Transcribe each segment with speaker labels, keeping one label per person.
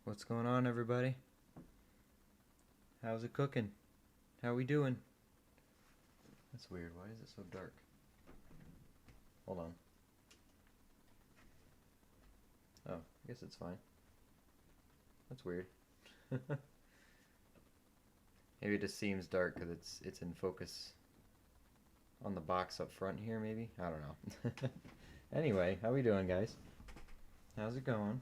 Speaker 1: What's going on, everybody? How's it cooking? How we doing? That's weird. Why is it so dark? Hold on. Oh, I guess it's fine. That's weird. Maybe it just seems dark because it's in focus on the box up front here, maybe? I don't know. Anyway, how we doing, guys? How's it going?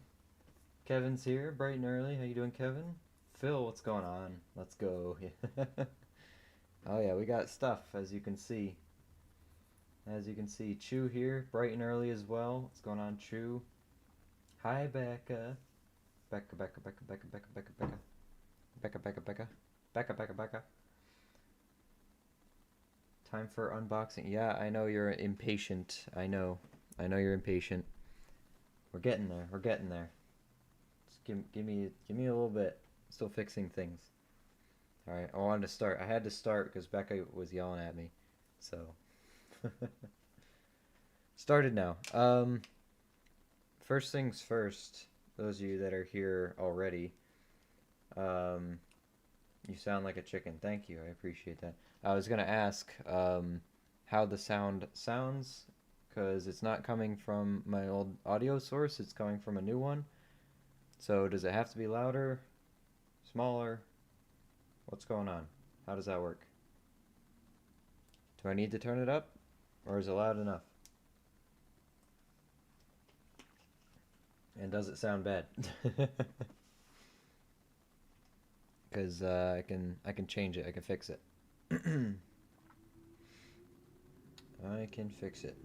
Speaker 1: Kevin's here, bright and early. How you doing, Kevin? Phil, what's going on? Let's go. Oh yeah, we got stuff, as you can see. As you can see, Chew here, bright and early as well. What's going on, Chew? Hi, Becca. Becca, Becca, Becca, Becca, Becca, Becca, Becca. Becca, Becca, Becca. Becca, Becca, Becca. Time for unboxing. Yeah, I know you're impatient. I know. I know you're impatient. We're getting there. We're getting there. Just give me a little bit. Still fixing things. All right. I wanted to start. I had to start because Becca was yelling at me. So started now. First things first. Those of you that are here already, um, you sound like a chicken. Thank you. I appreciate that. I was gonna ask how the sound sounds because it's not coming from my old audio source. It's coming from a new one. So does it have to be louder, smaller? What's going on? How does that work? Do I need to turn it up, or is it loud enough? And does it sound bad? Because I can change it. I can fix it. I can fix it.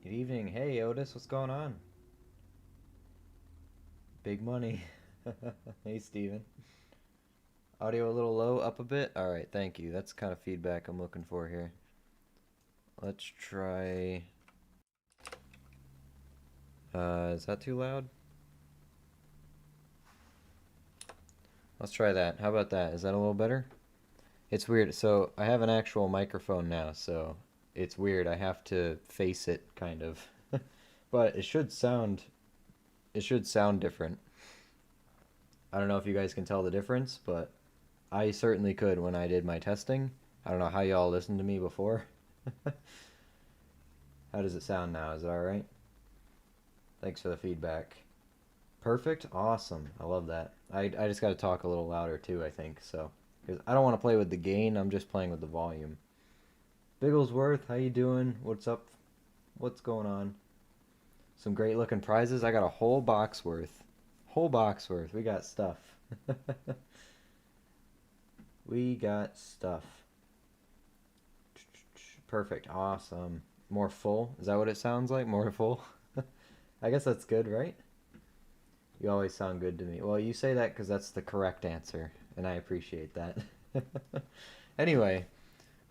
Speaker 1: Good evening. Hey Otis, what's going on? Big money. Hey Steven. Audio a little low, up a bit? Alright, thank you. That's the kind of feedback I'm looking for here. Let's try... is that too loud? Let's try that. How about that? Is that a little better? It's weird. So I have an actual microphone now, so it's weird. I have to face it kind of. But it should sound different. I don't know if you guys can tell the difference, but I certainly could when I did my testing. I don't know how y'all listened to me before. How does it sound now? Is it all right? Thanks for the feedback. Perfect? Awesome. I love that. I just got to talk a little louder too, I think. So, because I don't want to play with the gain, I'm just playing with the volume. Bigglesworth, how you doing? What's up? What's going on? Some great looking prizes. I got a whole box worth. Whole box worth. We got stuff. We got stuff. Perfect. Awesome. More full. Is that what it sounds like? More full? I guess that's good, right? You always sound good to me. Well, you say that because that's the correct answer, and I appreciate that. Anyway,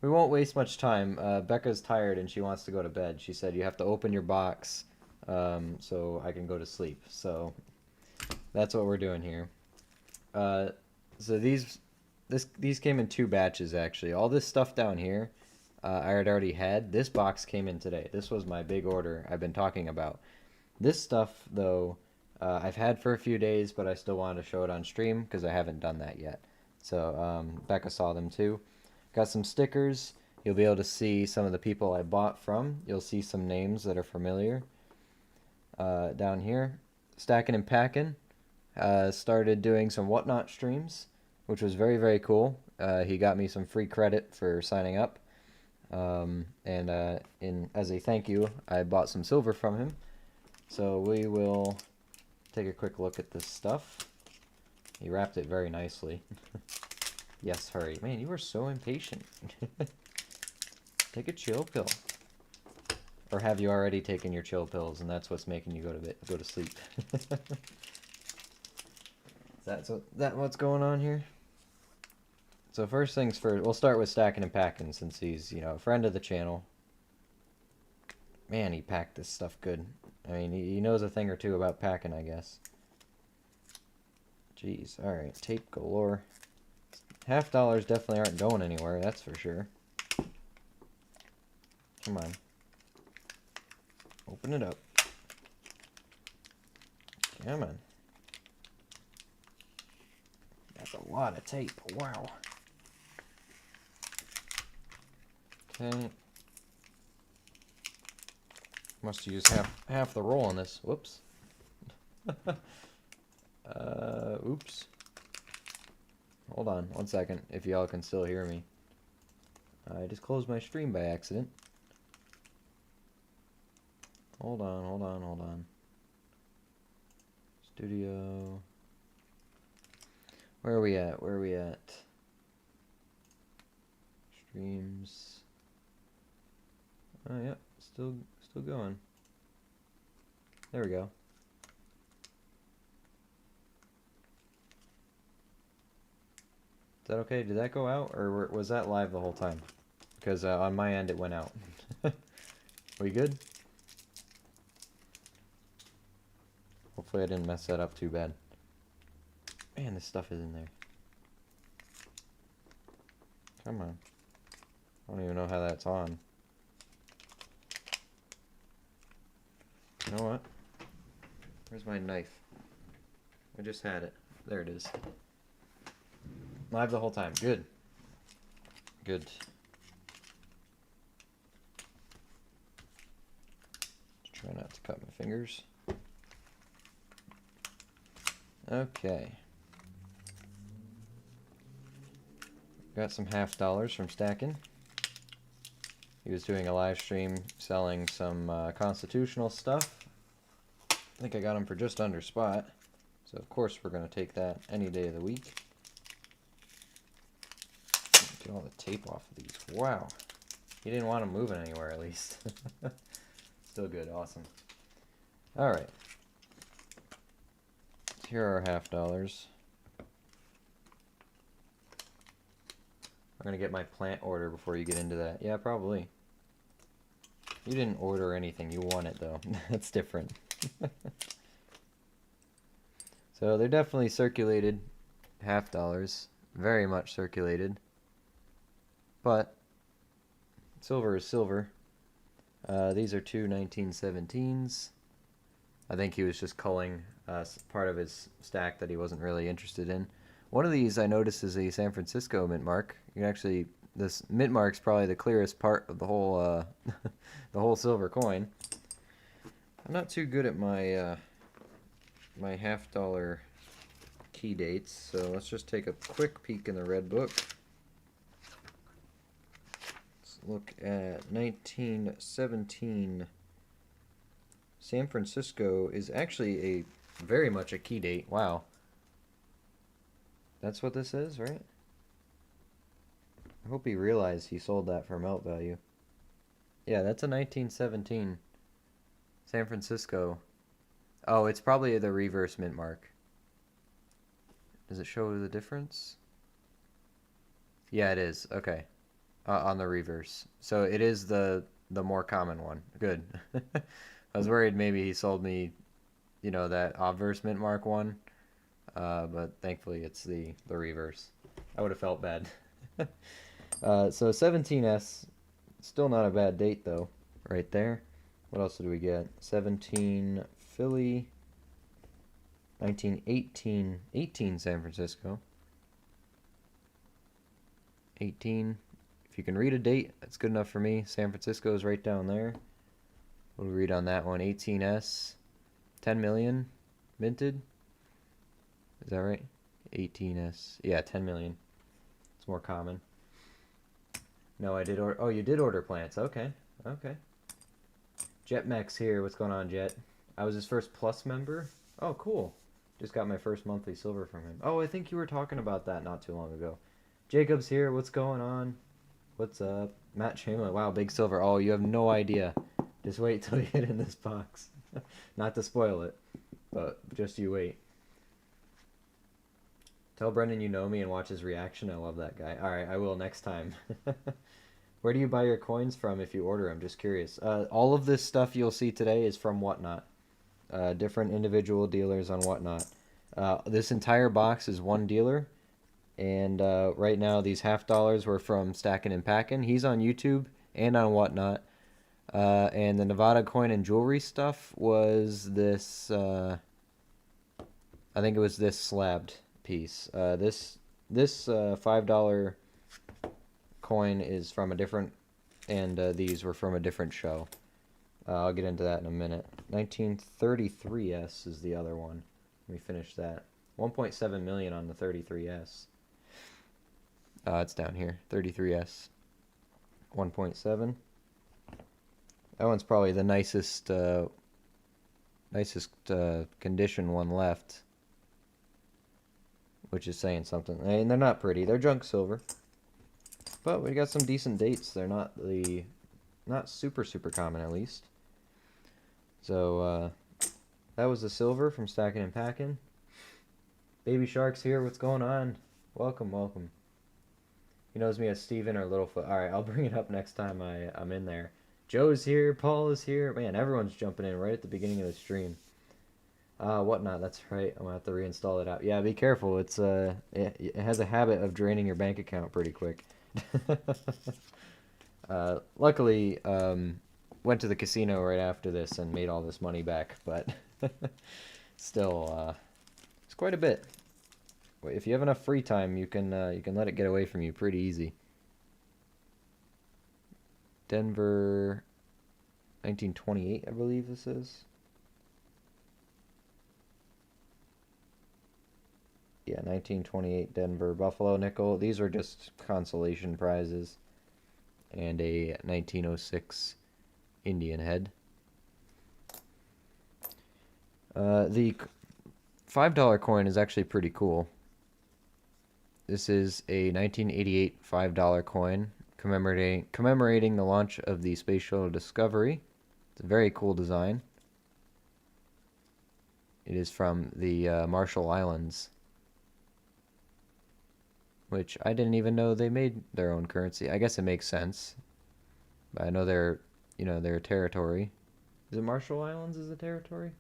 Speaker 1: we won't waste much time. Becca's tired and she wants to go to bed. She said you have to open your box so I can go to sleep. So that's what we're doing here. Uh, so these came in two batches actually. All this stuff down here, I had already had. This box came in today. This was my big order I've been talking about. This stuff though, I've had for a few days, but I still wanted to show it on stream because I haven't done that yet. So Becca saw them too. Got some stickers. You'll be able to see some of the people I bought from. You'll see some names that are familiar down here. Stacking and packing. Started doing some WhatNot streams, which was very, very cool. He got me some free credit for signing up. And as a thank you, I bought some silver from him. So we will take a quick look at this stuff. He wrapped it very nicely. Yes, hurry. Man, you are so impatient. Take a chill pill. Or have you already taken your chill pills and that's what's making you go to sleep? Is that what's going on here? So first things first, we'll start with stacking and packing since he's, a friend of the channel. Man, he packed this stuff good. I mean, he knows a thing or two about packing, I guess. Jeez, alright, tape galore. $50 definitely aren't going anywhere, that's for sure. Come on. Open it up. Come on. That's a lot of tape. Wow. Okay. Must use half the roll on this. Whoops. Oops. Hold on 1 second, if y'all can still hear me. I just closed my stream by accident. Hold on. Studio. Where are we at? Streams. Oh, yeah, still going. There we go. Is that okay? Did that go out, or was that live the whole time? Because on my end it went out. We good? Hopefully I didn't mess that up too bad. Man, this stuff is in there. Come on. I don't even know how that's on. You know what? Where's my knife? I just had it. There it is. Live the whole time. Good. Good. Try not to cut my fingers. Okay. Got some $50 from Stackin'. He was doing a live stream selling some constitutional stuff. I think I got him for just under spot. So of course we're going to take that any day of the week. Get all the tape off of these. Wow. He didn't want them moving anywhere at least. Still good. Awesome. Alright. Here are our $50. I'm going to get my plant order before you get into that. Yeah, probably. You didn't order anything. You won it, though. That's different. So they're definitely circulated $50. Very much circulated. But silver is silver. These are two 1917s. I think he was just culling part of his stack that he wasn't really interested in. One of these I noticed is a San Francisco mint mark. You can actually, this mint mark's probably the clearest part of the whole the whole silver coin. I'm not too good at my my $50 key dates, so let's just take a quick peek in the red book. Let's look at 1917. San Francisco is actually a very much a key date. Wow. That's what this is, right? I hope he realized he sold that for melt value. Yeah, that's a 1917 San Francisco. Oh, it's probably the reverse mint mark. Does it show the difference? Yeah, it is. Okay. On the reverse. So it is the more common one. Good. I was worried maybe he sold me, you know, that obverse mint mark one. But thankfully it's the reverse. I would have felt bad. So 17S, still not a bad date though, right there. What else did we get? 17 Philly, 18 San Francisco. 18. If you can read a date, that's good enough for me. San Francisco is right down there. What do we read on that one? 18S, 10 million minted. Is that right? 18S. Yeah, 10 million. It's more common. No, I did order. Oh, you did order plants. Okay. Okay. JetMax here. What's going on, Jet? I was his first Plus member. Oh, cool. Just got my first monthly silver from him. Oh, I think you were talking about that not too long ago. Jacob's here. What's going on? What's up? Matt Chamberlain. Wow, big silver. Oh, you have no idea. Just wait till you get in this box. Not to spoil it, but just you wait. Tell Brendan you know me and watch his reaction. I love that guy. Alright, I will next time. Where do you buy your coins from if you order? I'm just curious. All of this stuff you'll see today is from WhatNot. Different individual dealers on WhatNot. This entire box is one dealer. And right now these $50 were from Stackin' and Packin'. He's on YouTube and on WhatNot. And the Nevada coin and jewelry stuff was this I think it was this slabbed piece. This $5 coin is from a different, and these were from a different show. I'll get into that in a minute. 1933S is the other one. Let me finish that. 1.7 million on the 33S. It's down here. 33S. 1.7. That one's probably the nicest condition one left, which is saying something. And they're not pretty. They're junk silver, but we got some decent dates. They're not super common, at least. So that was the silver from Stacking and Packing. Baby Shark's here. What's going on? Welcome, welcome. He knows me as Steven or Littlefoot. All right, I'll bring it up next time I'm in there. Joe's here. Paul is here. Man, everyone's jumping in right at the beginning of the stream. WhatNot. That's right. I'm gonna have to reinstall it out. Yeah, be careful. It has a habit of draining your bank account pretty quick. Luckily, went to the casino right after this and made all this money back, but still, it's quite a bit. If you have enough free time, you can let it get away from you pretty easy. Denver, 1928, I believe this is. Yeah, 1928 Denver Buffalo nickel. These are just consolation prizes. And a 1906 Indian head. The $5 coin is actually pretty cool. This is a 1988 $5 coin commemorating the launch of the Space Shuttle Discovery. It's a very cool design. It is from the Marshall Islands, which I didn't even know they made their own currency. I guess it makes sense, but I know they're their territory. Is it Marshall Islands is the territory?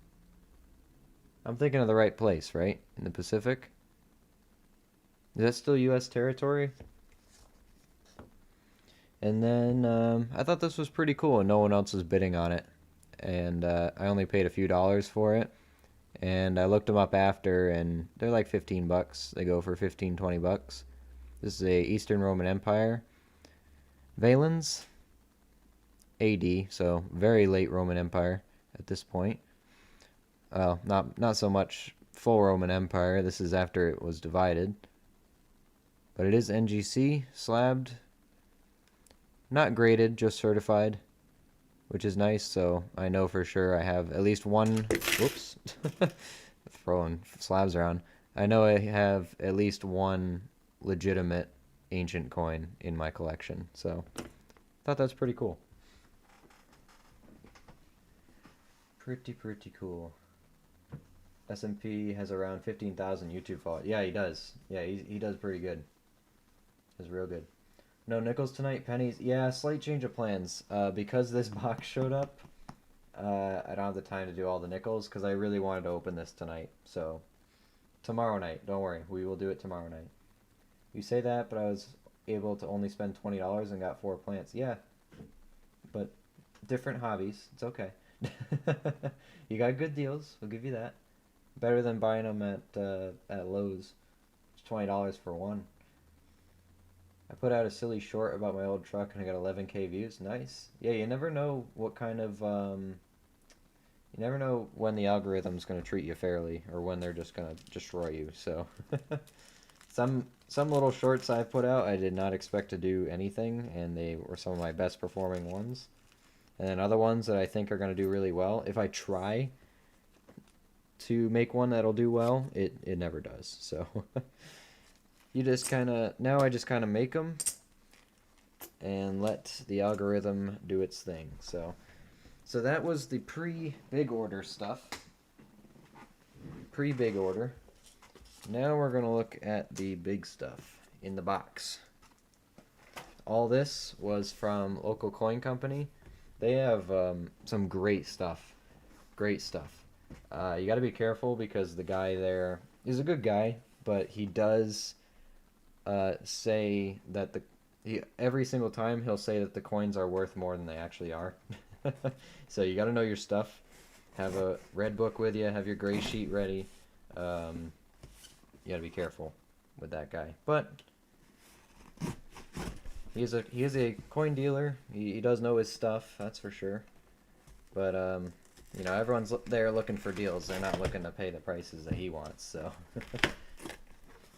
Speaker 1: I'm thinking of the right place, right? In the Pacific? Is that still U.S. territory? And then I thought this was pretty cool, and no one else was bidding on it. And I only paid a few dollars for it. And I looked them up after, and they're like 15 bucks. They go for 15, 20 bucks. This is a Eastern Roman Empire. Valens, AD, so very late Roman Empire at this point. Not so much full Roman Empire. This is after it was divided. But it is NGC, slabbed. Not graded, just certified, which is nice, so I know for sure I have at least one... Whoops. Throwing slabs around. I know I have at least one legitimate ancient coin in my collection, so thought that's pretty cool. Pretty cool. SMP has around 15,000 YouTube followers. Yeah, he does. Yeah, he does pretty good. Does real good. No nickels tonight, pennies. Yeah, slight change of plans. Because this box showed up, I don't have the time to do all the nickels because I really wanted to open this tonight. So, tomorrow night. Don't worry. We will do it tomorrow night. You say that, but I was able to only spend $20 and got 4 plants. Yeah, but different hobbies. It's okay. You got good deals. We'll give you that. Better than buying them at Lowe's. It's $20 for one. I put out a silly short about my old truck and I got 11K views. Nice. Yeah, you never know what kind of you never know when the algorithm's going to treat you fairly or when they're just going to destroy you. So some little shorts I put out, I did not expect to do anything, and they were some of my best performing ones. And then other ones that I think are going to do really well, if I try to make one that'll do well, it never does. So you just kind of, now I just kind of make them and let the algorithm do its thing. So that was the pre-big order stuff. Pre-big order. Now we're going to look at the big stuff in the box. All this was from Local Coin Company. They have some great stuff. Great stuff. You got to be careful because the guy there is a good guy, but he does say that every single time he'll say that the coins are worth more than they actually are. So you got to know your stuff. Have a red book with you. Have your gray sheet ready. You gotta be careful with that guy. But he is a coin dealer. He does know his stuff, that's for sure. But you know, everyone's there looking for deals. They're not looking to pay the prices that he wants. So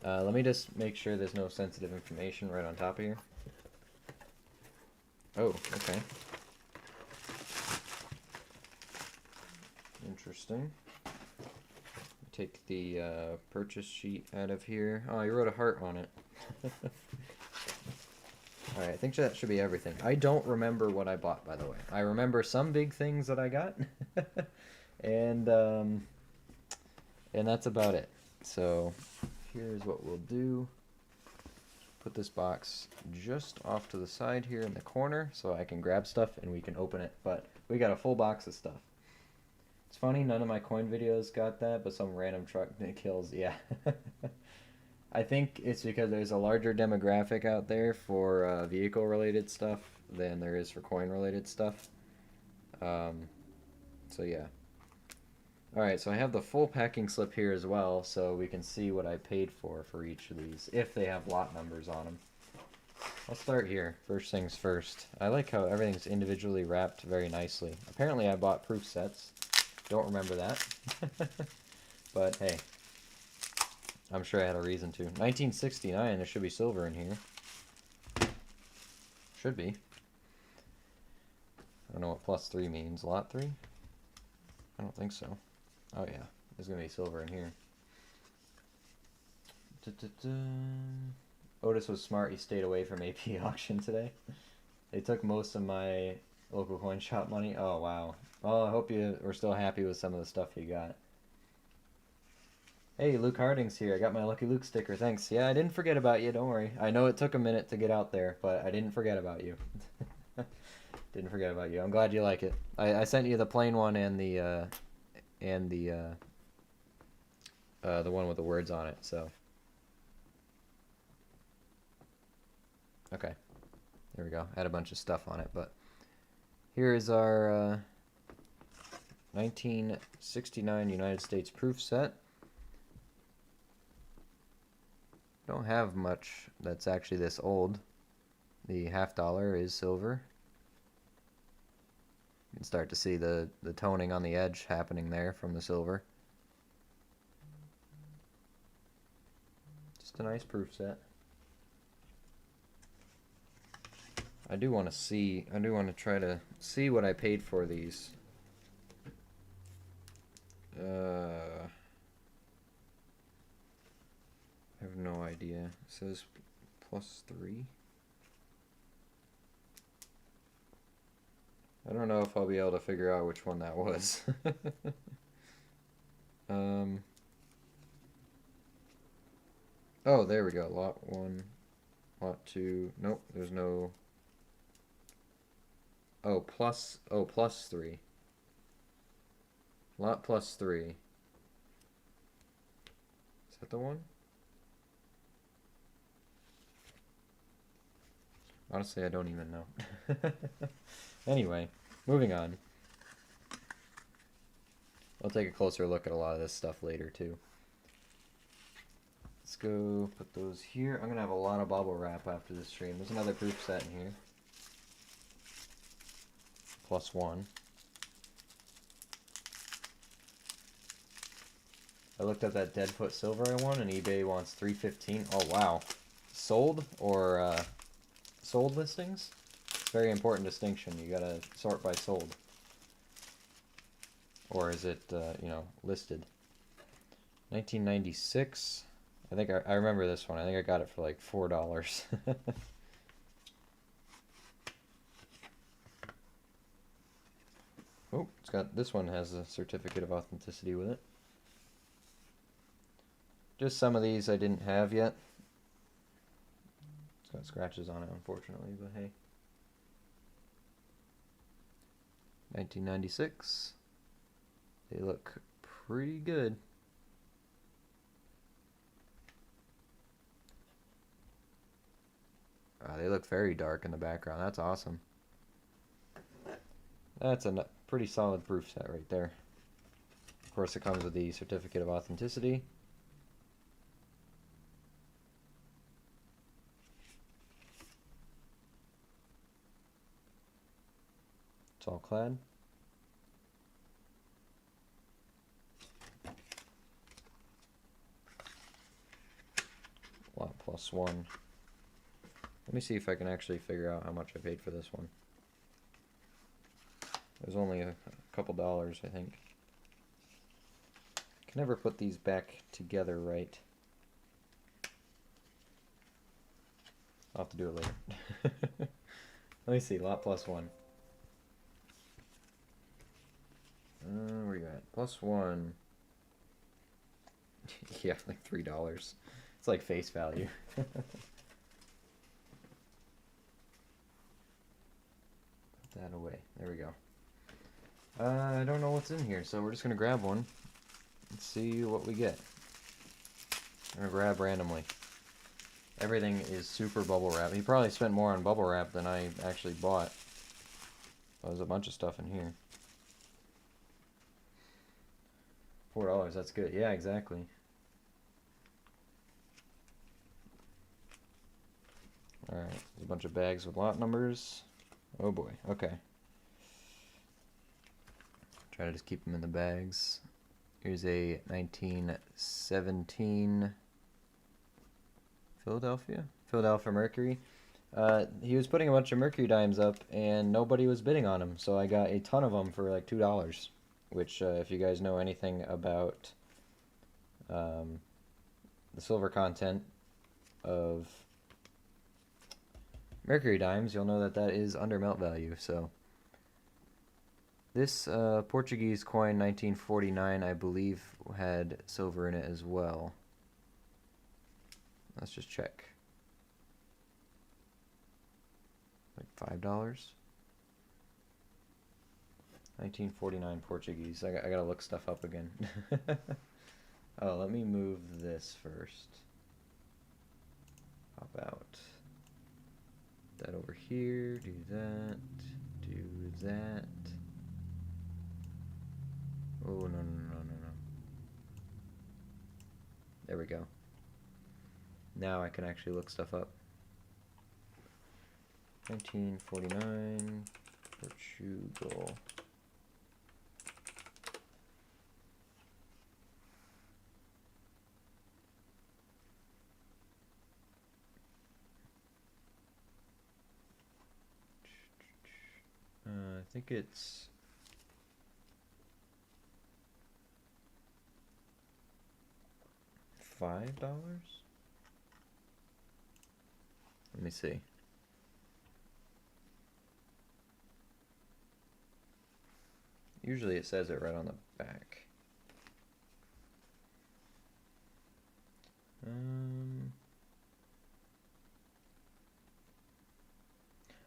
Speaker 1: let me just make sure there's no sensitive information right on top of here. Oh, okay. Interesting. Take the purchase sheet out of here. Oh, you wrote a heart on it. Alright, I think that should be everything. I don't remember what I bought, by the way. I remember some big things that I got. and that's about it. So here's what we'll do. Put this box just off to the side here in the corner so I can grab stuff and we can open it. But we got a full box of stuff. It's funny, none of my coin videos got that, but some random truck kills, yeah. I think it's because there's a larger demographic out there for vehicle-related stuff than there is for coin-related stuff. So yeah. Alright, so I have the full packing slip here as well, so we can see what I paid for each of these, if they have lot numbers on them. I'll start here. First things first. I like how everything's individually wrapped very nicely. Apparently I bought proof sets. Don't remember that. But hey, I'm sure I had a reason to. 1969, there should be silver in here. Should be. I don't know what plus 3 means. Lot 3? I don't think so. Oh yeah, there's going to be silver in here. Otis was smart. He stayed away from AP auction today. They took most of my local coin shop money. Oh wow. Well, I hope you were still happy with some of the stuff you got. Hey, Luke Harding's here. I got my Lucky Luke sticker. Thanks. Yeah, I didn't forget about you. Don't worry. I know it took a minute to get out there, but I didn't forget about you. Didn't forget about you. I'm glad you like it. I sent you the plain one and the one with the words on it. So. Okay. There we go. I had a bunch of stuff on it, but here is our 1969 United States proof set. Don't have much that's actually this old. The $50 is silver. You can start to see the toning on the edge happening there from the silver. Just a nice proof set. I do want to try to see what I paid for these. I have no idea. It says plus 3. I don't know if I'll be able to figure out which one that was. Oh, there we go. Lot 1, lot 2. Nope, there's no. Oh, plus 3. Lot plus 3. Is that the one? Honestly, I don't even know. Anyway, moving on. I'll take a closer look at a lot of this stuff later, too. Let's go put those here. I'm going to have a lot of bubble wrap after this stream. There's another proof set in here. Plus 1. I looked at that dead foot silver I won, and eBay wants $315. Oh, wow. Sold or sold listings? Very important distinction. You gotta sort by sold. Or is it, you know, listed? 1996. I think I remember this one. I think I got it for like $4. Oh, it's got, this one has a certificate of authenticity with it. Just some of these I didn't have yet. It's got scratches on it, unfortunately, but hey. 1996. They look pretty good. They look very dark in the background. That's awesome. That's a pretty solid proof set right there. course, it comes with the certificate of authenticity. It's all clad. Lot plus one. Let me see if I can actually figure out how much I paid for this one. It was only a couple dollars, I think. Can never put these back together right. I'll have to do it later. Let me see, lot plus one. Where you at? Plus one. Yeah, like $3. It's like face value. Put that away. There we go. I don't know what's in here, so we're just gonna grab one and see what we get. I'm gonna grab randomly. Everything is super bubble wrap. He probably spent more on bubble wrap than I actually bought. Oh, there's a bunch of stuff in here. $4, that's good. Yeah, exactly. Alright, there's a bunch of bags with lot numbers. Oh boy, okay. Try to just keep them in the bags. Here's a 1917 Philadelphia Mercury. He was putting a bunch of Mercury dimes up and nobody was bidding on them, so I got a ton of them for like $2, which if you guys know anything about the silver content of Mercury dimes, you'll know that that is under melt value. So this Portuguese coin, 1949, I believe had silver in it as well. Let's just check. Like $5? 1949 Portuguese. I gotta look stuff up again. Oh, let me move this first. Pop out. That over here. Do that. Do that. Oh, no, no, no, no, no. There we go. Now I can actually look stuff up. 1949 Portugal. I think it's $5. Let me see. Usually it says it right on the back.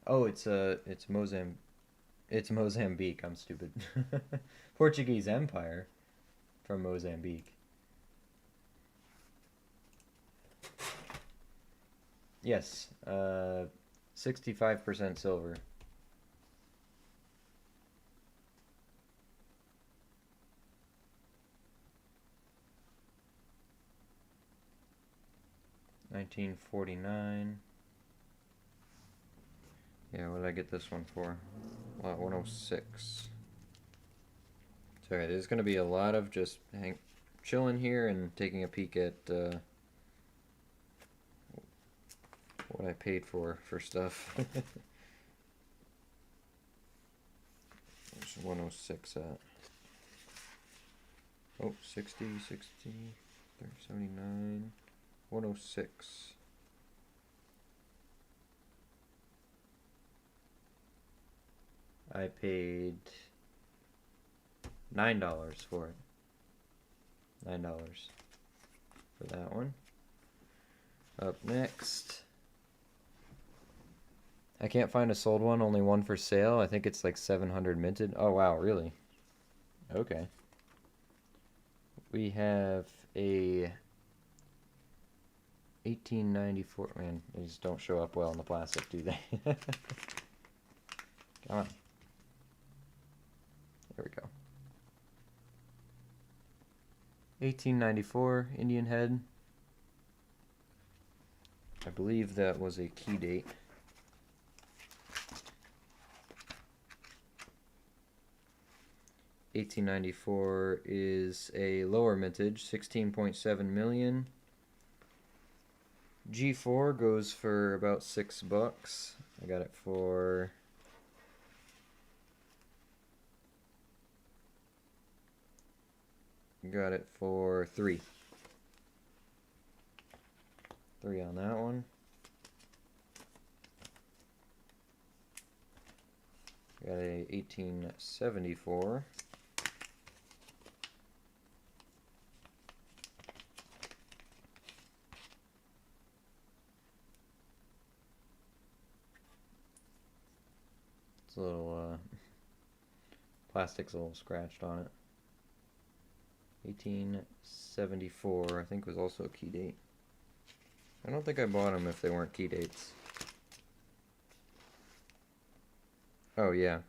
Speaker 1: Oh, it's Mozambique. I'm stupid. Portuguese Empire from Mozambique. Yes, 65% silver. $19.49. Yeah, what did I get this one for? Lot 106. So there's going to be a lot of just chilling here and taking a peek at what I paid for stuff. Where's 106 at? Oh, 60, 60, 79, 106. I paid $9 for it. $9 for that one. Up next, I can't find a sold one, only one for sale. I think it's like 700 minted. Oh wow, really? Okay. We have a 1894. Man, they just don't show up well in the plastic, do they? Come on. There we go. 1894 Indian head. I believe that was a key date. $18.94 is a lower mintage, 16.7 million. G4 goes for about $6. I got it for $3. 3 on that one. Got a 1874. It's a little plastic's a little scratched on it. 1874, I think, was also a key date. I don't think I bought them if they weren't key dates. Oh, yeah.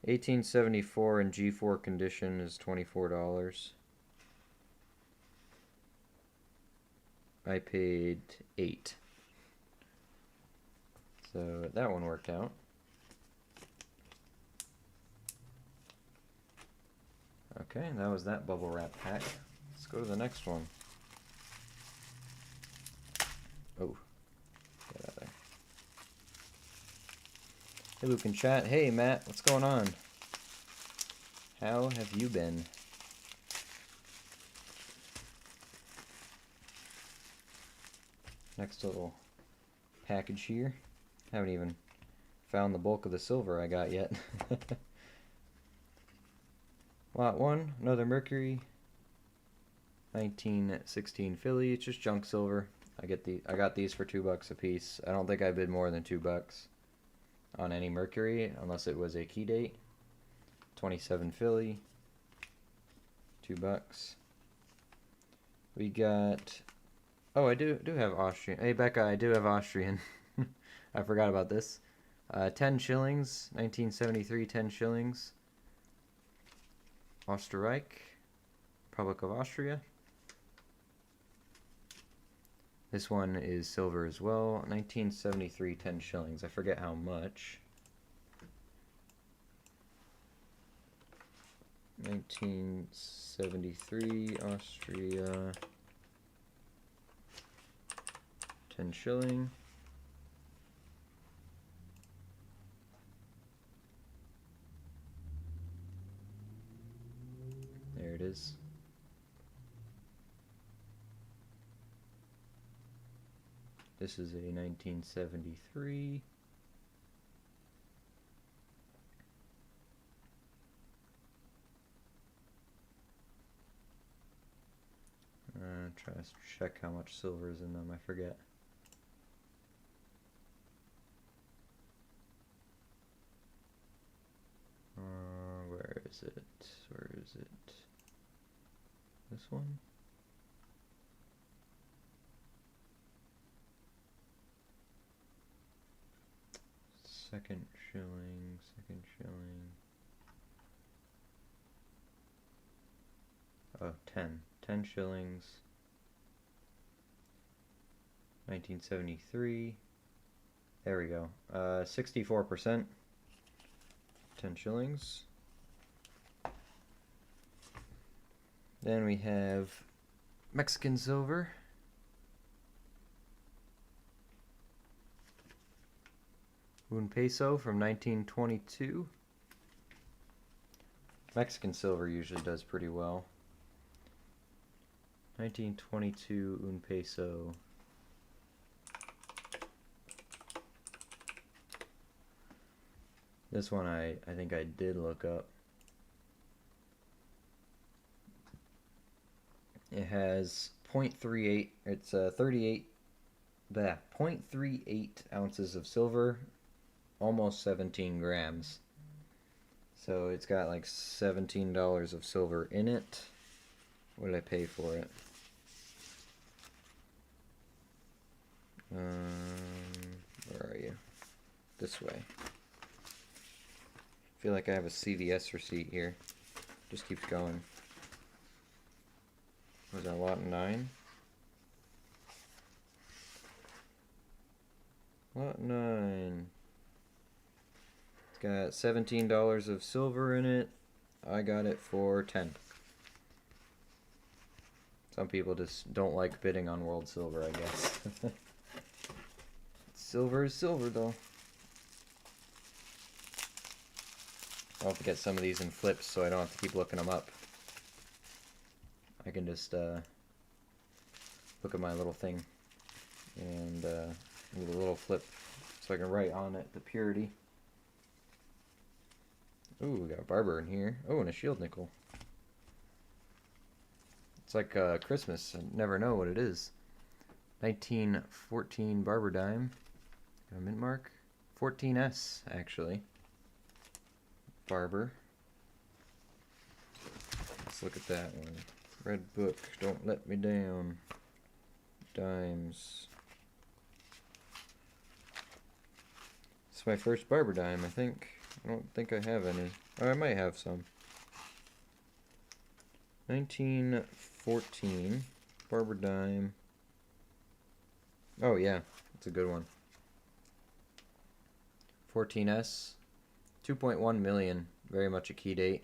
Speaker 1: 1874 in G4 condition is $24. I paid $8. So that one worked out. Okay, that was that bubble wrap pack. Let's go to the next one. Oh, get out of there. Hey, Luke in chat. Hey, Matt, what's going on? How have you been? Next little package here. Haven't even found the bulk of the silver I got yet. Lot 1, another Mercury. 1916 Philly. It's just junk silver. I got these for $2 a piece. I don't think I bid more than $2 on any Mercury unless it was a key date. 27 Philly. $2. We got. Oh, I do have Austrian. Hey, Becca, I do have Austrian. I forgot about this. 10 shillings. 1973. 10 shillings. Österreich. Republic of Austria. This one is silver as well. 1973, 10 shillings. I forget how much. 1973, Austria. 10 shilling. There it is. This is a 1973. Try to check how much silver is in them. I forget. Where is it? Where is it? This one? Second shilling, second shilling. Oh, 10. 10 shillings. 1973. There we go. 64%. 10 shillings. Then we have Mexican silver. Un peso from 1922. Mexican silver usually does pretty well. 1922 un peso. This one I think I did look up. It has 0.38, it's 0.38 ounces of silver, almost 17 grams. So it's got like $17 of silver in it. What did I pay for it? Where are you? This way. I feel like I have a CVS receipt here. Just keeps going. Was that lot 9? Lot 9. It's got $17 of silver in it. I got it for 10. Some people just don't like bidding on world silver, I guess. Silver is silver, though. I'll have to get some of these in flips so I don't have to keep looking them up. I can just look at my little thing and do a little flip so I can write on it the purity. Ooh, we got a barber in here. Oh, and a shield nickel. It's like Christmas. I never know what it is. 1914 barber dime. Got a mint mark. 14S, actually. Barber. Let's look at that one. Red book, don't let me down. Dimes. It's my first barber dime, I think. I don't think I have any. Oh, I might have some. 1914 barber dime. Oh yeah, it's a good one. 14S. 2.1 million. Very much a key date.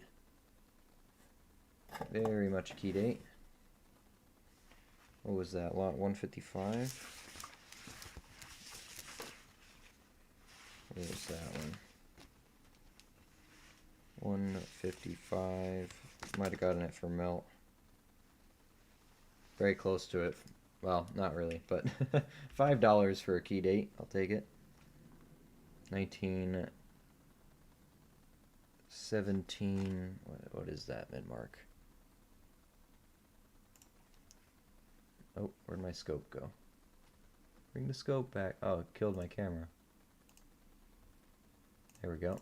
Speaker 1: Very much a key date. What was that? Lot 155. What was that one? 155. Might have gotten it for melt. Very close to it. Well, not really, but $5 for a key date. I'll take it. 1917. What is that mid mark? Oh, where'd my scope go? Bring the scope back. Oh, it killed my camera. There we go.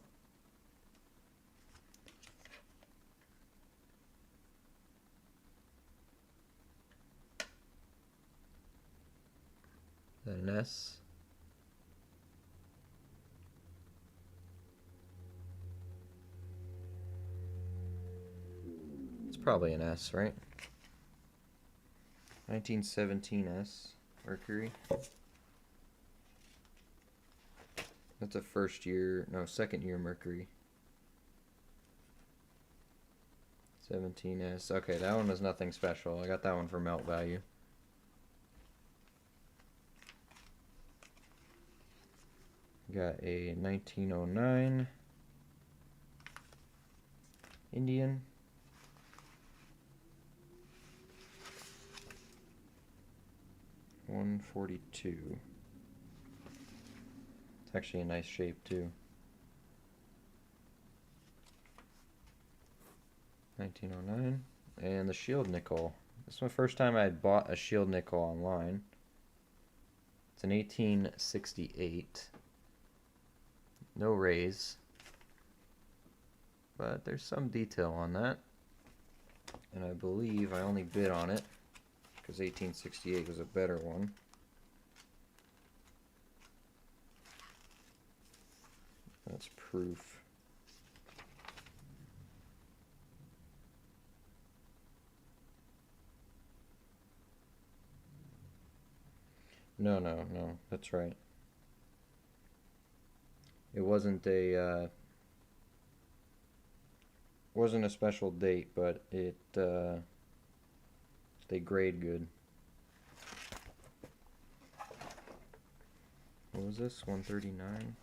Speaker 1: Is that an S? It's probably an S, right? 1917 S, Mercury. That's a second year Mercury. 17S. Okay, that one was nothing special. I got that one for melt value. Got a 1909 Indian. $142. It's actually a nice shape too. 1909. And the shield nickel. This is my first time I had bought a shield nickel online. It's an 1868. No raise. But there's some detail on that. And I believe I only bid on it because 1868 was a better one. That's proof. No, that's right. It wasn't a special date, but it they grade good. What was this? 139.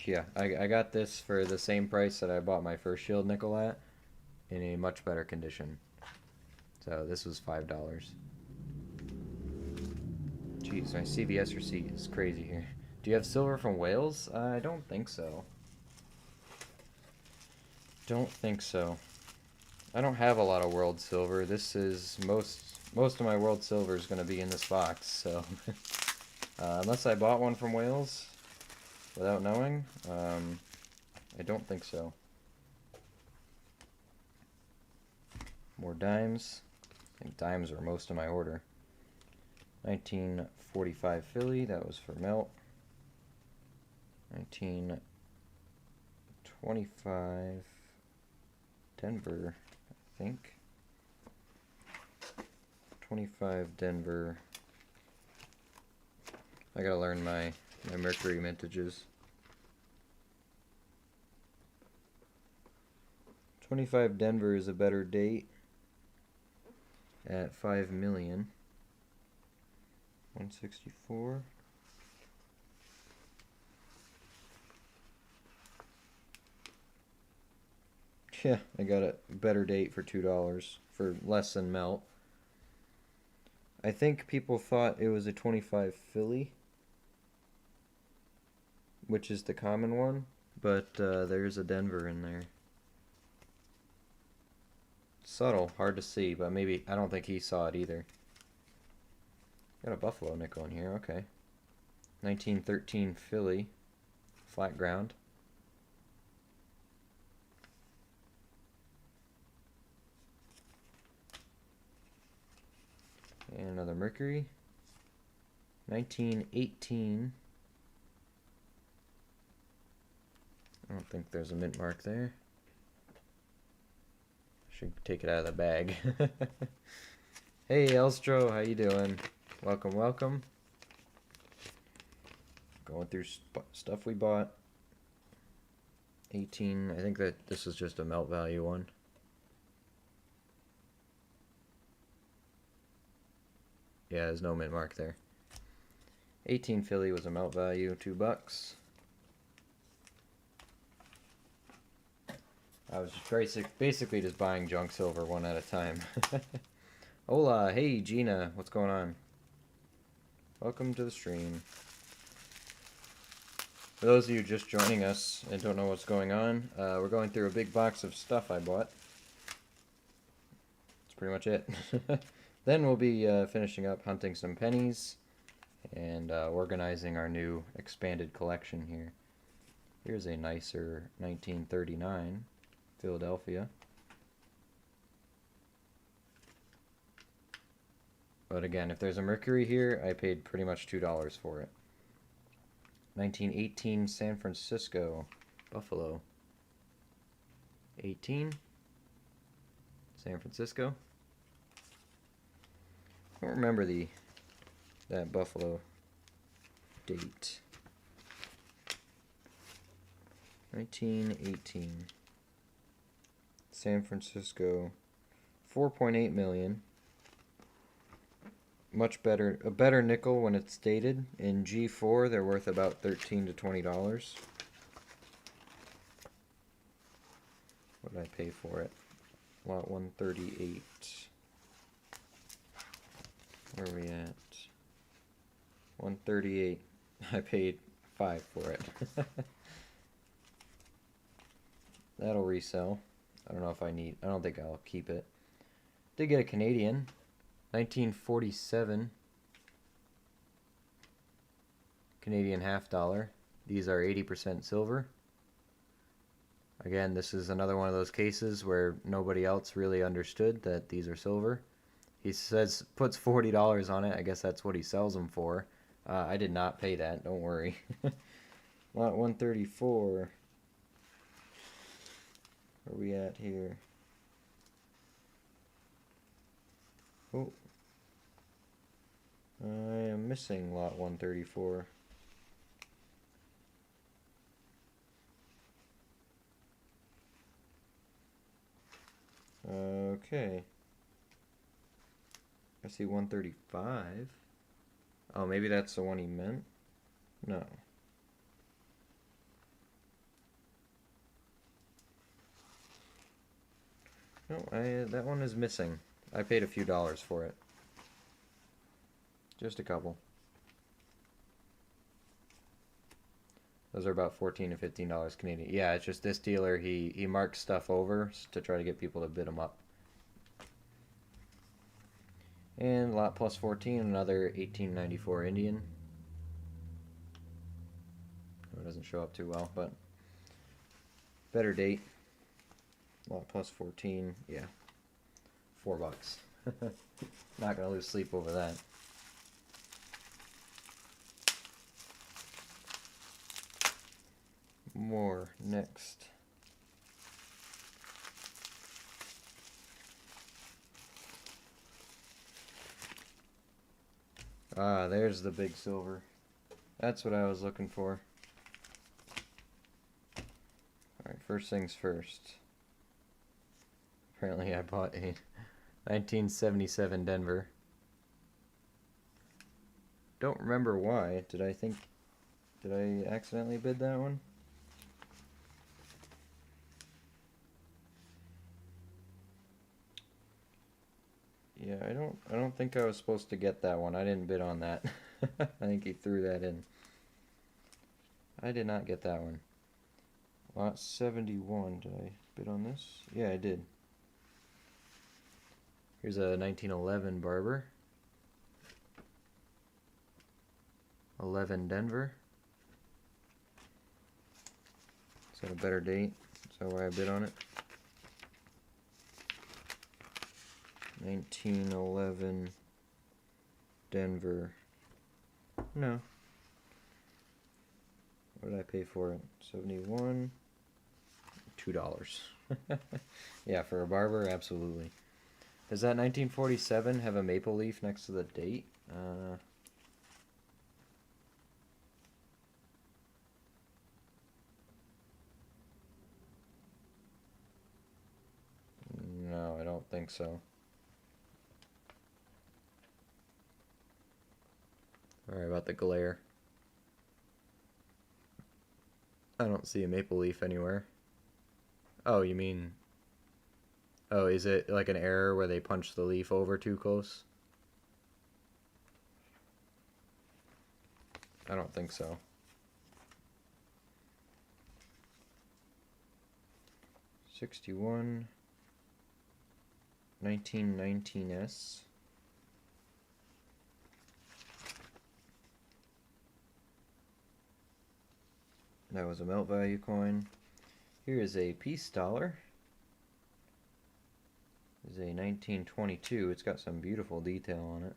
Speaker 1: Yeah, I got this for the same price that I bought my first shield nickel at, in a much better condition. So this was $5. Jeez, my CVS receipt is crazy here. Do you have silver from Wales? I don't think so. Don't think so. I don't have a lot of world silver. This is most of my world silver is going to be in this box. So unless I bought one from Wales without knowing, I don't think so. More dimes. I think dimes are most of my order. 1945 Philly, that was for melt. 1920 25 Denver, I think. 25 Denver. I gotta learn my Mercury mintages. 25 Denver is a better date at 5 million. 164. Yeah, I got a better date for $2 for less than melt. I think people thought it was a 25 Philly, which is the common one, but there's a Denver in there. Subtle, hard to see, but maybe, I don't think he saw it either. Got a Buffalo nickel in here, okay. 1913 Philly, flat ground. And another Mercury. 1918. I don't think there's a mint mark there. Should take it out of the bag. Hey Elstro, how you doing? Welcome, welcome. Going through stuff we bought. 18, I think that this is just a melt value one. Yeah, there's no mint mark there. 18 Philly was a melt value, $2. I was just basically just buying junk silver one at a time. Hola, hey Gina, what's going on? Welcome to the stream. For those of you just joining us and don't know what's going on, we're going through a big box of stuff I bought. That's pretty much it. Then we'll be finishing up hunting some pennies and organizing our new expanded collection here. Here's a nicer 1939 Philadelphia. But again, if there's a Mercury here, I paid pretty much $2 for it. 1918 San Francisco Buffalo. 18 San Francisco. I don't remember that Buffalo date. 1918 San Francisco, 4.8 million. Much better, a better nickel when it's dated. In G4, they're worth about $13 to $20. What did I pay for it? Lot 138. Where are we at? 138. I paid $5 for it. That'll resell. I don't know if I need. I don't think I'll keep it. Did get a Canadian. 1947 Canadian $50. These are 80% silver. Again, this is another one of those cases where nobody else really understood that these are silver. He says, puts $40 on it. I guess that's what he sells them for. I did not pay that. Don't worry. Lot 134. Where are we at here? Oh. I am missing lot 134. Okay. I see 135. Oh, maybe that's the one he meant? No. No, that one is missing. I paid a few dollars for it. Just a couple. Those are about $14 to $15 Canadian. Yeah, it's just this dealer, he marks stuff over to try to get people to bid them up. And lot plus 14, another 1894 Indian. It doesn't show up too well, but better date. Lot plus 14, yeah, $4. Not gonna lose sleep over that. More next. Ah, there's the big silver. That's what I was looking for. Alright, first things first. Apparently I bought a 1977 Denver. Don't remember why. Did I accidentally bid that one? Yeah, I don't think I was supposed to get that one. I didn't bid on that. I think he threw that in. I did not get that one. Lot 71. Did I bid on this? Yeah, I did. Here's a 1911 Barber. 11 Denver. Is that a better date? Is that why I bid on it? 1911 Denver. No. What did I pay for it? 71. $2. Yeah, for a Barber, absolutely. Does that 1947 have a maple leaf next to the date? No, I don't think so. Sorry about the glare. I don't see a maple leaf anywhere. Oh, you mean... Oh, is it like an error where they punch the leaf over too close? I don't think so. '61 1919S. That was a melt value coin. Here is a peace dollar. This is a 1922. It's got some beautiful detail on it.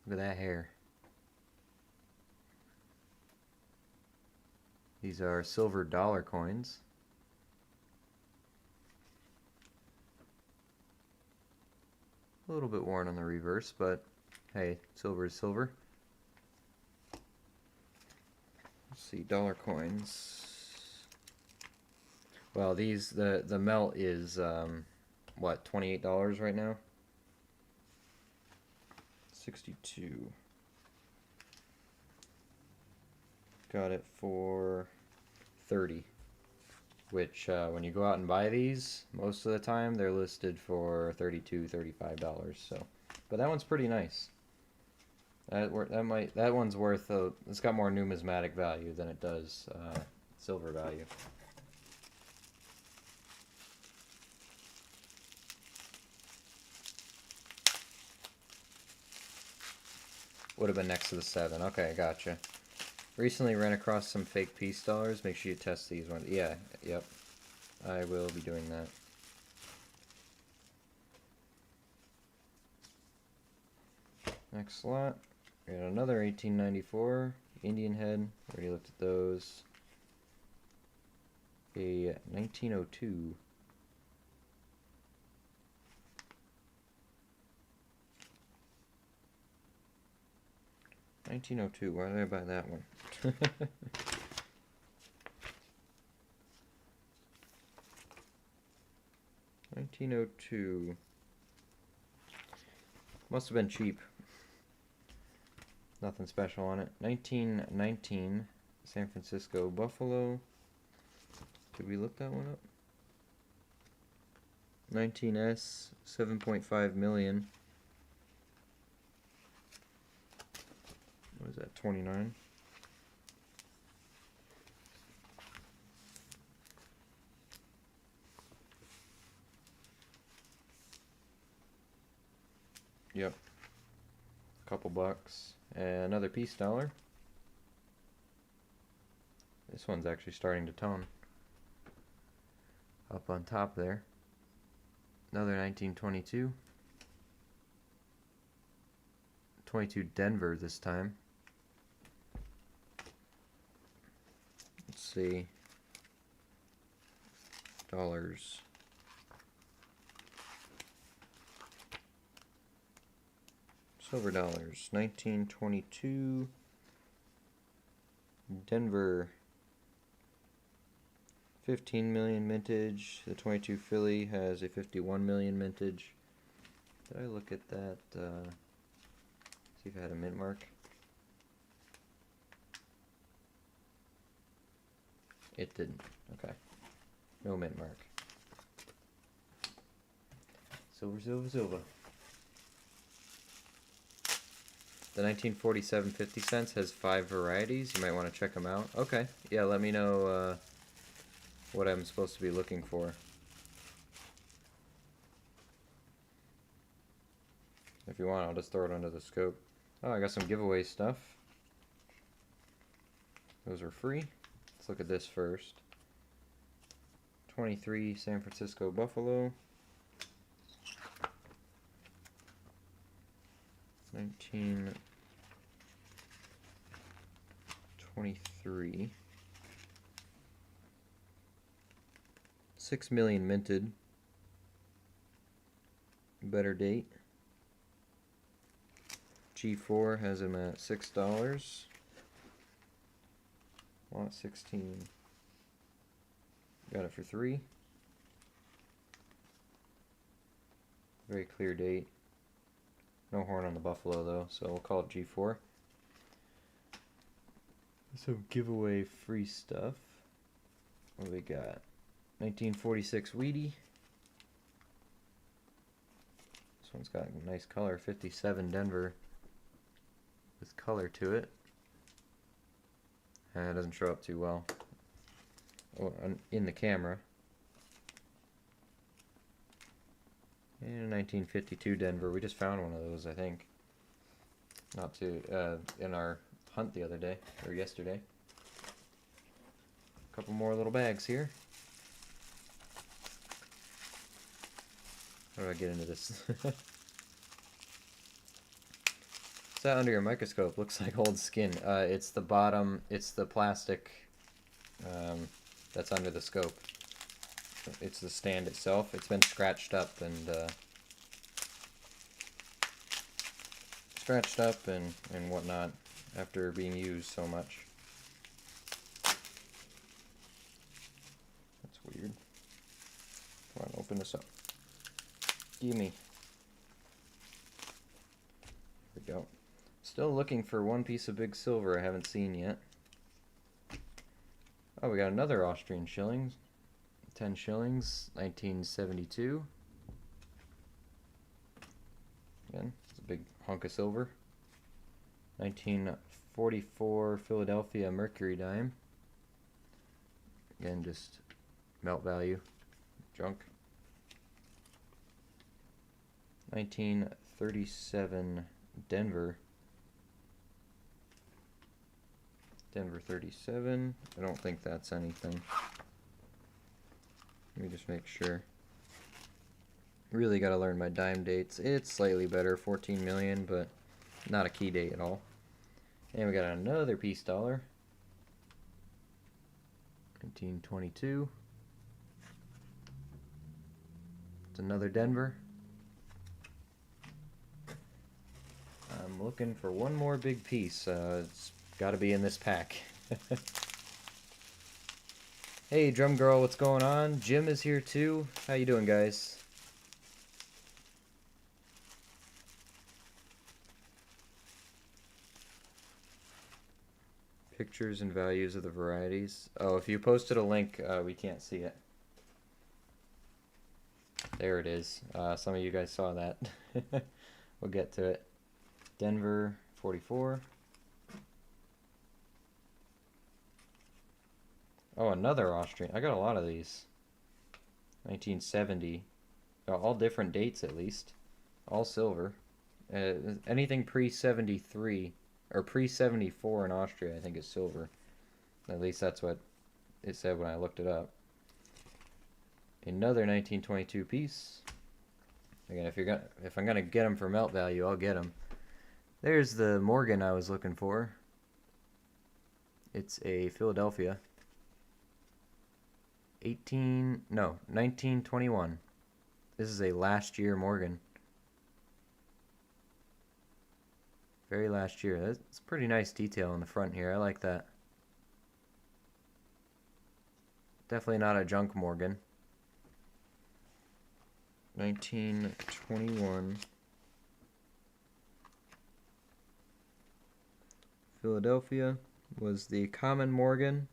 Speaker 1: Look at that hair. These are silver dollar coins. A little bit worn on the reverse, but hey, silver is silver. Let's see, dollar coins. Well, these, the melt is, what, $28 right now? 62. Got it for 30. Which, when you go out and buy these, most of the time they're listed for $32, $35. So, but that one's pretty nice. That one's worth it's got more numismatic value than it does silver value. Would have been next to the 7. Okay, gotcha. Recently ran across some fake peace dollars. Make sure you test these ones. Yeah, yep. I will be doing that. Next lot. We got another 1894 Indian head. Already looked at those. A 1902. $1902. Why did I buy that one? $1902. Must have been cheap. Nothing special on it. 1919 San Francisco Buffalo. Did we look that one up? 19S 7.5 million. What is that, 29? Yep. A couple bucks. And another peace dollar. This one's actually starting to tone. Up on top there. Another 1922. 22 Denver this time. Let's see. Dollars. Silver dollars. 1922. Denver. 15 million mintage. The 22 Philly has a 51 million mintage. Did I look at that? See if I had a mint mark. It didn't. Okay. No mint mark. Silver, silver, silver. The 1947 50 cents has 5 varieties. You might want to check them out. Okay. Yeah, let me know what I'm supposed to be looking for. If you want, I'll just throw it under the scope. Oh, I got some giveaway stuff. Those are free. Let's look at this first. 23 San Francisco Buffalo. 1923. 6 million minted. Better date. G4 has them at $6. Lot 16. Got it for 3. Very clear date. No horn on the buffalo though, so we'll call it G4. Some giveaway free stuff. What do we got? 1946 Wheatie. This one's got a nice color. 57 Denver with color to it. It doesn't show up too well in the camera. And 1952 Denver. We just found one of those, I think. Not too in our hunt the other day or yesterday. A couple more little bags here. How do I get into this? It's that under your microscope. Looks like old skin. It's the bottom. It's the plastic that's under the scope. It's the stand itself. It's been scratched up and whatnot after being used so much. That's weird. Come on, open this up. Gimme. There we go. Still looking for one piece of big silver I haven't seen yet. Oh, we got another Austrian shillings. 10 shillings, 1972. Again, it's a big hunk of silver. 1944 Philadelphia Mercury dime. Again, just melt value, junk. 1937 Denver. Denver 37. I don't think that's anything. Let me just make sure. Really got to learn my dime dates. It's slightly better, 14 million, but not a key date at all. And we got another piece dollar. 1922. It's another Denver. I'm looking for one more big piece. It's got to be in this pack. Hey, Drum Girl, what's going on? Jim is here too. How you doing, guys? Pictures and values of the varieties. Oh, if you posted a link, we can't see it. There it is. Some of you guys saw that. We'll get to it. Denver 44. Oh, another Austrian. I got a lot of these. 1970. Oh, all different dates at least. All silver. Anything pre-73 or pre-74 in Austria, I think, is silver. At least that's what it said when I looked it up. Another 1922 piece. Again, if I'm gonna get them for melt value, I'll get them. There's the Morgan I was looking for. It's a Philadelphia. 1921. This is a last year Morgan. Very last year. That's pretty nice detail in the front here. I like that. Definitely not a junk Morgan. 1921. Philadelphia was the common Morgan.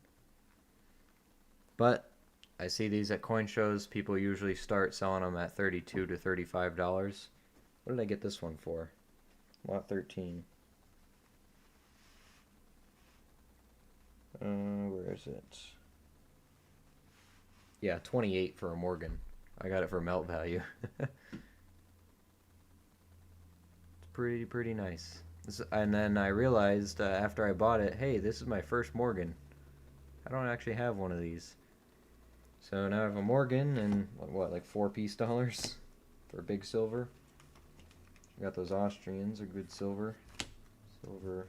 Speaker 1: But I see these at coin shows. People usually start selling them at $32 to $35. What did I get this one for? Lot 13. Where is it? Yeah, 28 for a Morgan. I got it for melt value. It's pretty nice. And then I realized after I bought it, hey, this is my first Morgan. I don't actually have one of these. So now I have a Morgan and what, like 4 piece dollars for big silver. I got those Austrians, are good silver. Silver.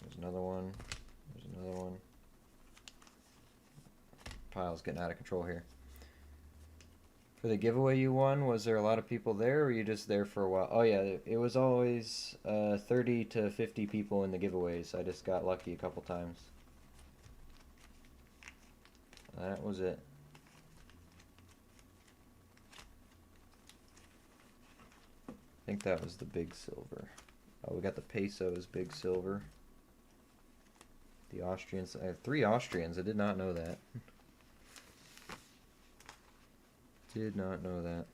Speaker 1: There's another one. There's another one. Pile's getting out of control here. For the giveaway you won, was there a lot of people there, or were you just there for a while? Oh yeah, it was always 30 to 50 people in the giveaways. I just got lucky a couple times. That was it. I think that was the big silver. Oh, we got the pesos big silver. The Austrians. I have 3 Austrians. I did not know that. Did not know that.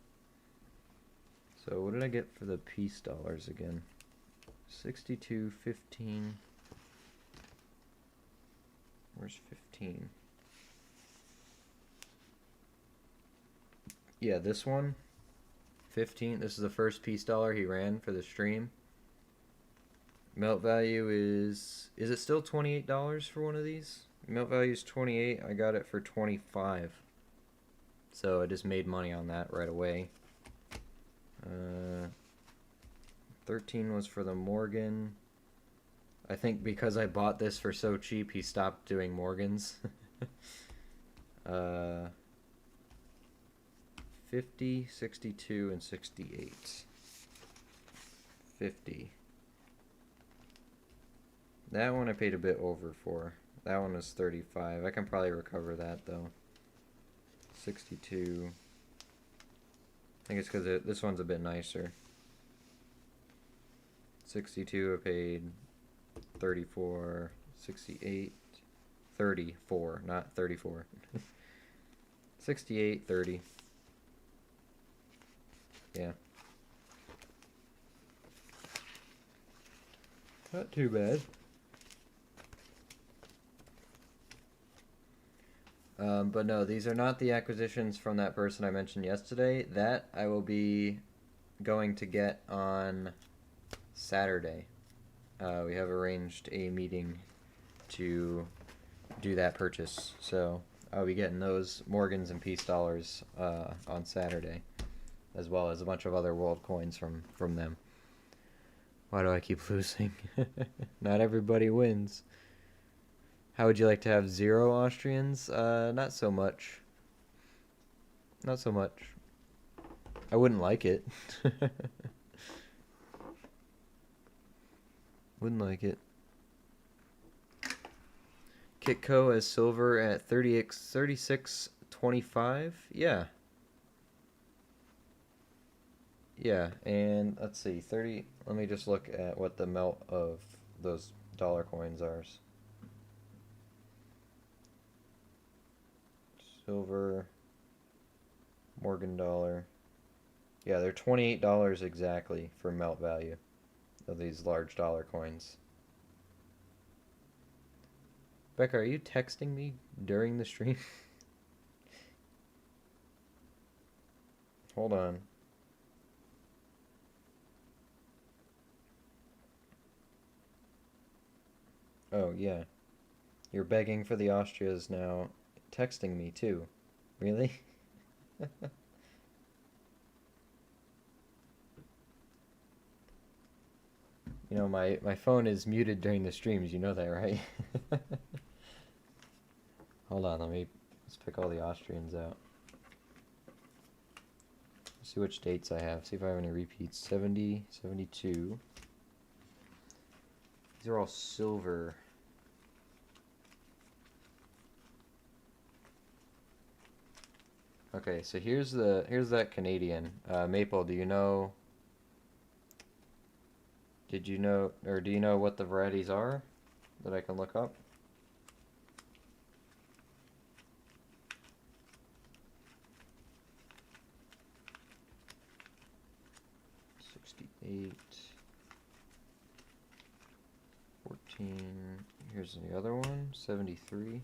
Speaker 1: So what did I get for the piece dollars again? 62.15. Where's 15? Yeah, this one. 15. This is the first piece dollar he ran for the stream. Melt value is it still $28 for one of these? Melt value is 28. I got it for 25. So I just made money on that right away. 13 was for the Morgan. I think because I bought this for so cheap, he stopped doing Morgans. 50, 62, and 68. 50. That one I paid a bit over for. That one was 35. I can probably recover that though. 62. I think it's because this one's a bit nicer. 62 I paid 34. 68. 34, not 34. 68, 30. Yeah. Not too bad. But no, these are not the acquisitions from that person I mentioned yesterday. That I will be going to get on Saturday. We have arranged a meeting to do that purchase. So I'll be getting those Morgans and piece dollars on Saturday, as well as a bunch of other world coins from them. Why do I keep losing? Not everybody wins. How would you like to have 0 Austrians? Not so much. Not so much. I wouldn't like it. Wouldn't like it. Kitco as silver at 36.25. Yeah. Yeah, and let's see, 30. Let me just look at what the melt of those dollar coins are. Silver, Morgan dollar. Yeah, they're $28 exactly for melt value of these large dollar coins. Becca, are you texting me during the stream? Hold on. Oh, yeah. You're begging for the Austrias now. Texting me too. Really? You know, my phone is muted during the streams, you know that, right? Hold on, let's pick all the Austrians out. See which dates I have. See if I have any repeats. 70, 72. These are all silver. Okay, so here's that Canadian. Maple, do you know do you know what the varieties are that I can look up? $68, 14. Here's the other one, 73.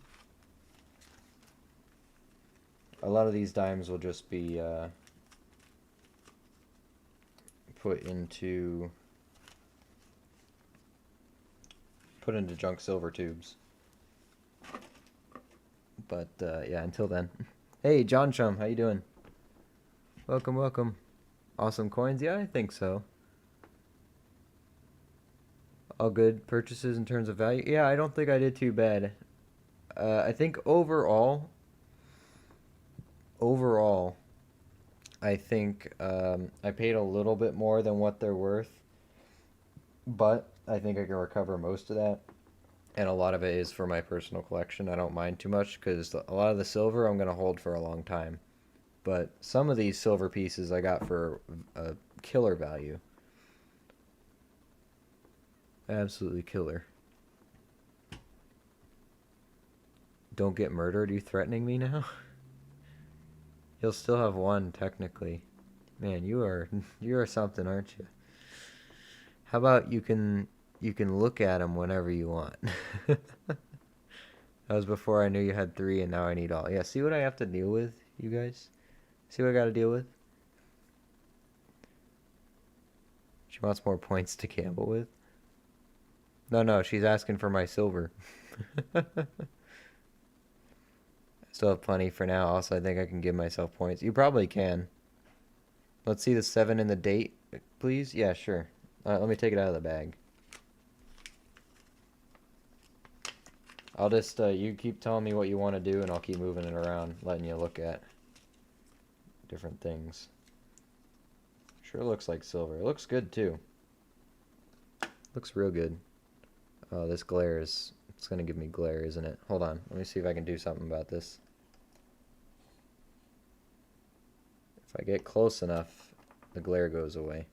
Speaker 1: A lot of these dimes will just be put into junk silver tubes. But yeah, until then. Hey, John Chum, how you doing? Welcome, welcome. Awesome coins? Yeah, I think so. All good purchases in terms of value? Yeah, I don't think I did too bad. I think overall, I think I paid a little bit more than what they're worth, but I think I can recover most of that. And a lot of it is for my personal collection. I don't mind too much because a lot of the silver I'm going to hold for a long time. But some of these silver pieces I got for a killer value. Absolutely killer. Don't get murdered? Are you threatening me now? You'll still have one, technically. Man, you are something, aren't you? How about you can look at them whenever you want. That was before I knew you had 3, and now I need all. Yeah, see what I have to deal with, you guys? See what I gotta deal with? She wants more points to gamble with. No, she's asking for my silver. I still have plenty for now. Also, I think I can give myself points. You probably can. Let's see the 7 in the date, please. Yeah, sure. Let me take it out of the bag. I'll just, you keep telling me what you want to do, and I'll keep moving it around, letting you look at different things. Sure looks like silver. It looks good, too. Looks real good. Oh, this glare is, it's going to give me glare, isn't it? Hold on. Let me see if I can do something about this. If I get close enough, the glare goes away.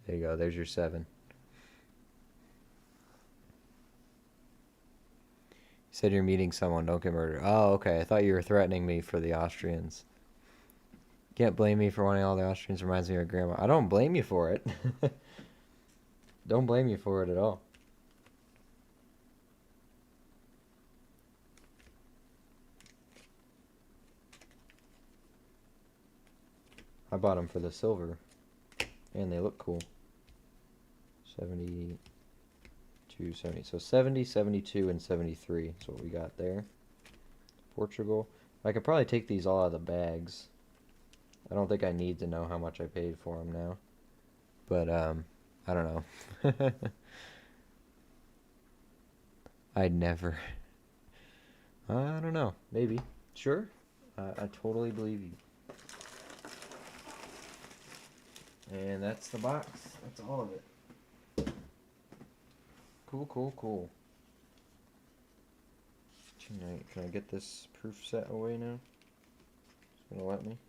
Speaker 1: There you go. There's your 7. You said you're meeting someone. Don't get murdered. Oh, okay. I thought you were threatening me for the Austrians. Can't blame me for wanting all the Austrians. Reminds me of your grandma. I don't blame you for it. Don't blame you for it at all. I bought them for the silver. And they look cool. 72, 70. So 70, 72, and 73 is what we got there. Portugal. I could probably take these all out of the bags. I don't think I need to know how much I paid for them now. But, I don't know. I'd never. I don't know. Maybe. Sure. I totally believe you. And that's the box. That's all of it. Cool, cool, cool. Can I get this proof set away now? It's gonna let me?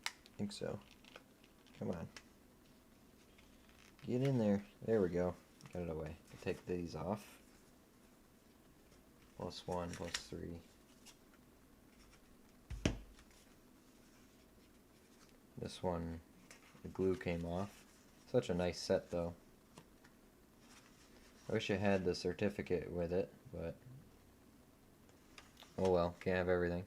Speaker 1: I think so. Come on. Get in there. There we go. Got it away. I'll take these off. +1, +3. This one, the glue came off. Such a nice set, though. I wish it had the certificate with it, but oh well, can't have everything.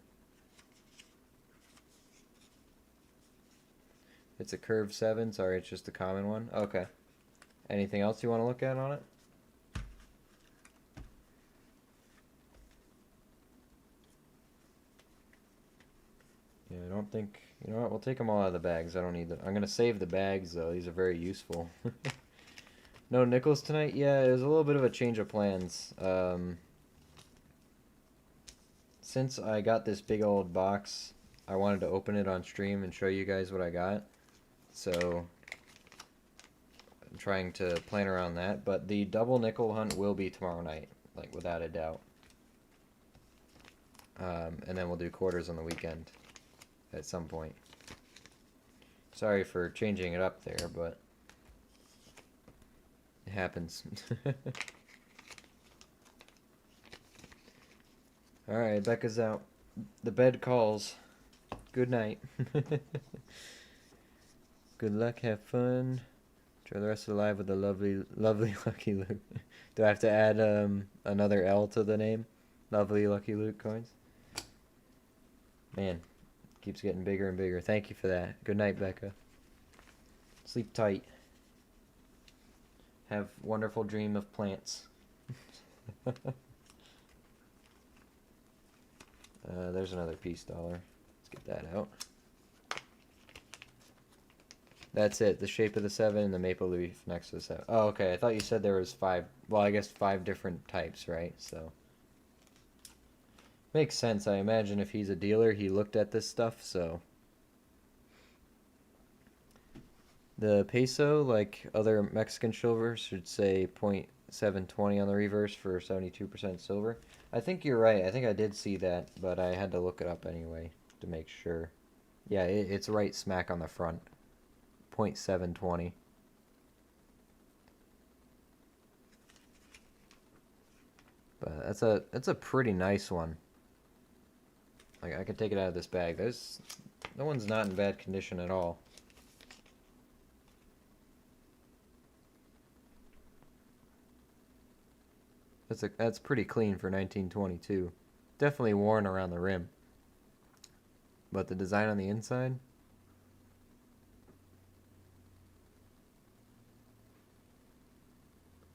Speaker 1: It's a curved 7, sorry, it's just a common one. Okay. Anything else you want to look at on it? Yeah, I don't think... You know what? We'll take them all out of the bags. I don't need them. I'm going to save the bags, though. These are very useful. No nickels tonight? Yeah, it was a little bit of a change of plans. Since I got this big old box, I wanted to open it on stream and show you guys what I got. So, I'm trying to plan around that. But the double nickel hunt will be tomorrow night, like without a doubt. And then we'll do quarters on the weekend at some point. Sorry for changing it up there, but it happens. Alright, Becca's out. The bed calls. Good night. Good luck, have fun. Enjoy the rest of the live with the lovely, lovely Lucky Luke. Do I have to add another L to the name? Lovely Lucky Luke coins? Man, keeps getting bigger and bigger. Thank you for that. Good night, Becca. Sleep tight. Have wonderful dream of plants. There's another peace dollar. Let's get that out. That's it. The shape of the 7 and the maple leaf next to the 7. Oh, okay. I thought you said there was 5. Well, I guess 5 different types, right? So makes sense. I imagine if he's a dealer, he looked at this stuff. So the peso, like other Mexican silver, should say 0.720 on the reverse for 72% silver. I think you're right. I think I did see that, but I had to look it up anyway to make sure. Yeah, it's right smack on the front. 0.720. But that's a pretty nice one. Like, I could take it out of this bag. That one's not in bad condition at all. That's pretty clean for 1922. Definitely worn around the rim. But the design on the inside,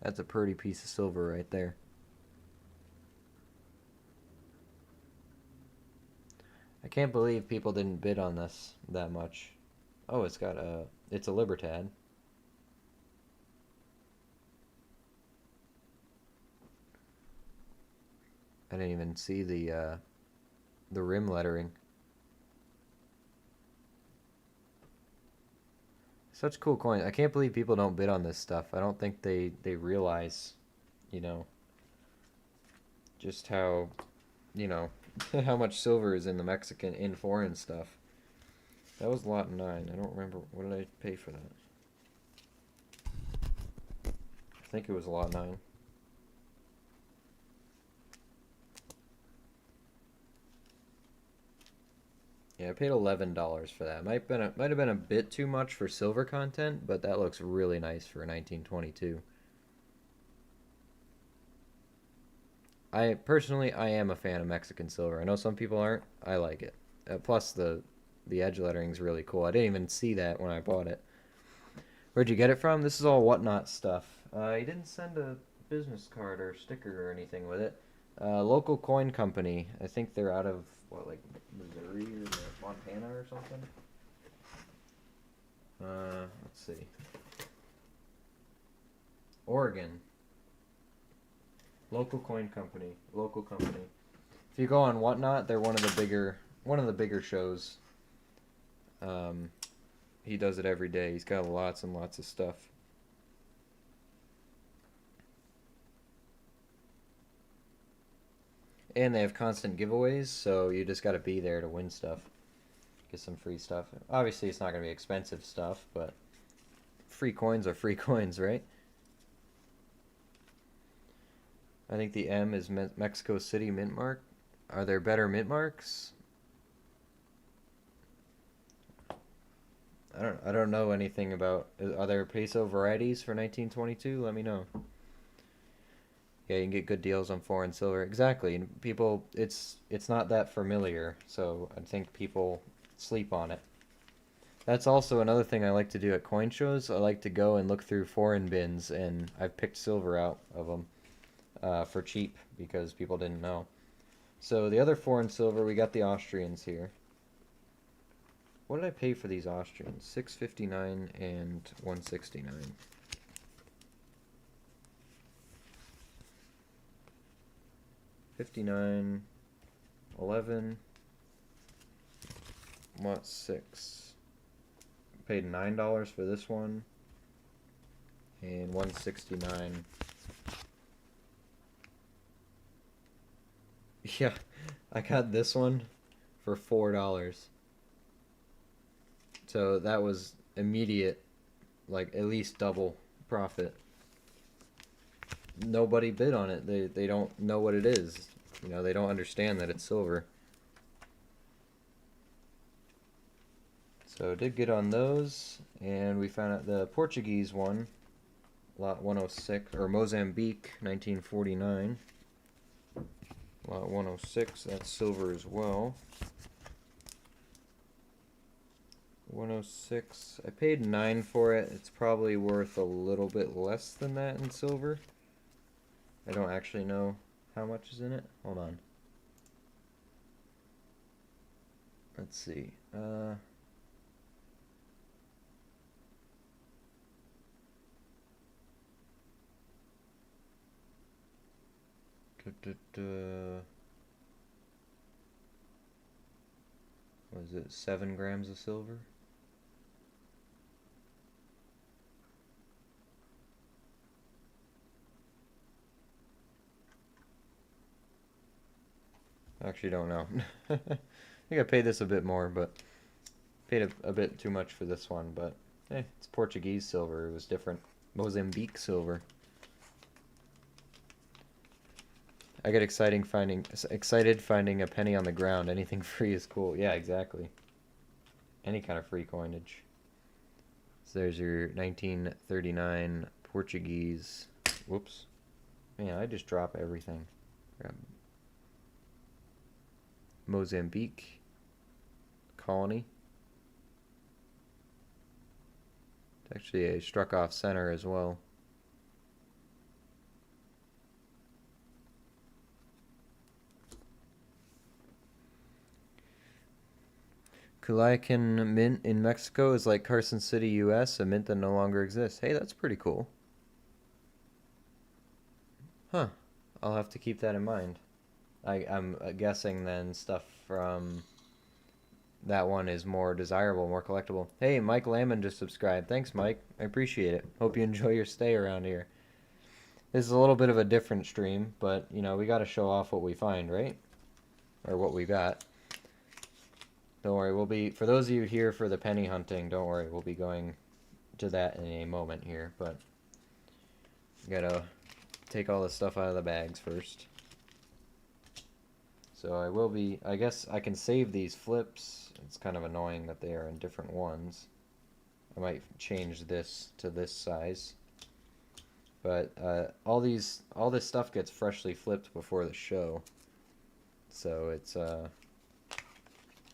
Speaker 1: that's a pretty piece of silver right there. I can't believe people didn't bid on this that much. Oh, it's a Libertad. I didn't even see the rim lettering. Such cool coins. I can't believe people don't bid on this stuff. I don't think they realize, you know, just how, you know, how much silver is in the Mexican, in foreign stuff. That was lot 9. I don't remember. What did I pay for that? I think it was lot 9. Yeah, I paid $11 for that. Might have been a bit too much for silver content, but that looks really nice for 1922. I am a fan of Mexican silver. I know some people aren't. I like it. Plus the edge lettering is really cool. I didn't even see that when I bought it. Where'd you get it from? This is all WhatNot stuff. He didn't send a business card or sticker or anything with it. Local coin company. I think they're out of what, like Missouri or Montana or something. Let's see. Oregon. Local coin company. Local company. If you go on WhatNot, they're one of the bigger shows. He does it every day. He's got lots and lots of stuff. And they have constant giveaways, so you just got to be there to win stuff. Get some free stuff. Obviously, it's not going to be expensive stuff, but free coins are free coins, right? I think the M is Mexico City mint mark. Are there better mint marks? I don't know anything about. Are there peso varieties for 1922? Let me know. Yeah, you can get good deals on foreign silver. Exactly. People, it's not that familiar, so I think people sleep on it. That's also another thing I like to do at coin shows. I like to go and look through foreign bins, and I've picked silver out of them for cheap because people didn't know. So the other foreign silver, we got the Austrians here. What did I pay for these Austrians? $6.59 and $1.69. 59, 11, what, 6. Paid $9 for this one, and 169. Yeah, I got this one for $4. So that was immediate, like at least double profit. Nobody bid on it. They don't know what it is. You know, they don't understand that it's silver. So did good on those, and we found out the Portuguese one, lot 106, or Mozambique, 1949. Lot 106, that's silver as well. 106, I paid 9 for it. It's probably worth a little bit less than that in silver. I don't actually know how much is in it. Hold on. Let's see. What is it? 7 grams of silver? I actually don't know. I think I paid this a bit more, but paid a bit too much for this one. But it's Portuguese silver. It was different. Mozambique silver. I get excited finding a penny on the ground. Anything free is cool. Yeah, exactly. Any kind of free coinage. So there's your 1939 Portuguese. Whoops. Man, I just drop everything. Mozambique colony. It's actually a struck off center as well. Culiacan mint in Mexico is like Carson City, US, a mint that no longer exists. Hey, that's pretty cool. Huh. I'll have to keep that in mind. I'm guessing then stuff from that one is more desirable, more collectible. Hey, Mike Lamon just subscribed. Thanks, Mike. I appreciate it. Hope you enjoy your stay around here. This is a little bit of a different stream, but, you know, we got to show off what we find, right? Or what we got. Don't worry, we'll be, for those of you here for the penny hunting, don't worry, we'll be going to that in a moment here, but gotta take all the stuff out of the bags first. So I will be, I guess I can save these flips. It's kind of annoying that they are in different ones. I might change this to this size. But all this stuff gets freshly flipped before the show. So it's, I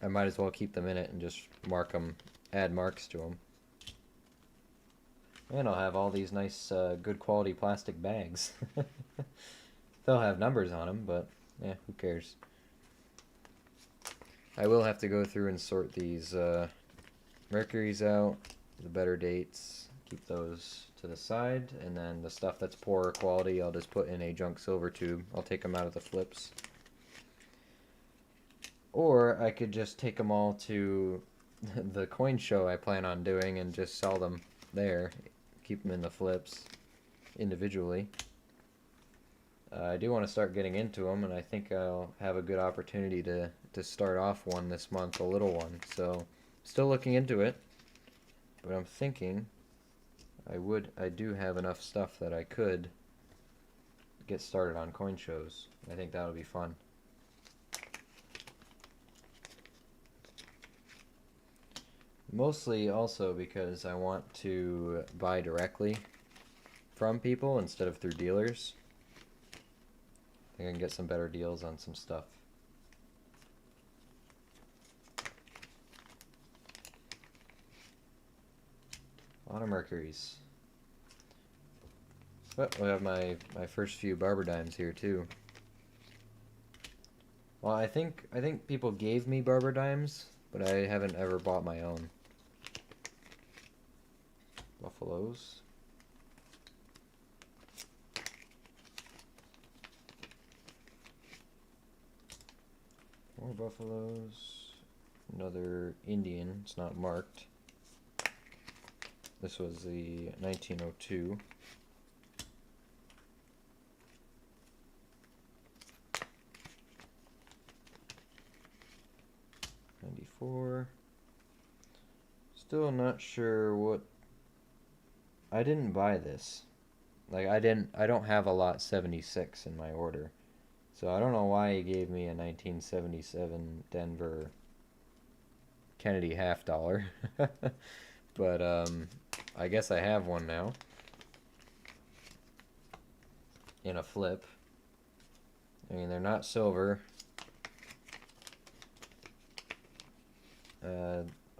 Speaker 1: might as well keep them in it and just mark them, add marks to them. And I'll have all these nice, good quality plastic bags. They'll have numbers on them, but yeah, who cares? I will have to go through and sort these Mercuries out, the better dates, keep those to the side, and then the stuff that's poorer quality I'll just put in a junk silver tube. I'll take them out of the flips. Or I could just take them all to the coin show I plan on doing and just sell them there. Keep them in the flips individually. I do want to start getting into them, and I think I'll have a good opportunity to start off one this month, a little one. So, still looking into it, but I'm thinking I do have enough stuff that I could get started on coin shows. I think that'll be fun. Mostly also because I want to buy directly from people instead of through dealers. I think I can get some better deals on some stuff. A lot of Mercuries. But we have my first few barber dimes here too. Well, I think people gave me barber dimes, but I haven't ever bought my own. Buffaloes. buffaloes. Another Indian. It's not marked. This was the 1902. '94. Still not sure what. I didn't buy this. Like I don't have a lot 76 in my order. So I don't know why he gave me a 1977 Denver Kennedy half dollar. But I guess I have one now. In a flip. I mean, they're not silver.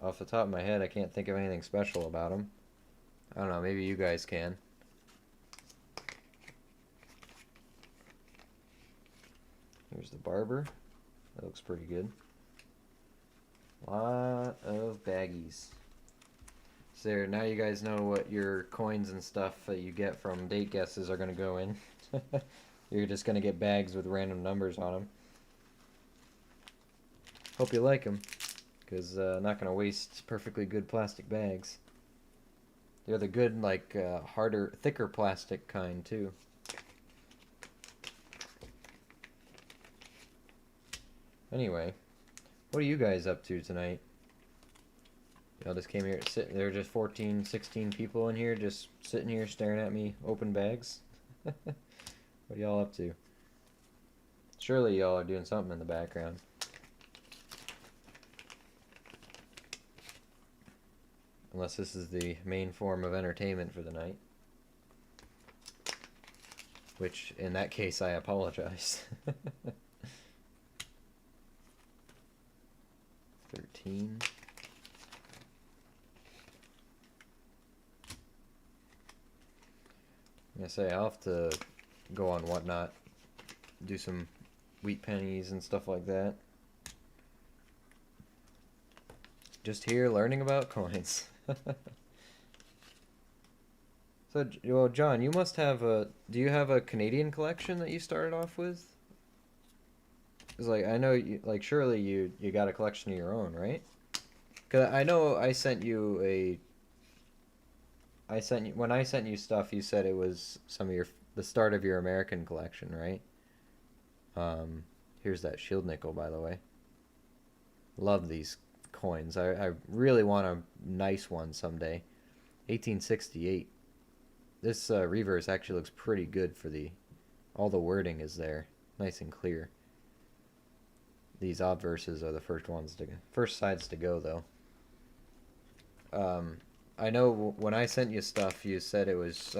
Speaker 1: Off the top of my head, I can't think of anything special about them. I don't know, maybe you guys can. Here's the barber. That looks pretty good. Lot of baggies. So there, now you guys know what your coins and stuff that you get from date guesses are going to go in. You're just going to get bags with random numbers on them. Hope you like them, because I'm not going to waste perfectly good plastic bags. They're the good, like, harder, thicker plastic kind, too. Anyway, what are you guys up to tonight? Y'all just came here, there are just 14, 16 people in here just sitting here staring at me, open bags? What are y'all up to? Surely y'all are doing something in the background. Unless this is the main form of entertainment for the night. Which, in that case, I apologize. 13. I say I'll have to go on WhatNot, do some wheat pennies and stuff like that. Just here learning about coins. So, well, John, you must have a. Do you have a Canadian collection that you started off with? Cause like I know you, like surely you got a collection of your own, right? Cause I know I sent you a. When I sent you stuff, you said it was the start of your American collection, right? Here's that shield nickel, by the way. Love these coins. I really want a nice one someday. 1868. This reverse actually looks pretty good for all the wording is there, nice and clear. These obverses are the first sides to go though. I know when I sent you stuff, you said it was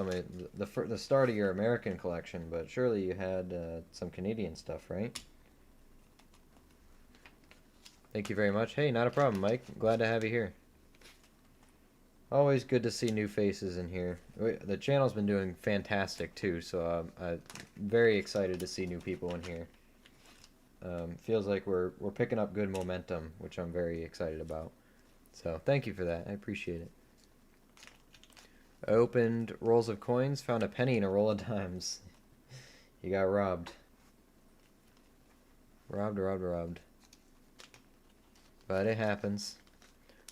Speaker 1: the start of your American collection, but surely you had some Canadian stuff, right? Thank you very much. Hey, not a problem, Mike. Glad to have you here. Always good to see new faces in here. The channel's been doing fantastic too, so I'm very excited to see new people in here. Feels like we're picking up good momentum, which I'm very excited about. So thank you for that. I appreciate it. I opened rolls of coins, found a penny and a roll of dimes. You got robbed. Robbed. But it happens.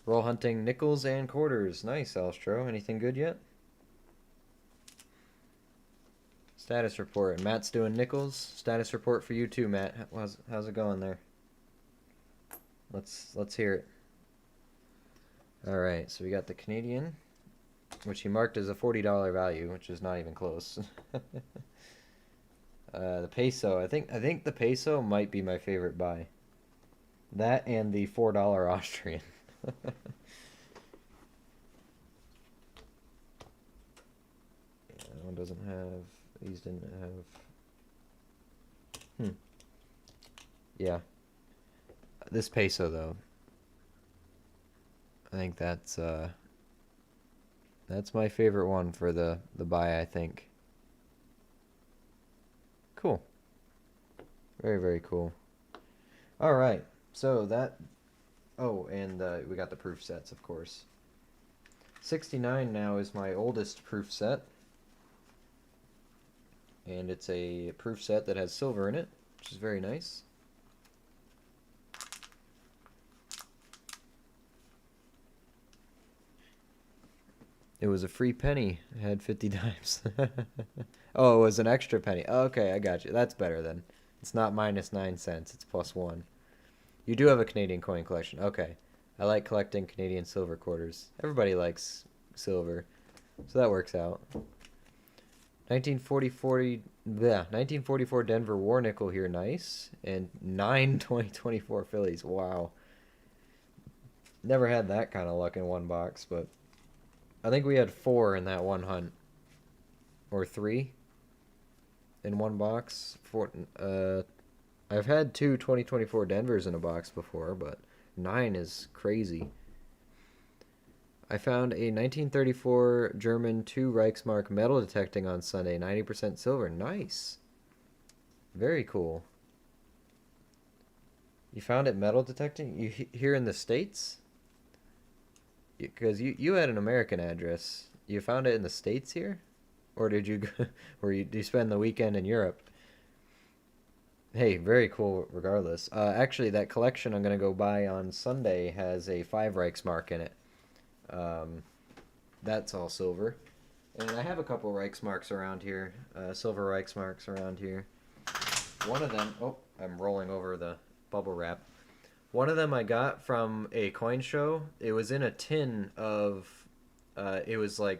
Speaker 1: Roll hunting nickels and quarters. Nice, Alstro. Anything good yet? Status report. Matt's doing nickels. Status report for you too, Matt. How's it going there? Let's hear it. Alright, so we got the Canadian, which he marked as a $40 value, which is not even close. The peso. I think the peso might be my favorite buy. That and the $4 Austrian. Yeah, that one doesn't have. These didn't have. Yeah. This peso though. I think that's my favorite one for the buy, I think. Cool. Very, very cool. All right. So that. Oh, and we got the proof sets, of course. 69 now is my oldest proof set. And it's a proof set that has silver in it, which is very nice. It was a free penny. It had 50 dimes. Oh, it was an extra penny. Okay, I got you. That's better then. It's not minus 9 cents. It's plus 1. You do have a Canadian coin collection. Okay. I like collecting Canadian silver quarters. Everybody likes silver. So that works out. 1944 Denver War nickel here. Nice. And 9 2024 Phillies. Wow. Never had that kind of luck in one box, but I think we had 4 in that one hunt. Or 3 in one box. I've had 2 2024 Denvers in a box before, but 9 is crazy. I found a 1934 German 2 Reichsmark metal detecting on Sunday, 90% silver. Nice. Very cool. You found it metal detecting? Here in the States? Because you had an American address. You found it in the States here? Or did you do you spend the weekend in Europe? Hey, very cool regardless. Actually, that collection I'm going to go buy on Sunday has a 5 Reichsmark in it. That's all silver. And I have a couple Reichsmarks around here, silver Reichsmarks around here. One of them, oh, I'm rolling over the bubble wrap. One of them I got from a coin show. It was in a tin of, it was a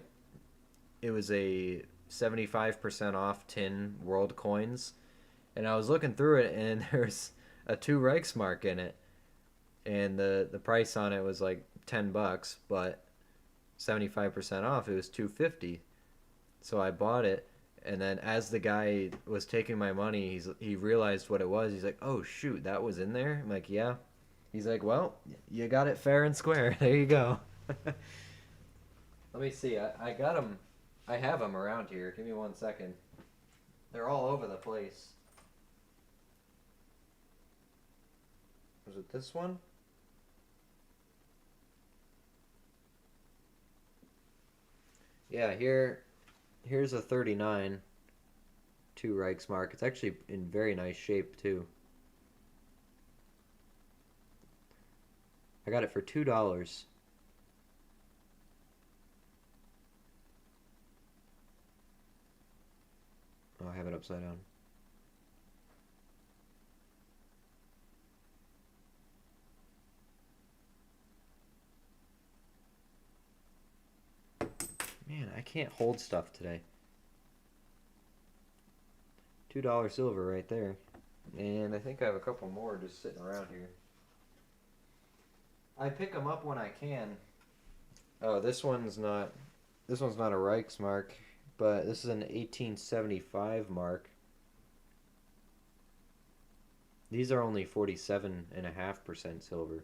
Speaker 1: 75% off tin world coins. And I was looking through it, and there's a 2 Reichsmark in it. And the price on it was like $10, but 75% off, it was $2.50. So I bought it, and then as the guy was taking my money, he realized what it was. He's like, "Oh shoot, that was in there?" I'm like, "Yeah." He's like, "Well, you got it fair and square. There you go." Let me see. I got them. I have them around here. Give me 1 second. They're all over the place. Was it this one? Yeah, here's a 39 2 Reichsmark. It's actually in very nice shape too. I got it for $2. Oh, I have it upside down. Man, I can't hold stuff today. $2 silver right there. And I think I have a couple more just sitting around here. I pick them up when I can. Oh, this one's not a Reichsmark, but this is an 1875 mark. These are only 47.5% silver.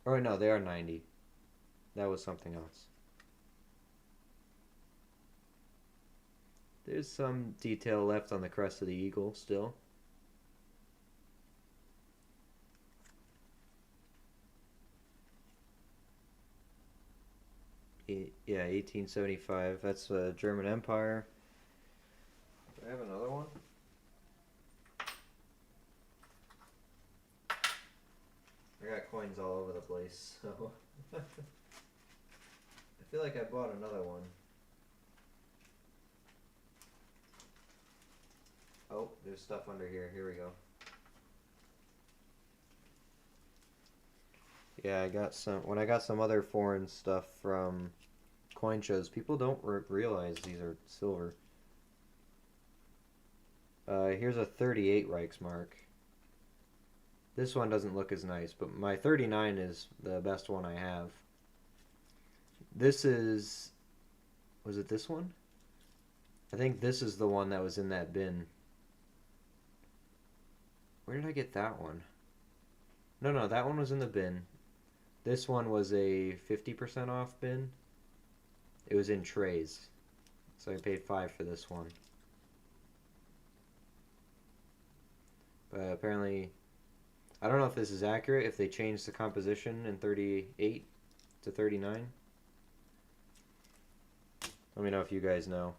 Speaker 1: Oh no, they are 90. That was something else. There's some detail left on the crest of the eagle still. Yeah, 1875. That's the German Empire. Do I have another one? I got coins all over the place, so I feel like I bought another one. Oh, there's stuff under here. Here we go. Yeah, when I got some other foreign stuff from coin shows, people don't realize these are silver. Here's a 38 Reichsmark. This one doesn't look as nice, but my 39 is the best one I have. This is... Was it this one? I think this is the one that was in that bin. Where did I get that one? No, that one was in the bin. This one was a 50% off bin. It was in trays. So I paid $5 for this one. But apparently, I don't know if this is accurate, if they changed the composition in 38 to 39. Let me know if you guys know.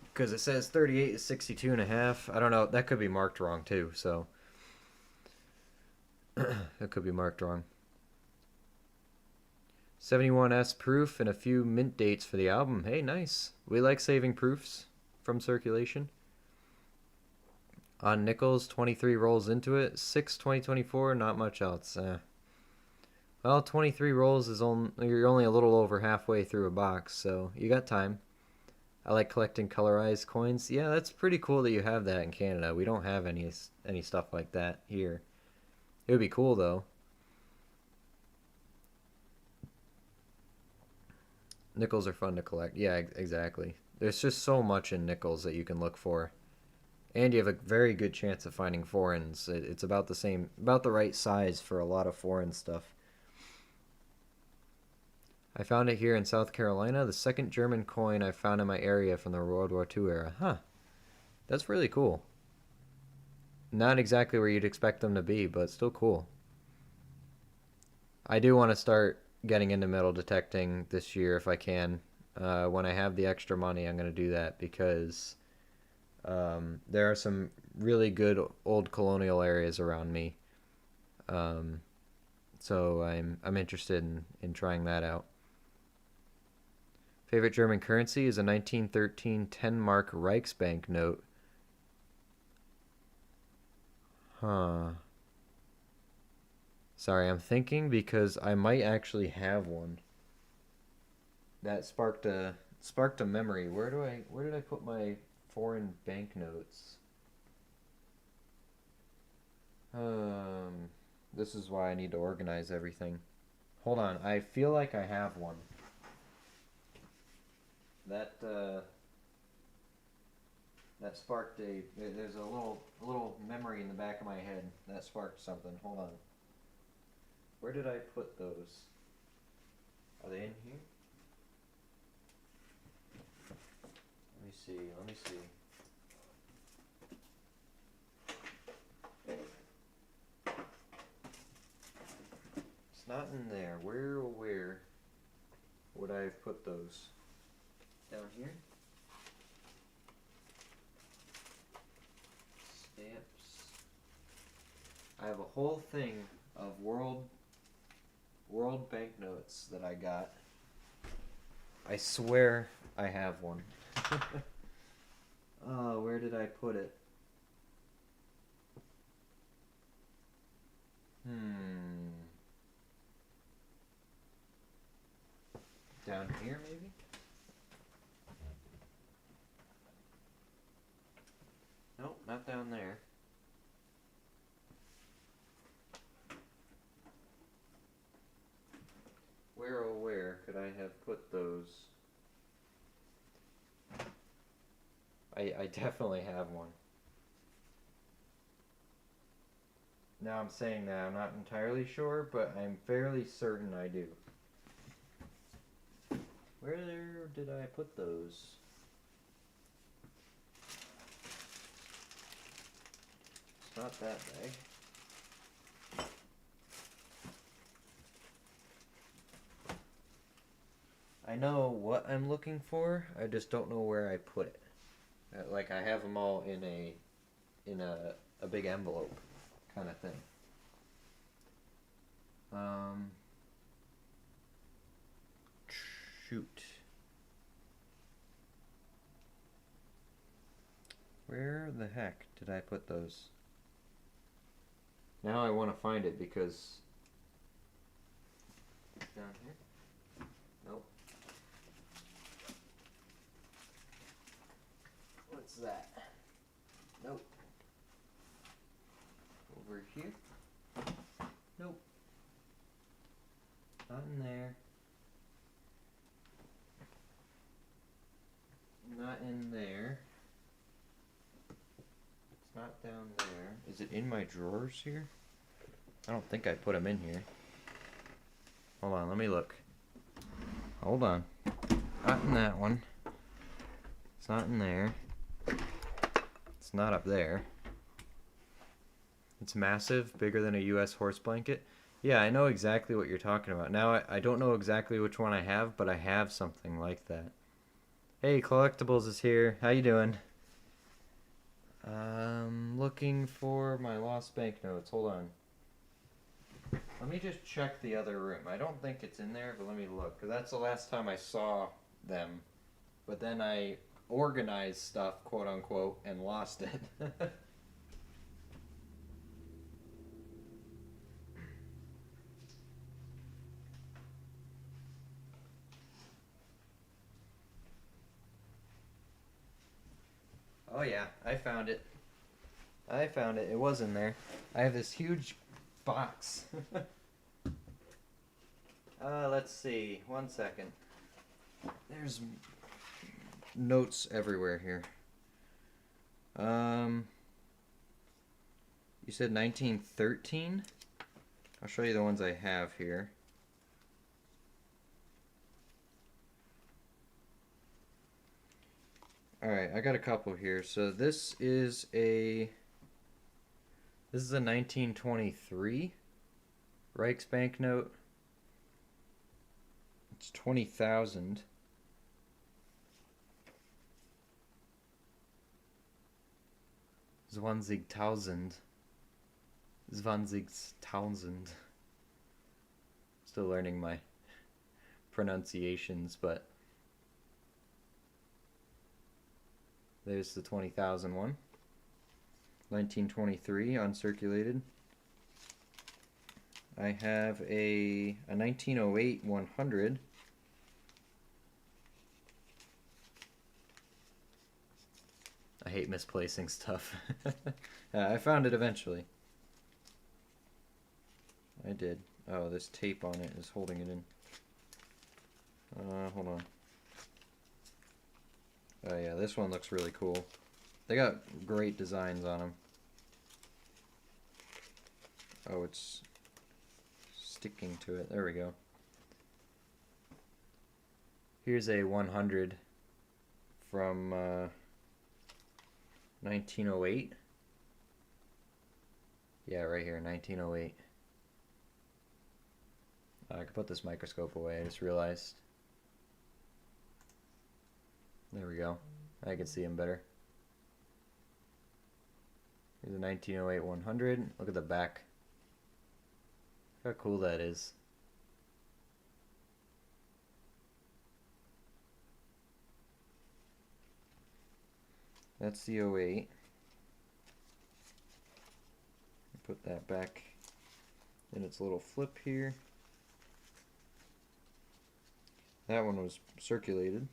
Speaker 1: Because it says 38 is 62.5. I don't know. That could be marked wrong too, so. That could be marked wrong. 71S proof and a few mint dates for the album. Hey, nice. We like saving proofs from circulation. On nickels, 23 rolls into it. 6 2024, not much else. Well, 23 rolls is you're only a little over halfway through a box, so you got time. I like collecting colorized coins. Yeah, that's pretty cool that you have that in Canada. We don't have any stuff like that here. It would be cool though. Nickels are fun to collect. Yeah, exactly. There's just so much in nickels that you can look for. And you have a very good chance of finding foreigns. It's about the same, about the right size for a lot of foreign stuff. I found it here in South Carolina, the second German coin I found in my area from the World War II era. Huh. That's really cool. Not exactly where you'd expect them to be, but still cool. I do want to start getting into metal detecting this year if I can. When I have the extra money, I'm going to do that because there are some really good old colonial areas around me. So I'm interested in trying that out. Favorite German currency is a 1913 10 mark Reichsbank note. Huh. Sorry, I'm thinking because I might actually have one. That sparked a memory. Where did I put my foreign banknotes? Um, this is why I need to organize everything. Hold on, I feel like I have one. That that sparked there's a little memory in the back of my head that sparked something. Hold on. Where did I put those? Are they in here? Let me see. Let me see. It's not in there. Where would I have put those? Down here? Stamps. I have a whole thing of world banknotes that I got. I swear I have one. Oh, where did I put it? Down here, maybe? Nope, not down there. Where could I have put those? I definitely have one. Now I'm saying that, I'm not entirely sure, but I'm fairly certain I do. Where did I put those? It's not that bag. I know what I'm looking for, I just don't know where I put it. Like I have them all in a big envelope kind of thing. Shoot. Where the heck did I put those? Now I want to find it because down here? Nope. What's that? Nope. Over here? Nope. Not in there. Not in there. It's not down there. Is it in my drawers here? I don't think I put them in here. Hold on, let me look. Hold on. Not in that one. It's not in there. It's not up there. It's massive, bigger than a US horse blanket. Yeah, I know exactly what you're talking about. Now, I don't know exactly which one I have, but I have something like that. Hey, Collectibles is here. How you doing? Looking for my lost banknotes. Hold on. Let me just check the other room. I don't think it's in there, but let me look. Because that's the last time I saw them. But then I organized stuff, quote unquote, and lost it. Oh yeah, I found it. I found it. It was in there. I have this huge box. Let's see. 1 second. There's notes everywhere here. You said 1913? I'll show you the ones I have here. Alright, I got a couple here. So this is a 1923 Reichsbank note. It's 20,000. Zwanzigtausend. Zwanzigtausend. Still learning my pronunciations, but there's the 20,000 one. 1923 uncirculated. I have a 1908 100. I hate misplacing stuff. I found it eventually. I did. Oh, this tape on it is holding it in. Hold on. Oh yeah, this one looks really cool. They got great designs on them. Oh, it's sticking to it. There we go. Here's a 100 from 1908. Yeah, right here, 1908. I could put this microscope away, I just realized. There we go. I can see him better. Here's a 1908 100. Look at the back. Look how cool that is. That's the 08. Put that back in its little flip here. That one was circulated.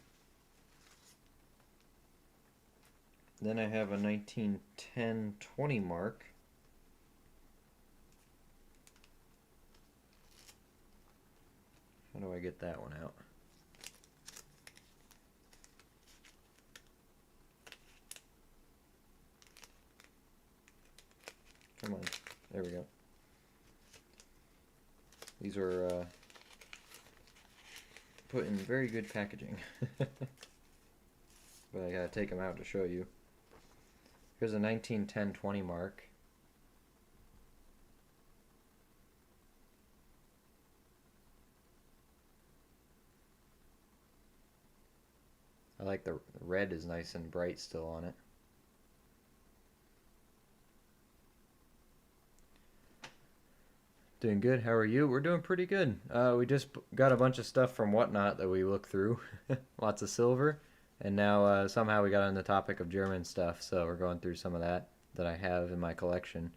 Speaker 1: Then I have a 1910 20 mark. How do I get that one out? Come on. There we go. These are put in very good packaging. But I gotta take them out to show you. Here's a 1910 20 mark. I like the red is nice and bright still on it. Doing good. How are you? We're doing pretty good. We just got a bunch of stuff from WhatNot that we looked through. Lots of silver. And now somehow we got on the topic of German stuff, so we're going through some of that I have in my collection.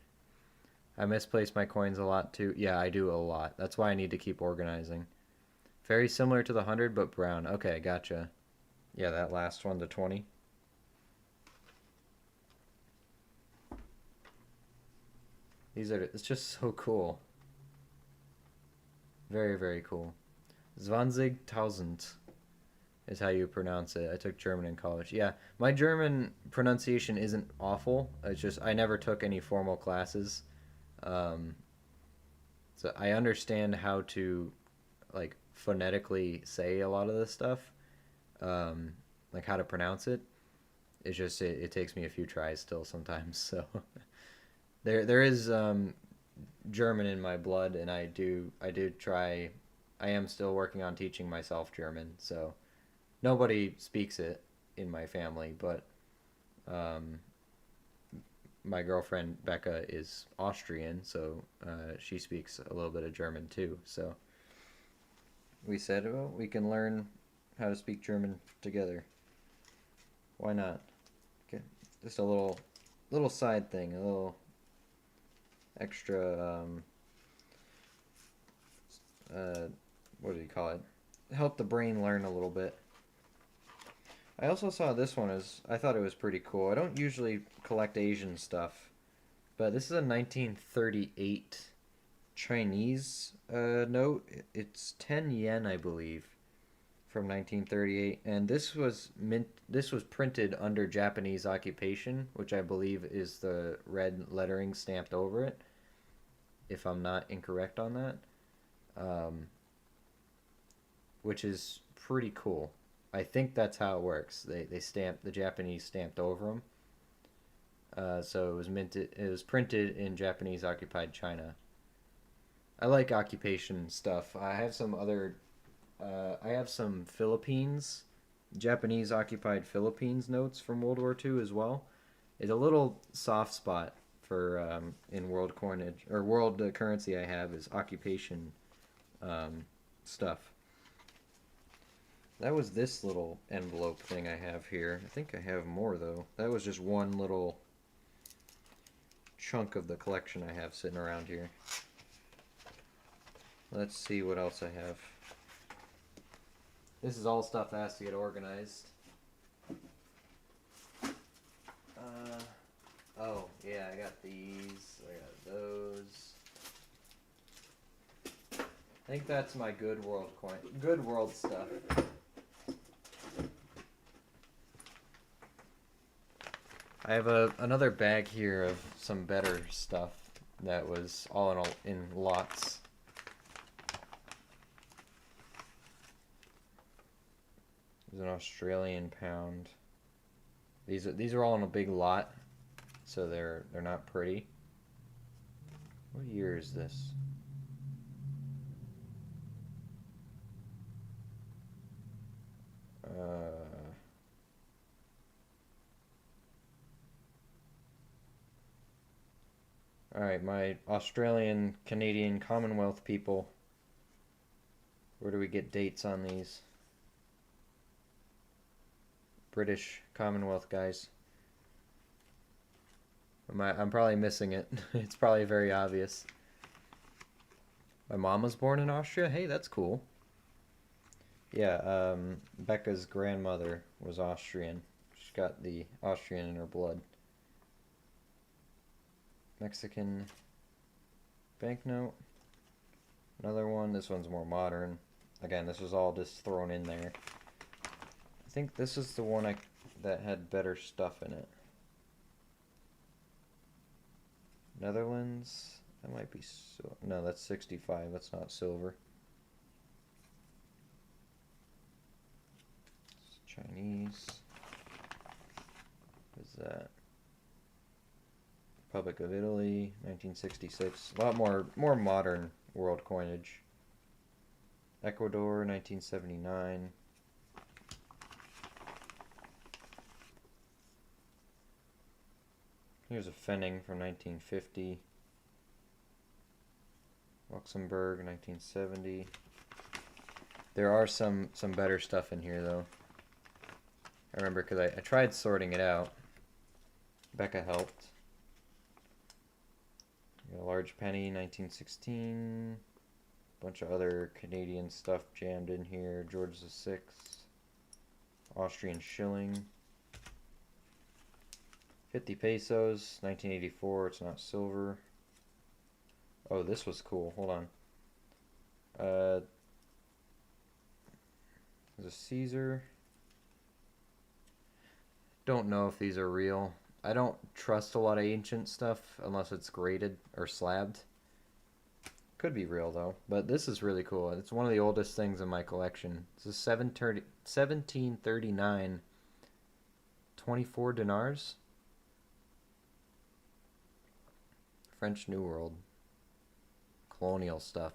Speaker 1: I misplace my coins a lot too. Yeah, I do a lot. That's why I need to keep organizing. Very similar to the 100, but brown. Okay, gotcha. Yeah, that last one, the 20. It's just so cool. Very, very cool. Zwanzigtausend is how you pronounce it. I took German in college. Yeah, my German pronunciation isn't awful. It's just I never took any formal classes. Um, so I understand how to like phonetically say a lot of this stuff, like how to pronounce it. It's just it takes me a few tries still sometimes. So there is German in my blood, and I do try. I am still working on teaching myself German, so nobody speaks it in my family, but my girlfriend Becca is Austrian, so she speaks a little bit of German too. So we said, well, we can learn how to speak German together. Why not? Okay, just a little side thing, a little extra. What do you call it? Help the brain learn a little bit. I also saw this one as I thought it was pretty cool. I don't usually collect Asian stuff, but this is a 1938 Chinese note. It's 10 yen, I believe, from 1938, and this was printed under Japanese occupation, which I believe is the red lettering stamped over it, if I'm not incorrect on that. Um, which is pretty cool. I think that's how it works. They stamped the Japanese stamped over them. So it was minted. It was printed in Japanese occupied China. I like occupation stuff. I have some other. I have some Philippines, Japanese occupied Philippines notes from World War II as well. It's a little soft spot for in world coinage or world currency. I have is occupation stuff. That was this little envelope thing I have here. I think I have more though. That was just one little chunk of the collection I have sitting around here. Let's see what else I have. This is all stuff that has to get organized. Oh, yeah, I got these. I got those. I think that's my Good World coin. Good World stuff. I have another bag here of some better stuff that was all in lots. There's an Australian pound. These are all in a big lot, so they're not pretty. What year is this? Alright, my Australian, Canadian, Commonwealth people. Where do we get dates on these? British Commonwealth guys. I'm probably missing it. It's probably very obvious. My mom was born in Austria? Hey, that's cool. Yeah, Becca's grandmother was Austrian. She's got the Austrian in her blood. Mexican banknote. Another one. This one's more modern. Again, this was all just thrown in there. I think this is the one that had better stuff in it. Netherlands. That might be no, that's 65. That's not silver. It's Chinese. What is that? Republic of Italy, 1966. A lot more modern world coinage. Ecuador, 1979. Here's a Pfennig from 1950. Luxembourg, 1970. There are some better stuff in here, though. I remember because I tried sorting it out. Becca helped. Got a large penny, 1916. Bunch of other Canadian stuff jammed in here. George VI. Austrian shilling. 50 pesos, 1984. It's not silver. Oh, this was cool. Hold on. There's a Caesar. Don't know if these are real. I don't trust a lot of ancient stuff unless it's graded or slabbed. Could be real though, but this is really cool. It's one of the oldest things in my collection. It's a 1739 24 dinars. French New World. Colonial stuff.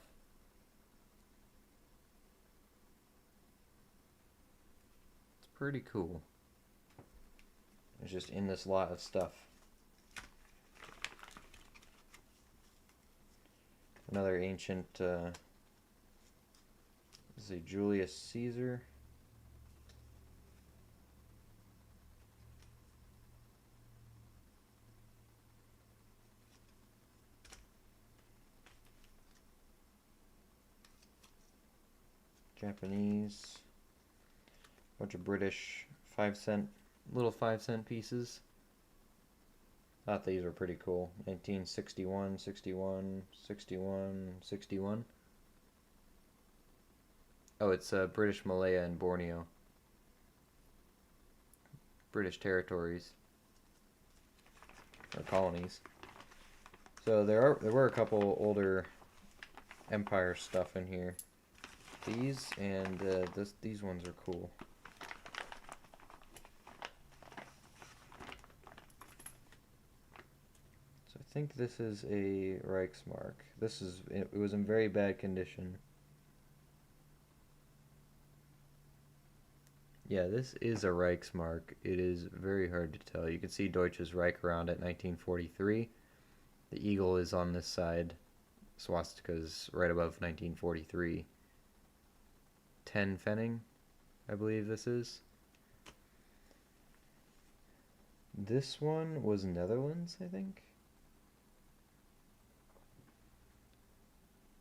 Speaker 1: It's pretty cool. It's just in this lot of stuff. Another ancient, this is a Julius Caesar. Japanese. Bunch of British 5 cent, little 5 cent pieces. Thought these were pretty cool. 1961, 61, 61, 61. Oh, it's British Malaya and Borneo. British territories. Or colonies. So there were a couple older empire stuff in here. These and these ones are cool. So I think this is a Reichsmark. It was in very bad condition. Yeah, this is a Reichsmark. It is very hard to tell. You can see Deutsches Reich around at 1943. The eagle is on this side. Swastika's right above 1943. 10 Pfennig, I believe this is. This one was Netherlands, I think.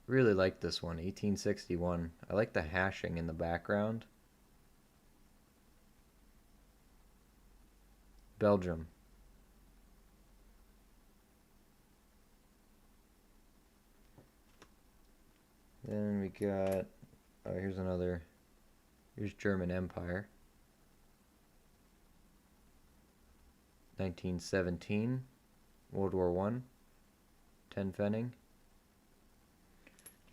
Speaker 1: Really like this one, 1861. I like the hashing in the background. Belgium. Then we got, oh, here's German Empire. 1917, World War I, 10 Pfennig.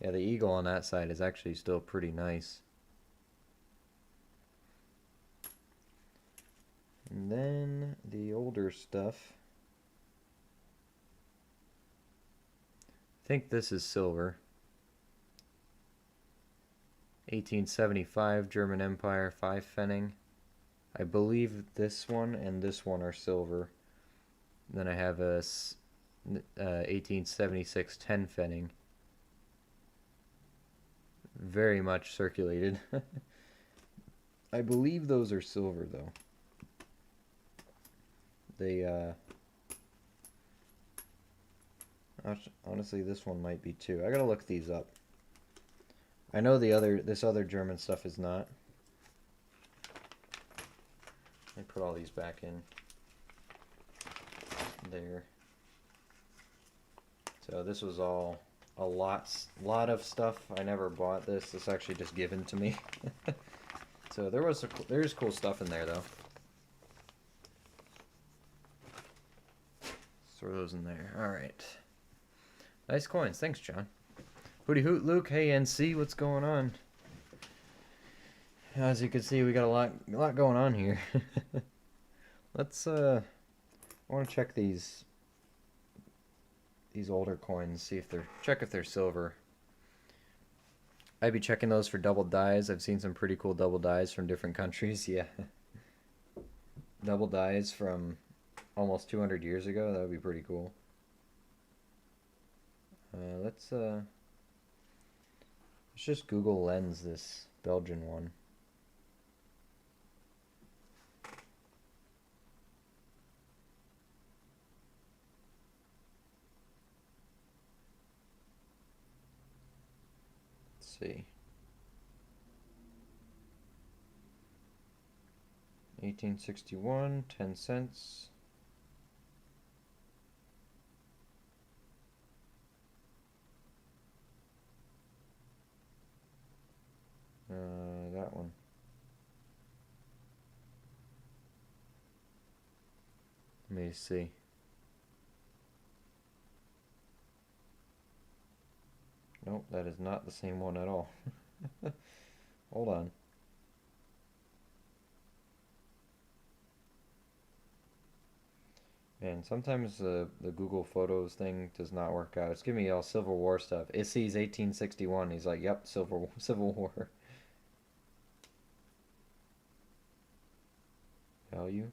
Speaker 1: Yeah, the eagle on that side is actually still pretty nice. And then the older stuff. I think this is silver. 1875 German Empire, 5 Pfennig. I believe this one and this one are silver. And then I have a 1876 10 Pfennig. Very much circulated. I believe those are silver though. They honestly, this one might be too. I gotta look these up. I know this other German stuff is not. Let me put all these back in there. So this was all a lot of stuff. I never bought this. This actually just given to me. So there's cool stuff in there though. Throw those in there. All right. Nice coins. Thanks, John. Hooty hoot, Luke. Hey, NC. What's going on? As you can see, we got a lot going on here. Let's I want to check these older coins, see if they're silver. I'd be checking those for double dyes. I've seen some pretty cool double dyes from different countries. Yeah. Double dyes from almost 200 years ago. That would be pretty cool. Let's just Google Lens this Belgian one. Let's see. 1861, 10 cents. That one. Let me see. Nope, that is not the same one at all. Hold on. Man, sometimes the Google Photos thing does not work out. It's giving me all Civil War stuff. It sees 1861. He's like, yep, Civil War. Value.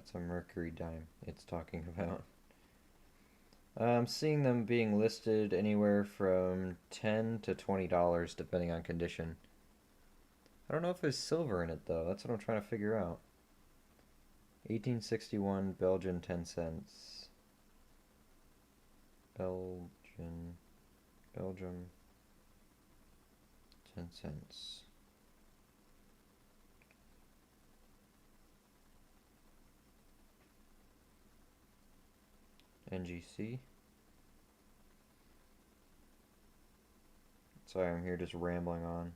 Speaker 1: That's a Mercury dime it's talking about. I'm seeing them being listed anywhere from $10 to $20 depending on condition. I don't know if there's silver in it though. That's what I'm trying to figure out. 1861 Belgian 10 cents. Belgium 10 cents. NGC. Sorry, I'm here just rambling on.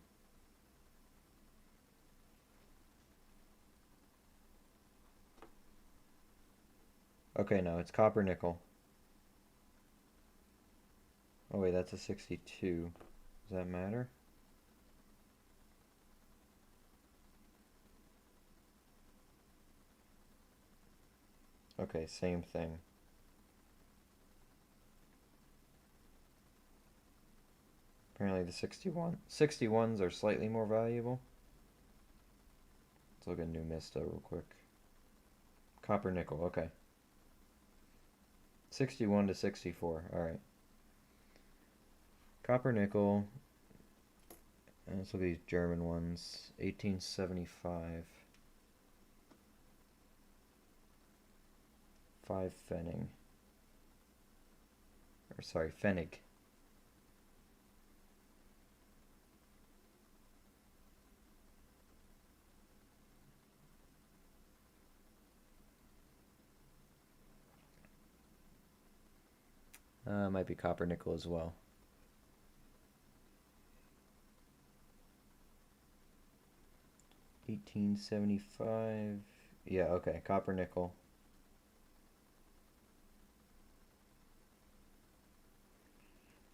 Speaker 1: Okay, no, it's copper nickel. Oh wait, that's a 62. Does that matter? Okay, same thing. Apparently the 61s are slightly more valuable. Let's look at New Mista real quick. Copper nickel, okay. 61 to 64, alright. Copper nickel, and this will be German ones, 1875. 5 Pfennig. Or sorry, Pfennig. Might be copper nickel as well. $18.75. Yeah, okay, copper nickel.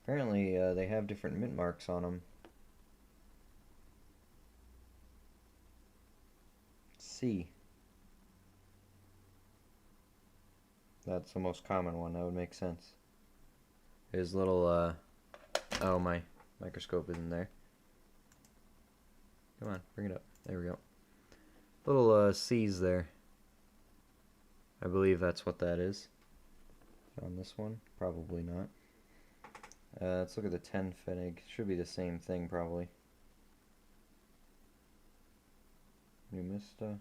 Speaker 1: Apparently, they have different mint marks on them. C. That's the most common one. That would make sense. There's little, oh, my microscope isn't there. Come on, bring it up. There we go. Little, C's there. I believe that's what that is. On this one? Probably not. Let's look at the 10 Pfennig. Should be the same thing, probably. New Mista.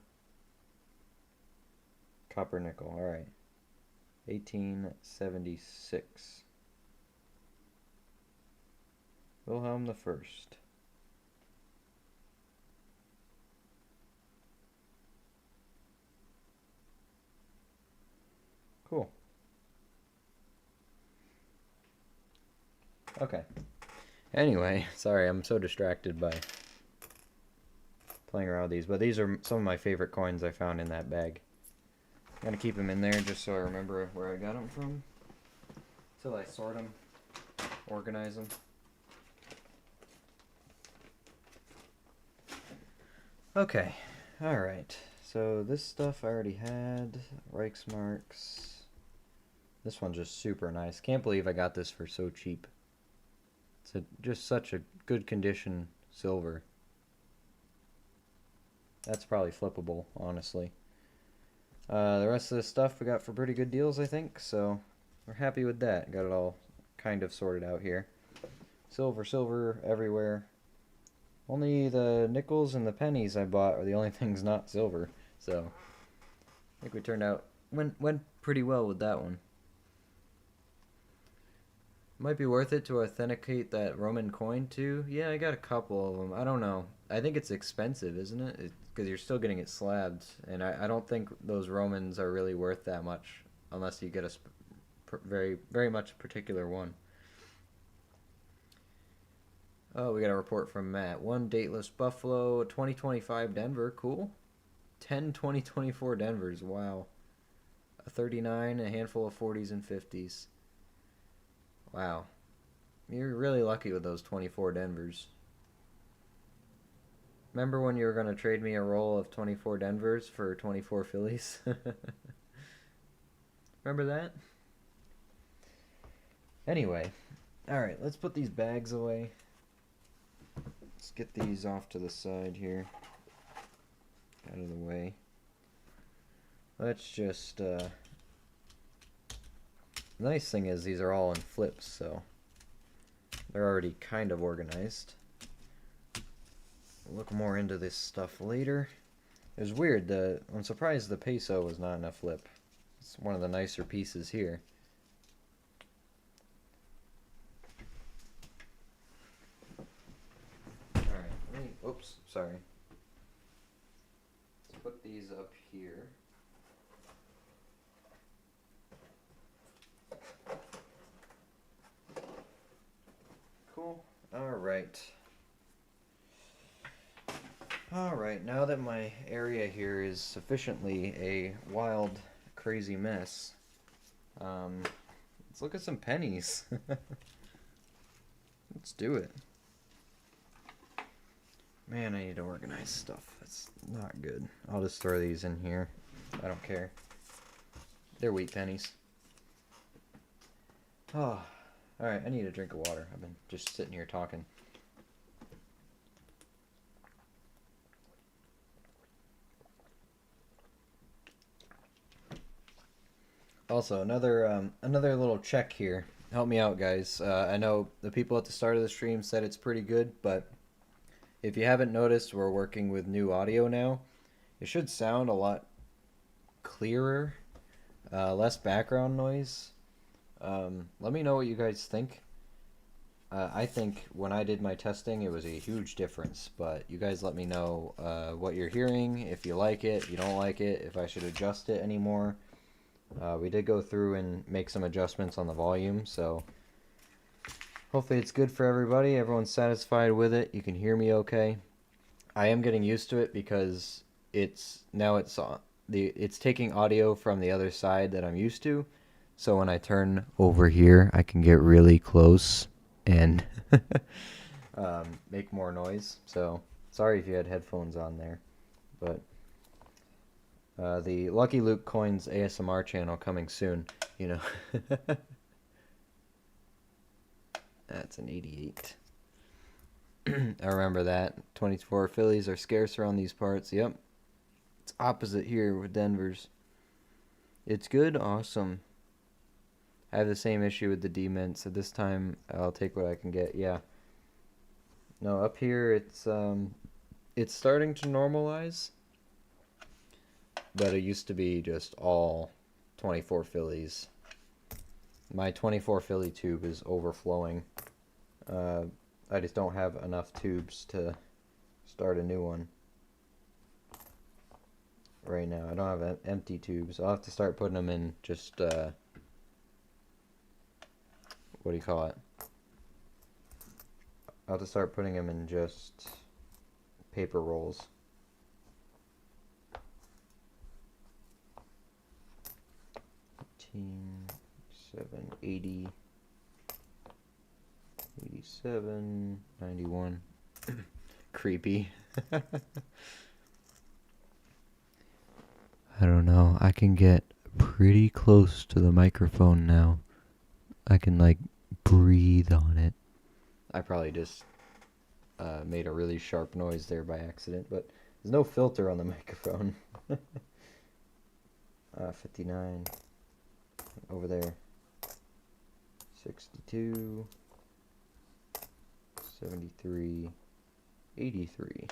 Speaker 1: Copper nickel, alright. 1876. Wilhelm the First. Cool. Okay. Anyway, sorry, I'm so distracted by playing around with these, but these are some of my favorite coins I found in that bag. I'm gonna keep them in there just so I remember where I got them from. Till I sort them, organize them. Okay, alright. So this stuff I already had. Reichsmarks. This one's just super nice. Can't believe I got this for so cheap. It's just such a good condition silver. That's probably flippable, honestly. The rest of the stuff we got for pretty good deals, I think, so we're happy with that. Got it all kind of sorted out here. Silver everywhere. Only the nickels and the pennies I bought are the only things not silver, so I think we turned out, went pretty well with that one. Might be worth it to authenticate that Roman coin too. Yeah, I got a couple of them. I don't know. I think it's expensive, isn't it? Because you're still getting it slabbed, and I don't think those Romans are really worth that much unless you get a very much particular one. Oh, we got a report from Matt. 1 dateless Buffalo, 2025 Denver. Cool. 10 2024 Denvers. Wow. A 39, a handful of 40s and 50s. Wow. You're really lucky with those 24 Denvers. Remember when you were going to trade me a roll of 24 Denvers for 24 Phillies? Remember that? Anyway. Alright, let's put these bags away. Let's get these off to the side here. Out of the way. let's just, the nice thing is these are all in flips, so they're already kind of organized. We'll look more into this stuff later. It was weird, I'm surprised the peso was not in a flip. It's one of the nicer pieces here. Alright, oops, sorry. Let's put these up here. Cool. Alright, now that my area here is sufficiently a wild, crazy mess, let's look at some pennies. Let's do it. Man, I need to organize stuff. That's not good. I'll just throw these in here. I don't care. They're wheat pennies. Oh, alright, I need a drink of water. I've been just sitting here talking. Also, another little check here. Help me out, guys. I know the people at the start of the stream said it's pretty good, but if you haven't noticed, we're working with new audio now. It should sound a lot clearer, less background noise. Let me know what you guys think. I think when I did my testing, it was a huge difference, but you guys let me know what you're hearing, if you like it, if you don't like it, if I should adjust it anymore. We did go through and make some adjustments on the volume, so hopefully it's good for everybody. Everyone's satisfied with it. You can hear me okay. I am getting used to it because it's taking audio from the other side that I'm used to. So when I turn over here, I can get really close and make more noise. So sorry if you had headphones on there, but the Lucky Luke Coins ASMR channel coming soon, you know. That's an 88. I remember that. 24 Phillies are scarce around these parts. Yep. It's opposite here with Denver's. It's good. Awesome. I have the same issue with the D-Mint, so this time I'll take what I can get. Yeah. No, up here it's starting to normalize. But it used to be just all 24 Phillies. My 24 Philly tube is overflowing. I just don't have enough tubes to start a new one right now. I don't have empty tubes. I'll have to start putting them in just, what do you call it? I'll have to start putting them in just paper rolls. $7, 80, 87, 91. Creepy. I don't know. I can get pretty close to the microphone now. I can, like, breathe on it. I probably just made a really sharp noise there by accident, but there's no filter on the microphone. 59. Over there. 62. 73. 83.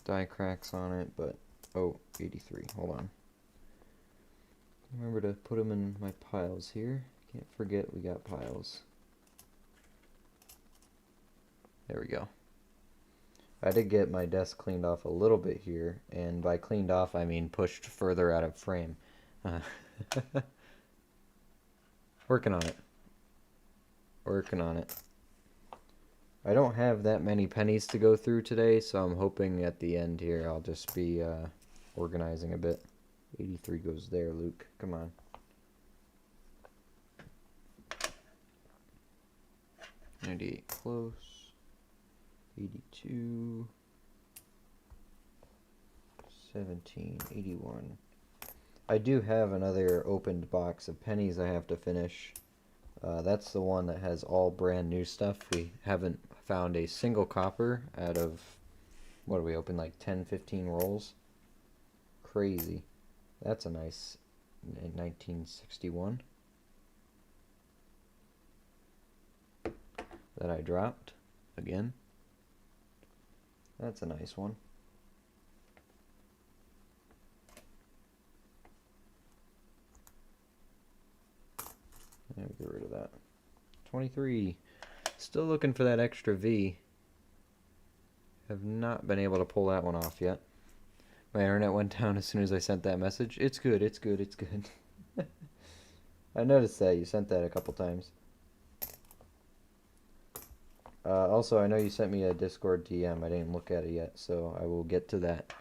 Speaker 1: Die cracks on it, but oh, 83. Hold on. Remember to put them in my piles here. Can't forget we got piles. There we go. I did get my desk cleaned off a little bit here, and by cleaned off I mean pushed further out of frame. Working on it. Working on it. I don't have that many pennies to go through today, so I'm hoping at the end here I'll just be organizing a bit. 83 goes there, Luke. Come on. $98 close. 82. 17. 81. I do have another opened box of pennies I have to finish. That's the one that has all brand new stuff. We haven't found a single copper out of, what do we open, like 10, 15 rolls? Crazy. That's a nice 1961 that I dropped again. That's a nice one. Get rid of that. 23. Still looking for that extra V. Have not been able to pull that one off yet. My internet went down as soon as I sent that message. It's good, it's good, it's good. I noticed that. You sent that a couple times. Also, I know you sent me a Discord DM. I didn't look at it yet, so I will get to that.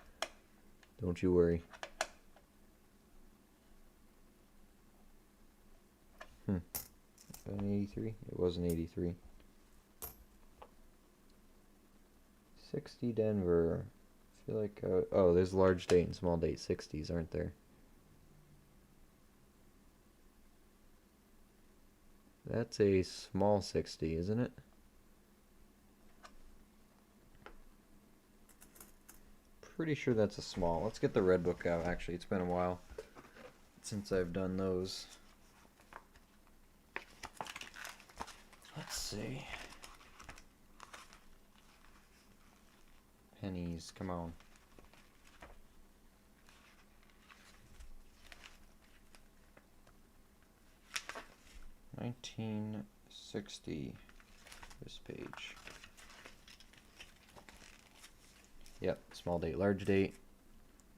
Speaker 1: Don't you worry. An 83? It was an 83. 60 Denver. I feel like, oh, there's large date and small date 60s, aren't there? That's a small 60, isn't it? Pretty sure that's a small. Let's get the red book out. Actually, it's been a while since I've done those. Let's see. Pennies, come on. $19.60. This page. Yep, small date, large date.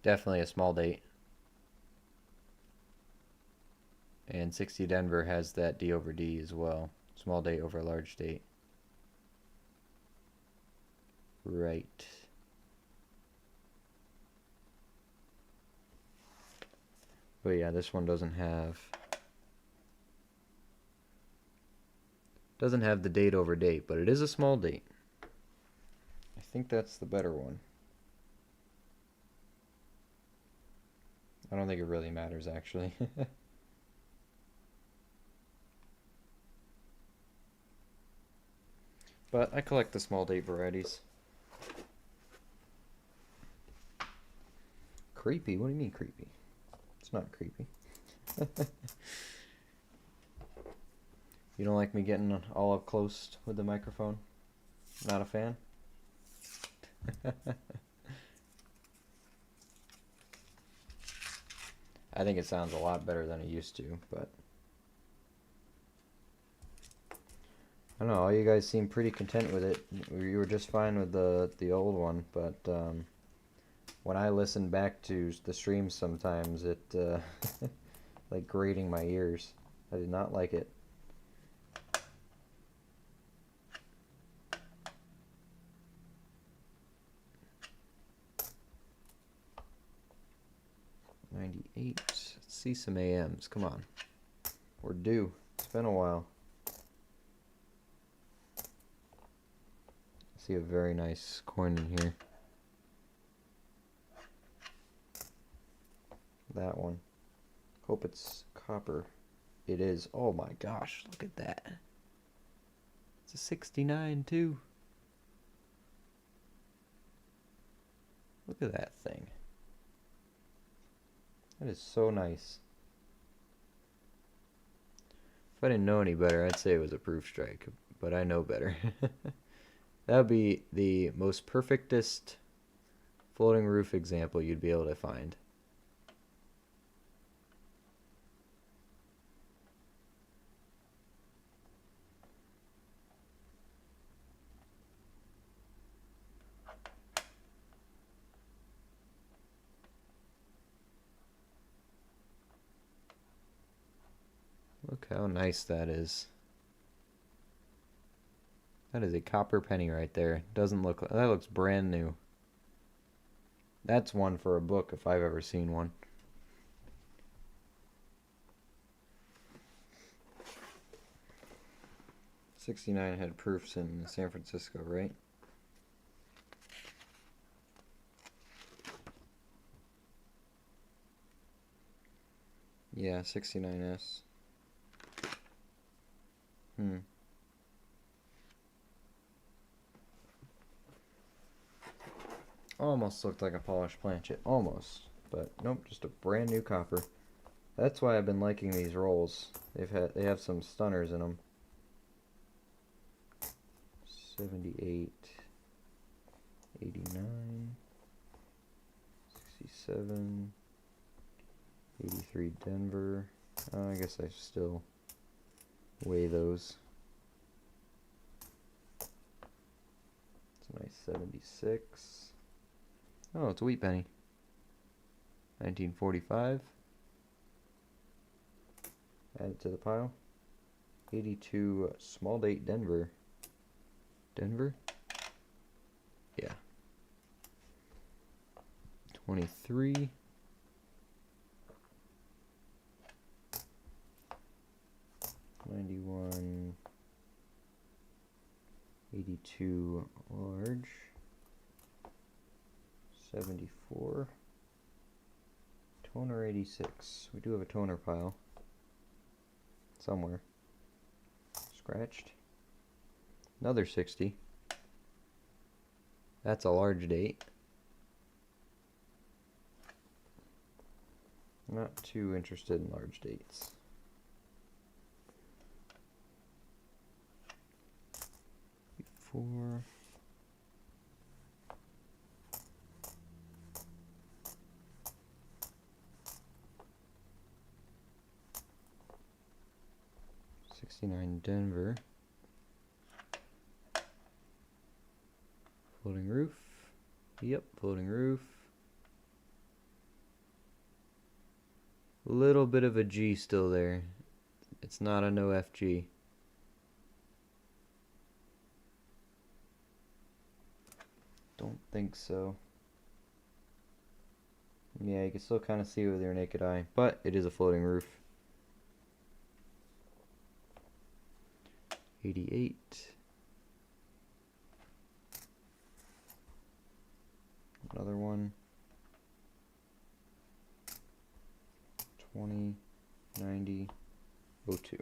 Speaker 1: Definitely a small date. And 60 Denver has that D over D as well. Small date over large date. Right. But yeah, this one doesn't have the date over date, but it is a small date. I think that's the better one. I don't think it really matters, actually. But I collect the small date varieties. Creepy? What do you mean creepy? It's not creepy. You don't like me getting all up close with the microphone? Not a fan? I think it sounds a lot better than it used to, but I don't know, all you guys seem pretty content with it. You were just fine with the old one, but when I listen back to the streams sometimes, it like grating my ears. I did not like it. Let's see some AMs. Come on. We're due. It's been a while. I see a very nice coin in here. That one. Hope it's copper. It is. Oh my gosh, look at that. It's a 69 too. Look at that thing. That is so nice. If I didn't know any better, I'd say it was a proof strike, but I know better. That would be the most perfectest floating roof example you'd be able to find. Look how nice that is. That is a copper penny right there. Doesn't look like, that looks brand new. That's one for a book if I've ever seen one. '69 had proofs in San Francisco, right? Yeah, 69S. Almost looked like a polished planchet. Almost. But nope, just a brand new copper. That's why I've been liking these rolls. They have some stunners in them. 78, 89, 67, 83 Denver. I guess I still weigh those. It's a nice 76. Oh, it's a wheat penny. 1945. Add it to the pile. 82 small date Denver. Denver? Yeah. 23. 91. 82 large. 74. Toner 86. We do have a toner pile. Somewhere. Scratched. Another 60. That's a large date. Not too interested in large dates. Four. '69 Denver. Floating roof. Yep, floating roof. Little bit of a G still there. It's not a no FG. Don't think so. Yeah, you can still kind of see it with your naked eye, but it is a floating roof. 88. Another one. 20, 90, 02.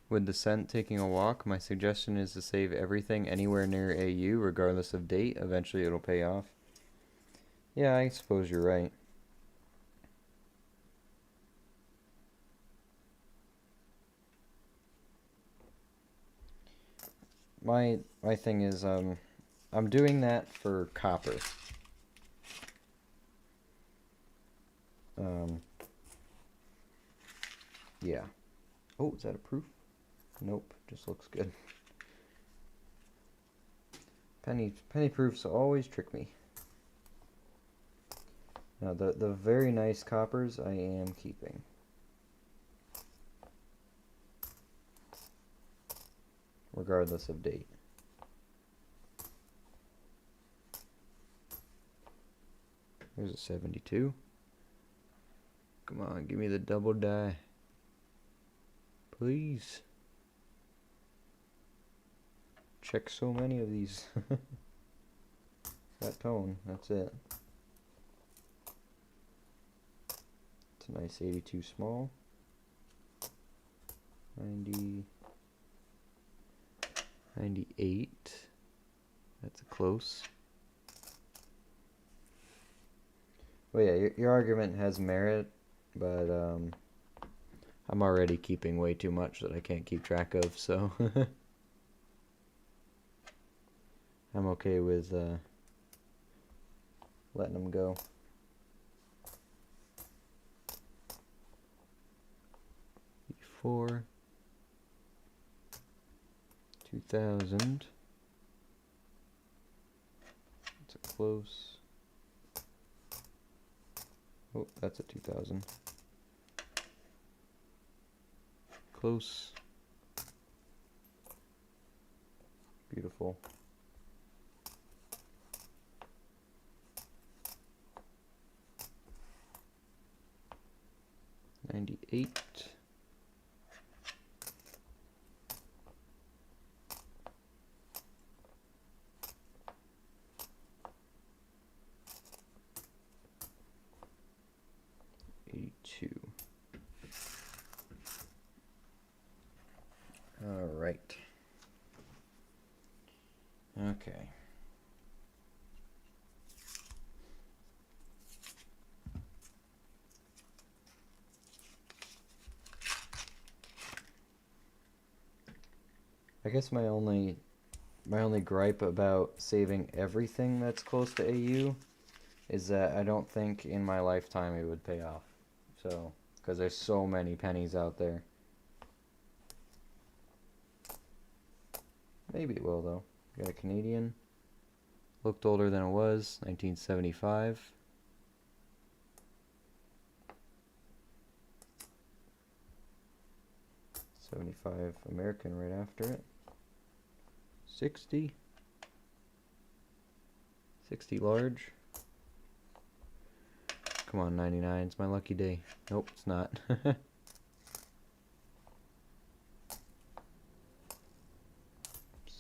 Speaker 1: With the cent taking a walk, my suggestion is to save everything anywhere near AU, regardless of date. Eventually it'll pay off. Yeah, I suppose you're right. My thing is, I'm doing that for copper. Yeah. Oh, is that a proof? Nope, just looks good. Penny proofs always trick me. Now the very nice coppers I am keeping. Regardless of date. There's a 72. Come on, give me the double die. Please. Check so many of these. That tone, that's it. It's a nice 82 small. 90. 98. That's a close. Well, yeah, your argument has merit, but I'm already keeping way too much that I can't keep track of, so I'm okay with letting them go. E4. 2000. It's a close. Oh, that's a 2000. Close. Beautiful. 98. Okay. I guess my only gripe about saving everything that's close to AU is that I don't think in my lifetime it would pay off. So, because there's so many pennies out there. Maybe it will though. Got a Canadian. Looked older than it was. 1975. 75 American right after it. 60. 60 large. Come on, 99. It's my lucky day. Nope, it's not.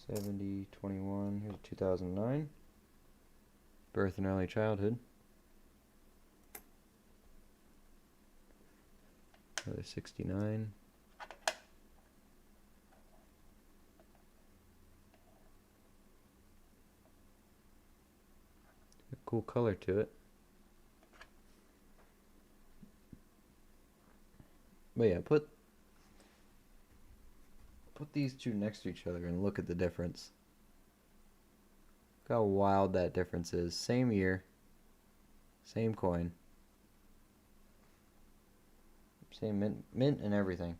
Speaker 1: 70, 21. Here's 2009. Birth and early childhood. Another 69. A cool color to it. But yeah, put these two next to each other and look at the difference. Look how wild that difference is. Same year, same coin, same mint and everything.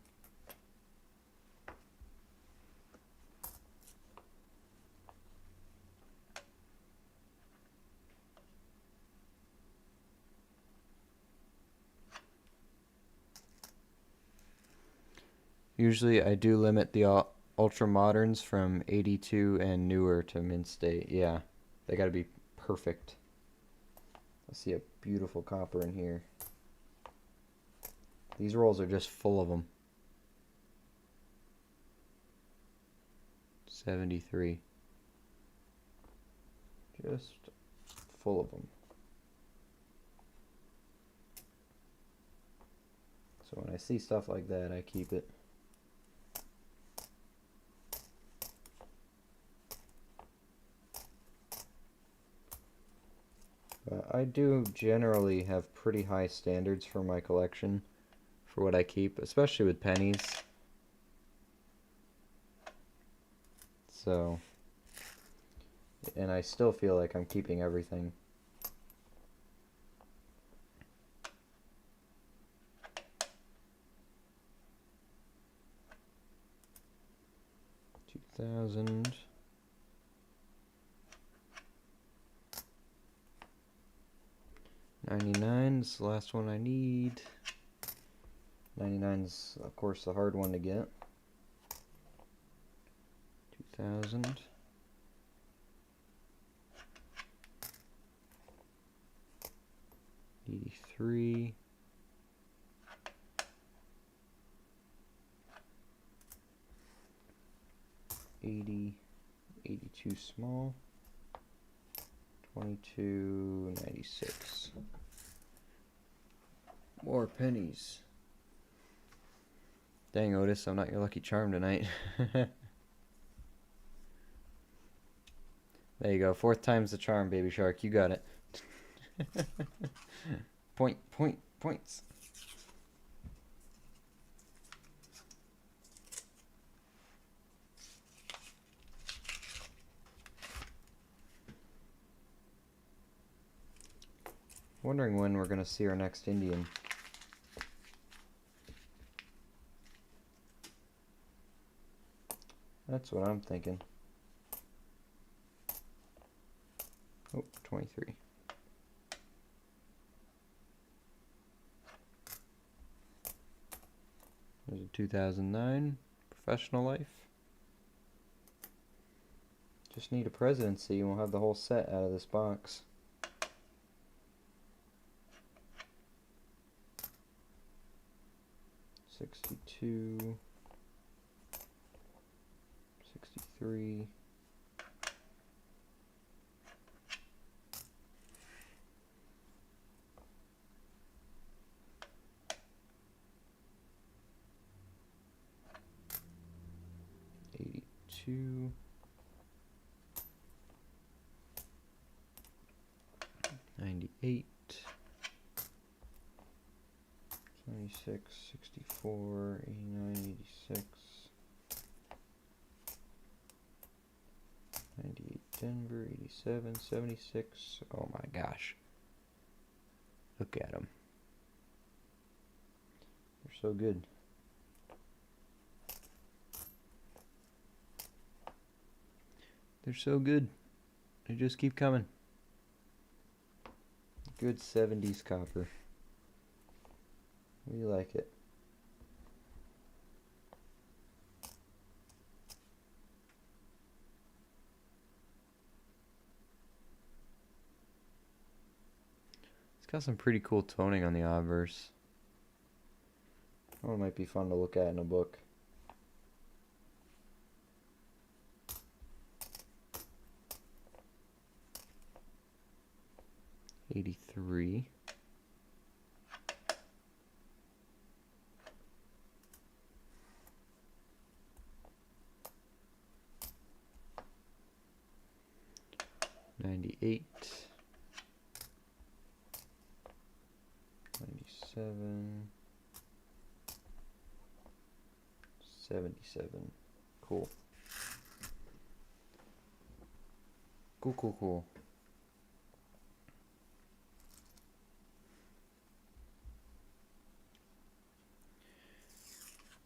Speaker 1: Usually I do limit the ultra moderns from 82 and newer to mint state. Yeah, they gotta be perfect. I see a beautiful copper in here. These rolls are just full of them. 73. Just full of them. So when I see stuff like that, I keep it. I do generally have pretty high standards for my collection, for what I keep, especially with pennies. So, and I still feel like I'm keeping everything. $2,000. 99 is the last one I need. 99 is, of course, the hard one to get. 2000. 83. 80. 82 small. 22.96. More pennies. Dang, Otis, I'm not your lucky charm tonight. There you go. Fourth time's the charm, baby shark. You got it. Points. Wondering when we're gonna see our next Indian. That's what I'm thinking. Oh, 23. There's a 2009 professional life. Just need a presidency and we'll have the whole set out of this box. $62, 63, $82, 98, 76, 64, 89, 86, 98 Denver, 87, 76. Oh my gosh. Look at them. They're so good. They're so good. They just keep coming. Good 70s copper. We like it. It's got some pretty cool toning on the obverse. Oh, it might be fun to look at in a book. '83. '98. 97. 77. Cool. Cool.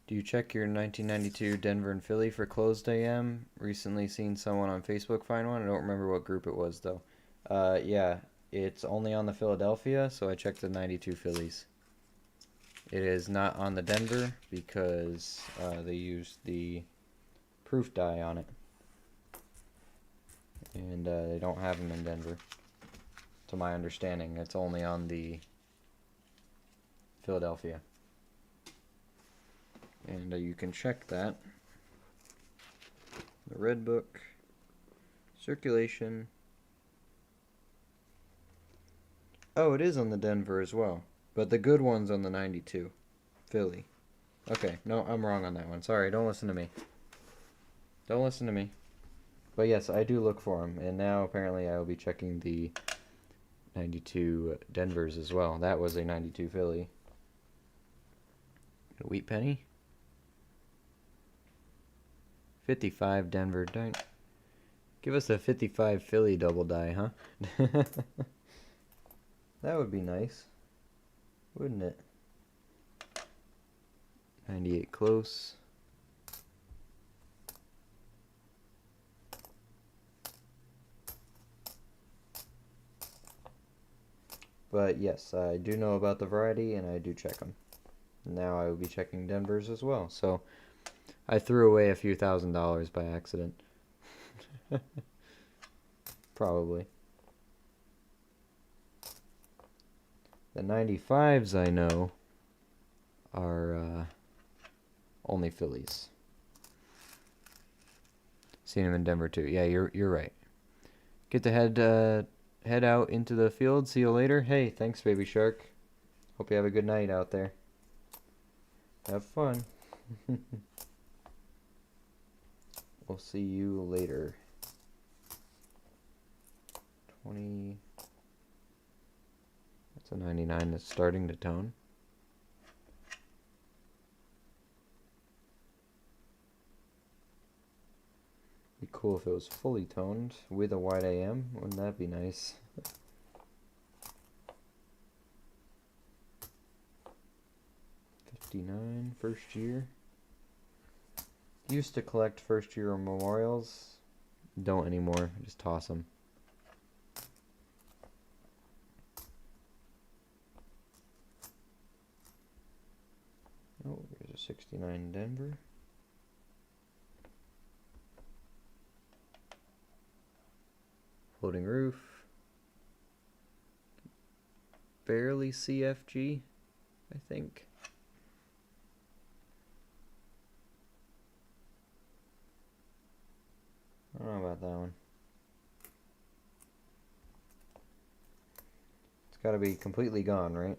Speaker 1: Do you check your 1992 Denver and Philly for closed AM? Recently seen someone on Facebook find one. I don't remember what group it was, though. Yeah, it's only on the Philadelphia, so I checked the 92 Phillies. It is not on the Denver because they used the proof die on it. And they don't have them in Denver. To my understanding, it's only on the Philadelphia. And you can check that. The Red Book, circulation. Oh, it is on the Denver as well. But the good one's on the 92. Philly. Okay, no, I'm wrong on that one. Sorry, don't listen to me. Don't listen to me. But yes, I do look for them. And now apparently I will be checking the 92 Denvers as well. That was a 92 Philly. A wheat penny. 55 Denver. Don't give us a 55 Philly double die, huh? That would be nice, wouldn't it? 98 close. But yes, I do know about the variety and I do check them. Now I will be checking Denver's as well. So I threw away a few $1,000s by accident. Probably. The 95s I know are only Phillies. Seen them in Denver too. Yeah, you're right. Get to head out into the field. See you later. Hey, thanks, Baby Shark. Hope you have a good night out there. Have fun. We'll see you later. 20. That's a 99 that's starting to tone. Be cool if it was fully toned with a wide AM. Wouldn't that be nice? '59, first year. Used to collect first year memorials. Don't anymore. Just toss them. Oh, there's a 69 Denver. Floating roof. Barely CFG, I think. I don't know about that one. It's got to be completely gone, right?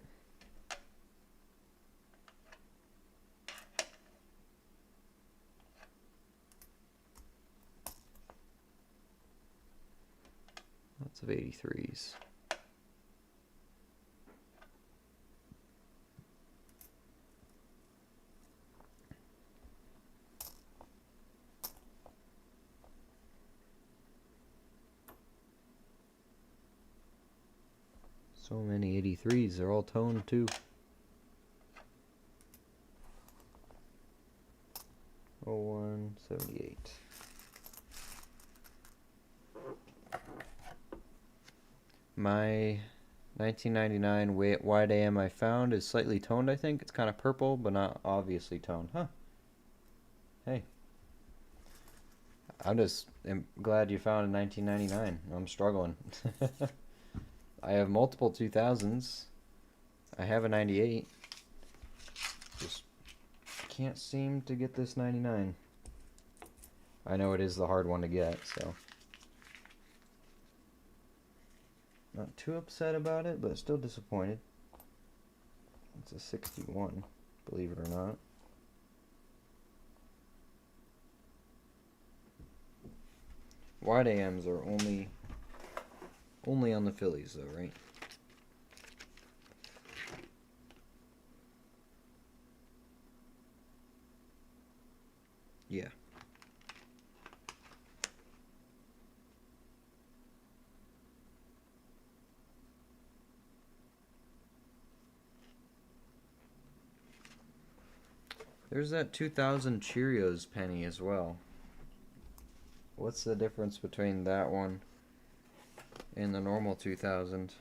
Speaker 1: Lots of 83s. So many 83s. They're all toned too. 0178. My 1999 wide AM I found is slightly toned, I think. It's kind of purple, but not obviously toned. Huh. Hey. I'm just glad you found a 1999. I'm struggling. I have multiple 2000s. I have a 98. Just can't seem to get this 99. I know it is the hard one to get, so not too upset about it, but still disappointed. It's a 61, believe it or not. Wide AMs are only on the Phillies though, right? Yeah. There's that 2000 Cheerios penny as well. What's the difference between that one and the normal 2000?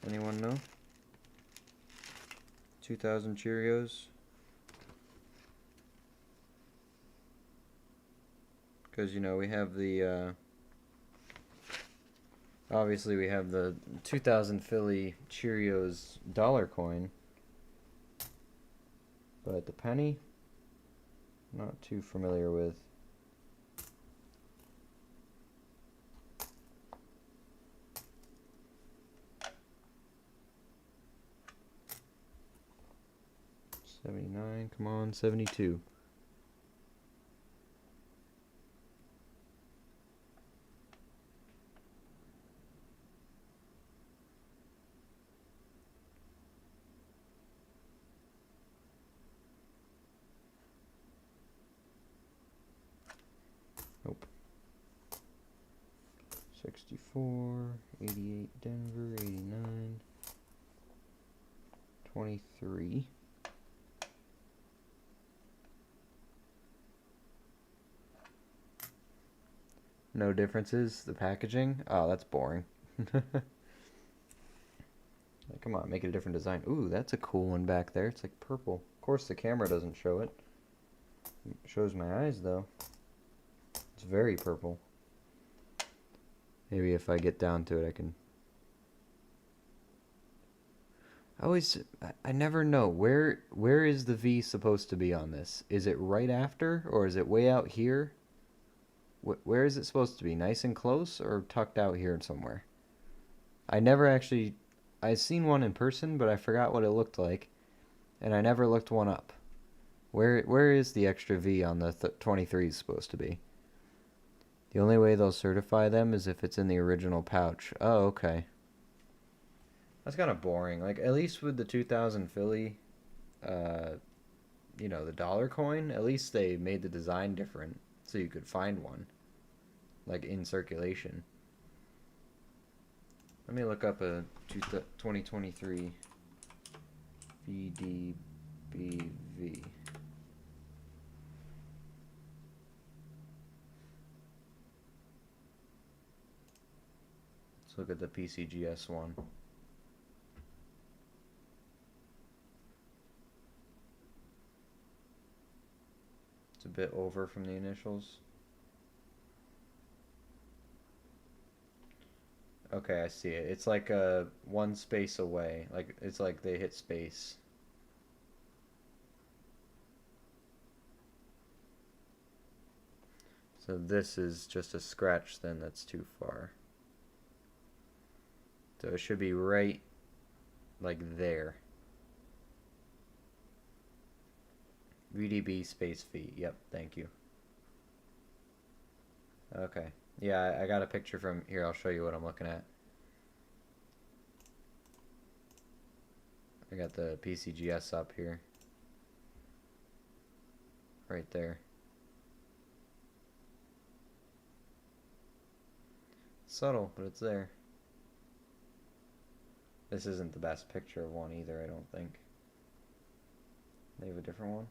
Speaker 1: Anyone know? 2000 Cheerios? Because, you know, we have the, obviously we have the 2000 Philly Cheerios dollar coin. But the penny, not too familiar with. $79, come on, $72. Nope. 64, 88 Denver, 89, 23. No differences. The packaging? Oh, that's boring. Like, come on, make it a different design. Ooh, that's a cool one back there. It's like purple. Of course, the camera doesn't show it. It shows my eyes, though. It's very purple. Maybe if I get down to it, I can... I never know. Where is the V supposed to be on this? Is it right after, or is it way out here? Where is it supposed to be? Nice and close, or tucked out here somewhere? I never actually... I've seen one in person, but I forgot what it looked like, and I never looked one up. Where is the extra V on the 23s supposed to be? The only way they'll certify them is if it's in the original pouch. Oh, okay. That's kind of boring. Like, at least with the 2000 Philly, you know, the dollar coin, at least they made the design different so you could find one, like, in circulation. Let me look up a 2023 VDBV. Let's look at the PCGS one. It's a bit over from the initials. Okay, I see it. It's like one space away. Like, it's like they hit space. So this is just a scratch then that's too far. So it should be right like there. VDB space V. Yep, thank you. Okay. Yeah, I got a picture from here. I'll show you what I'm looking at. I got the PCGS up here. Right there. subtle, but it's there. This isn't the best picture of one either, I don't think. They have a different one.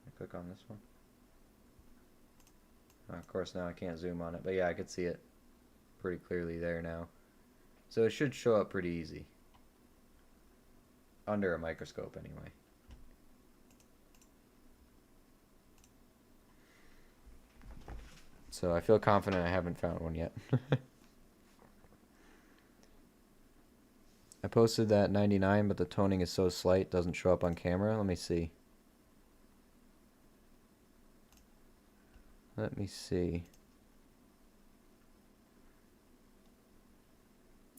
Speaker 1: I click on this one. Of course, now I can't zoom on it, but yeah, I could see it pretty clearly there now. So it should show up pretty easy. Under a microscope, anyway. So I feel confident I haven't found one yet. I posted that 99, but the toning is so slight, it doesn't show up on camera. Let me see. Let me see.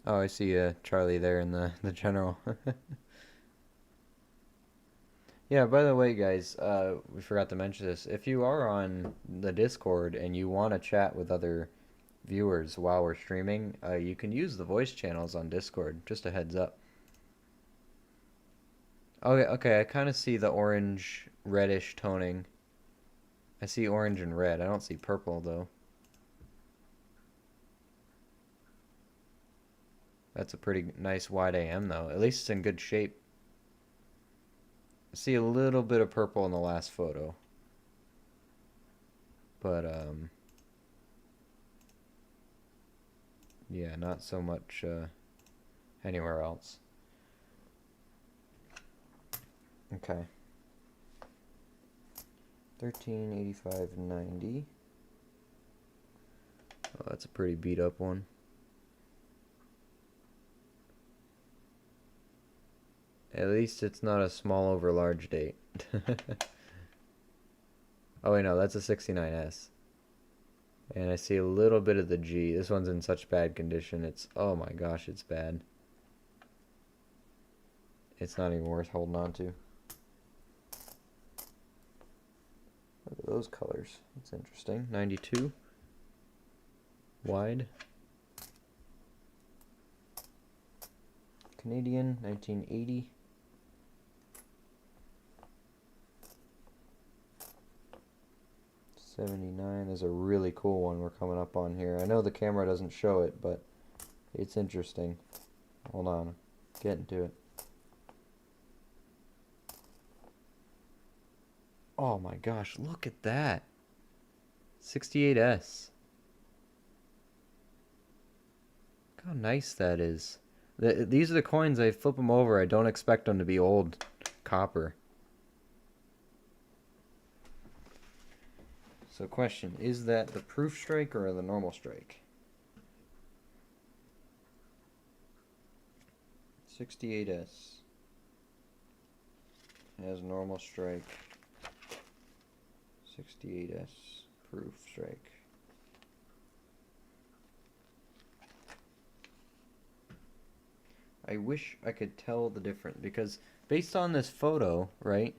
Speaker 1: Oh, I see Charlie there in the general. Yeah, by the way, guys, we forgot to mention this. If you are on the Discord and you want to chat with other viewers while we're streaming, you can use the voice channels on Discord. Just a heads up. Okay, okay, I kind of see the orange, reddish toning. I see orange and red. I don't see purple, though. That's a pretty nice wide AM, though. At least it's in good shape. I see a little bit of purple in the last photo. But, yeah, not so much anywhere else. Okay. 1385.90. Oh, that's a pretty beat up one. At least it's not a small over large date. Oh wait, no, that's a 69S. And I see a little bit of the G. This one's in such bad condition. It's, oh my gosh, it's bad. It's not even worth holding on to. Look at those colors. That's interesting. 92. Wide. Canadian, 1980. '79 is a really cool one we're coming up on here. I know the camera doesn't show it, but it's interesting. Hold on. Getting to it. Oh my gosh, look at that. 68S. Look how nice that is. These are the coins, I flip them over. I don't expect them to be old copper. So question, is that the proof strike or the normal strike? 68S. Has normal strike. 68S proof strike. I wish I could tell the difference because based on this photo, right?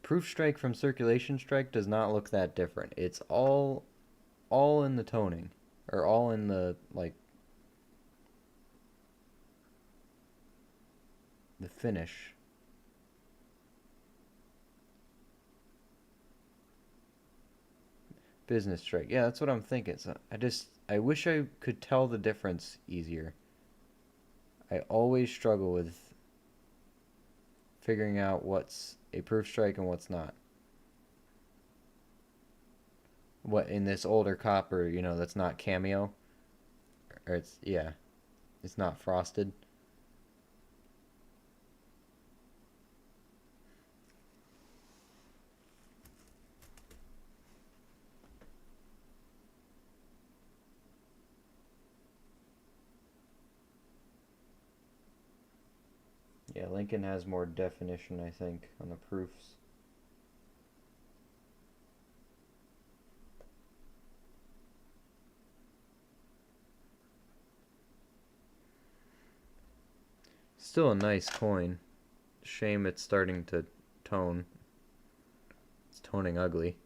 Speaker 1: Proof strike from circulation strike does not look that different. It's all in the toning or all in the the finish. Business strike. Yeah, that's what I'm thinking. So I wish I could tell the difference easier. I always struggle with figuring out what's a proof strike and what's not. What in this older copper, you know, that's not cameo, or it's not frosted. Yeah, Lincoln has more definition, I think, on the proofs. Still a nice coin. Shame it's starting to tone. It's toning ugly.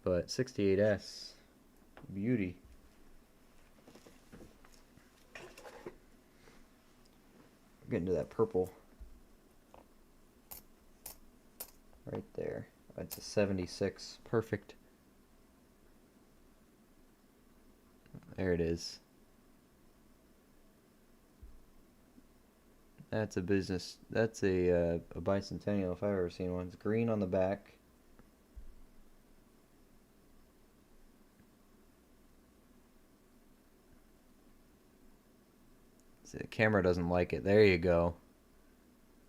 Speaker 1: But 68S, beauty. Getting to that purple right there. It's a 76. Perfect There it is. That's a business. That's a bicentennial if I've ever seen one. It's green on the back. See, the camera doesn't like it. There you go.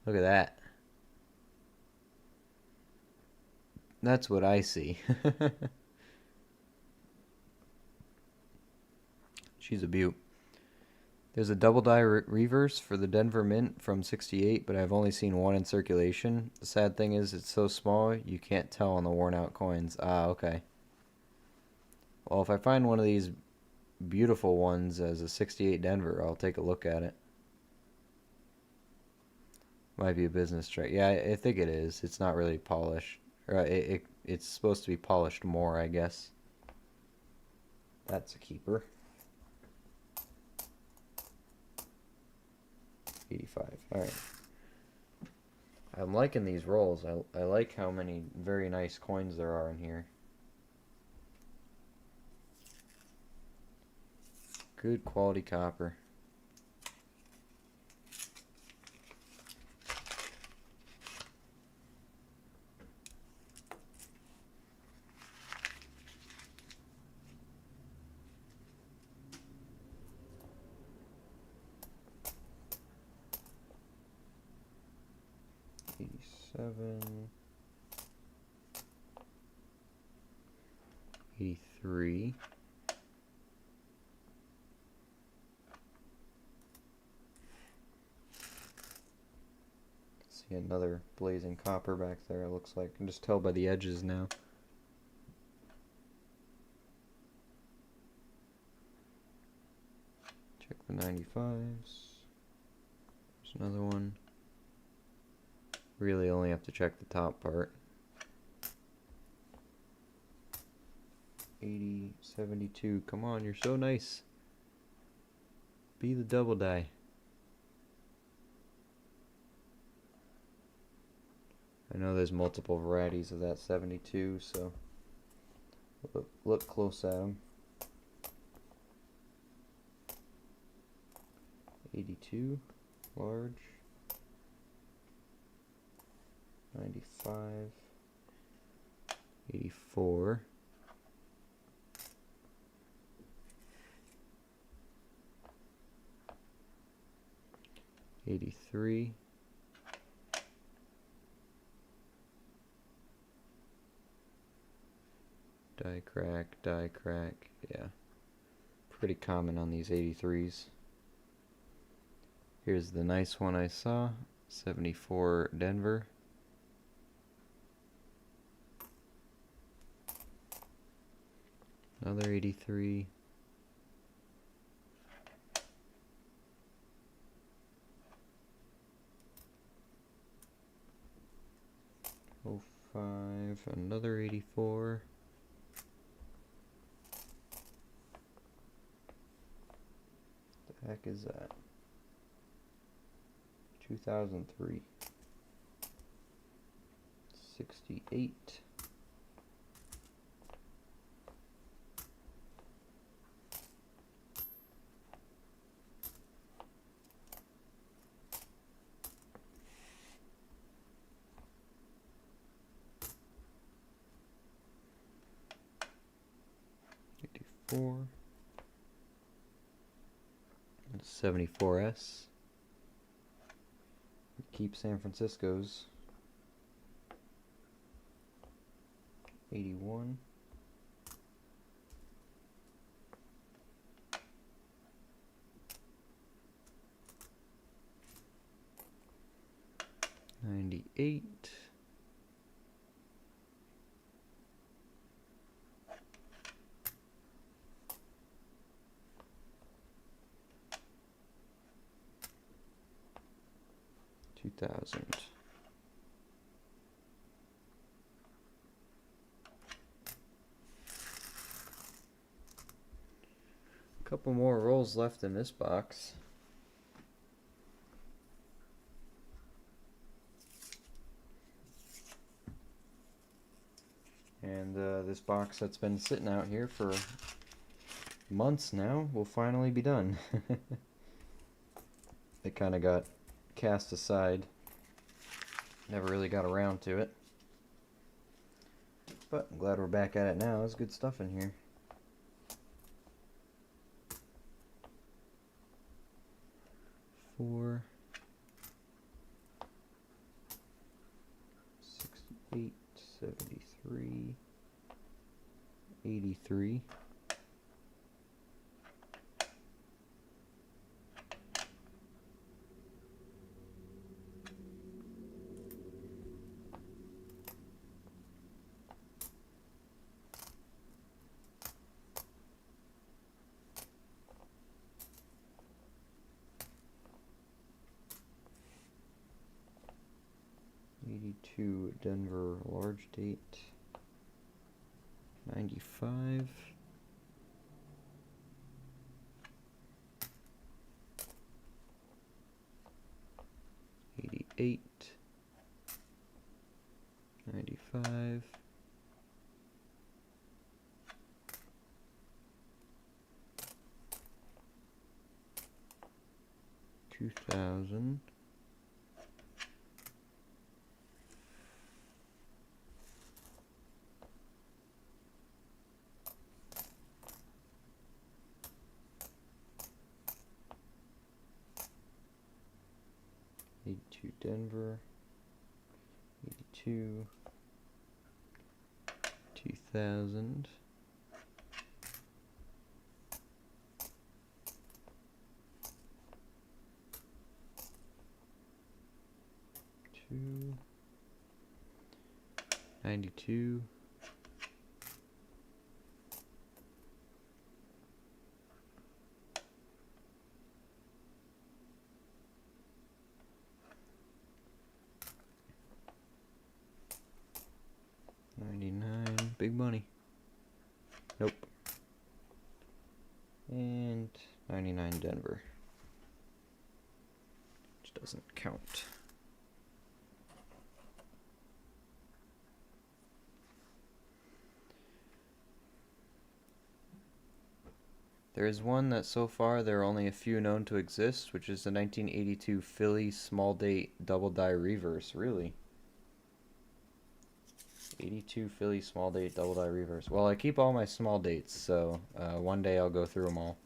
Speaker 1: Look at that. That's what I see. She's a beaut. There's a double die reverse for the Denver Mint from '68, but I've only seen one in circulation. The sad thing is it's so small you can't tell on the worn out coins. Ah, okay. Well, if I find one of these beautiful ones as a '68 Denver, I'll take a look at it. Might be a business trick. Yeah, I think it is. It's not really polished. It's supposed to be polished more, I guess. That's a keeper. 85. Alright. I'm liking these rolls. I like how many very nice coins there are in here. Good quality copper. '87, '83, see another blazing copper back there, it looks like. I can just tell by the edges now. Check the 95s. There's another one. Really only have to check the top part. 80, 72. Come on, you're so nice. Be the double die. I know there's multiple varieties of that 72, so look close at them. 82, large. 95, 84, 83, 'Die crack, die crack, yeah. Pretty common on these 83s. Here's the nice one I saw, 74 Denver. Another 83. Oh, 05, another 84. What the heck is that? 2003. 68. 84. 74S. Keep San Francisco's. 81. 98. 2000. A couple more rolls left in this box. And this box that's been sitting out here for months now, will finally be done. It kind of got cast aside. Never really got around to it. But I'm glad we're back at it now. There's good stuff in here. Four, 68, 73, 83. 82 Denver large date. 95. 88. 95. 2000. 82 Denver, 82, 2000, 92, 99, big money. Nope. And 99 Denver, which doesn't count. There is one that so far there are only a few known to exist, which is the 1982 Philly small date double die reverse. Really? 82 Philly small date double die reverse. Well, I keep all my small dates, so one day I'll go through them all.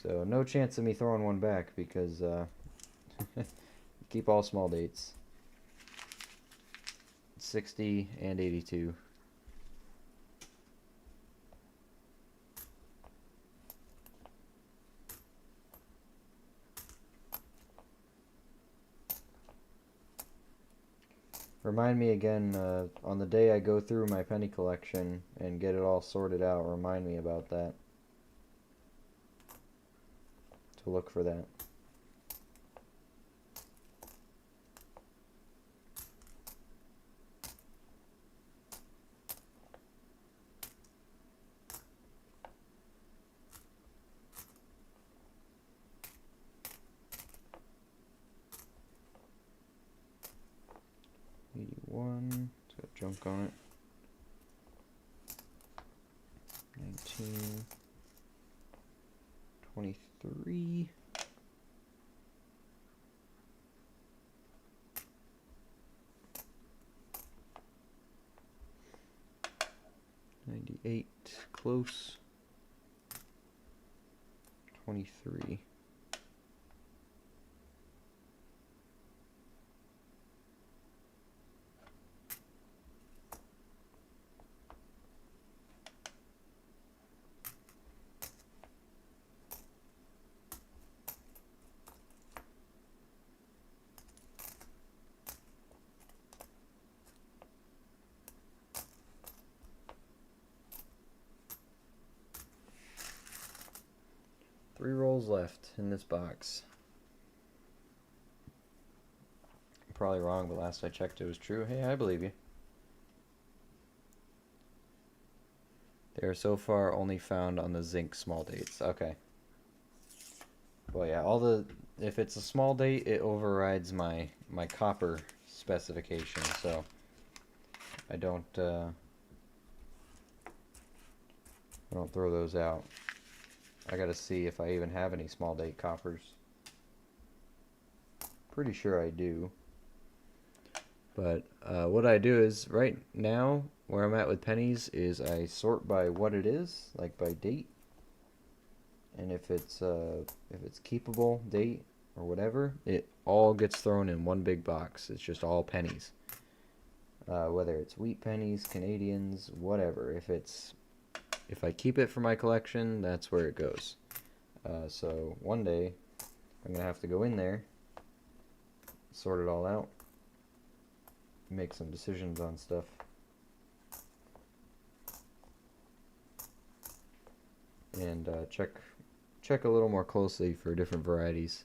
Speaker 1: So no chance of me throwing one back because keep all small dates. 60 and 82. Remind me again, on the day I go through my penny collection and get it all sorted out, remind me about that. To look for that. One, it's got junk on it. 19, 23, 98, close. 23. 3 rolls left in this box. I'm probably wrong, but last I checked it was true. Hey, I believe you. They are so far only found on the zinc small dates. Okay. Well, yeah, if it's a small date, it overrides my copper specification, so I don't I don't throw those out. I gotta see if I even have any small date coppers. Pretty sure I do. But what I do is, right now, where I'm at with pennies is I sort by what it is, like by date. And if it's keepable date or whatever, it all gets thrown in one big box. It's just all pennies. Whether it's wheat pennies, Canadians, whatever. If I keep it for my collection, that's where it goes. So one day, I'm gonna have to go in there, sort it all out, make some decisions on stuff. And check a little more closely for different varieties.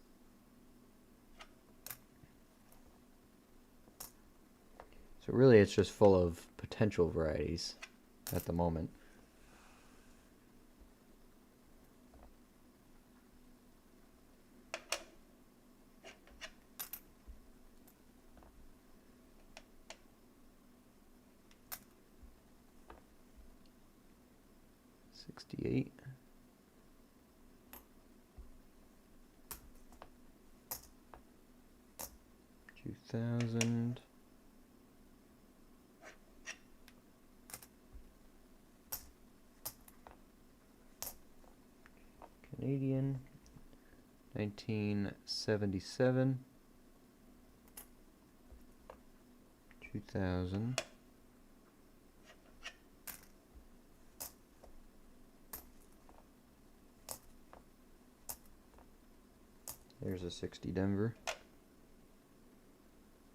Speaker 1: So really it's just full of potential varieties at the moment. $68. $2,000. Canadian. 1977. 2000. There's a 60 Denver.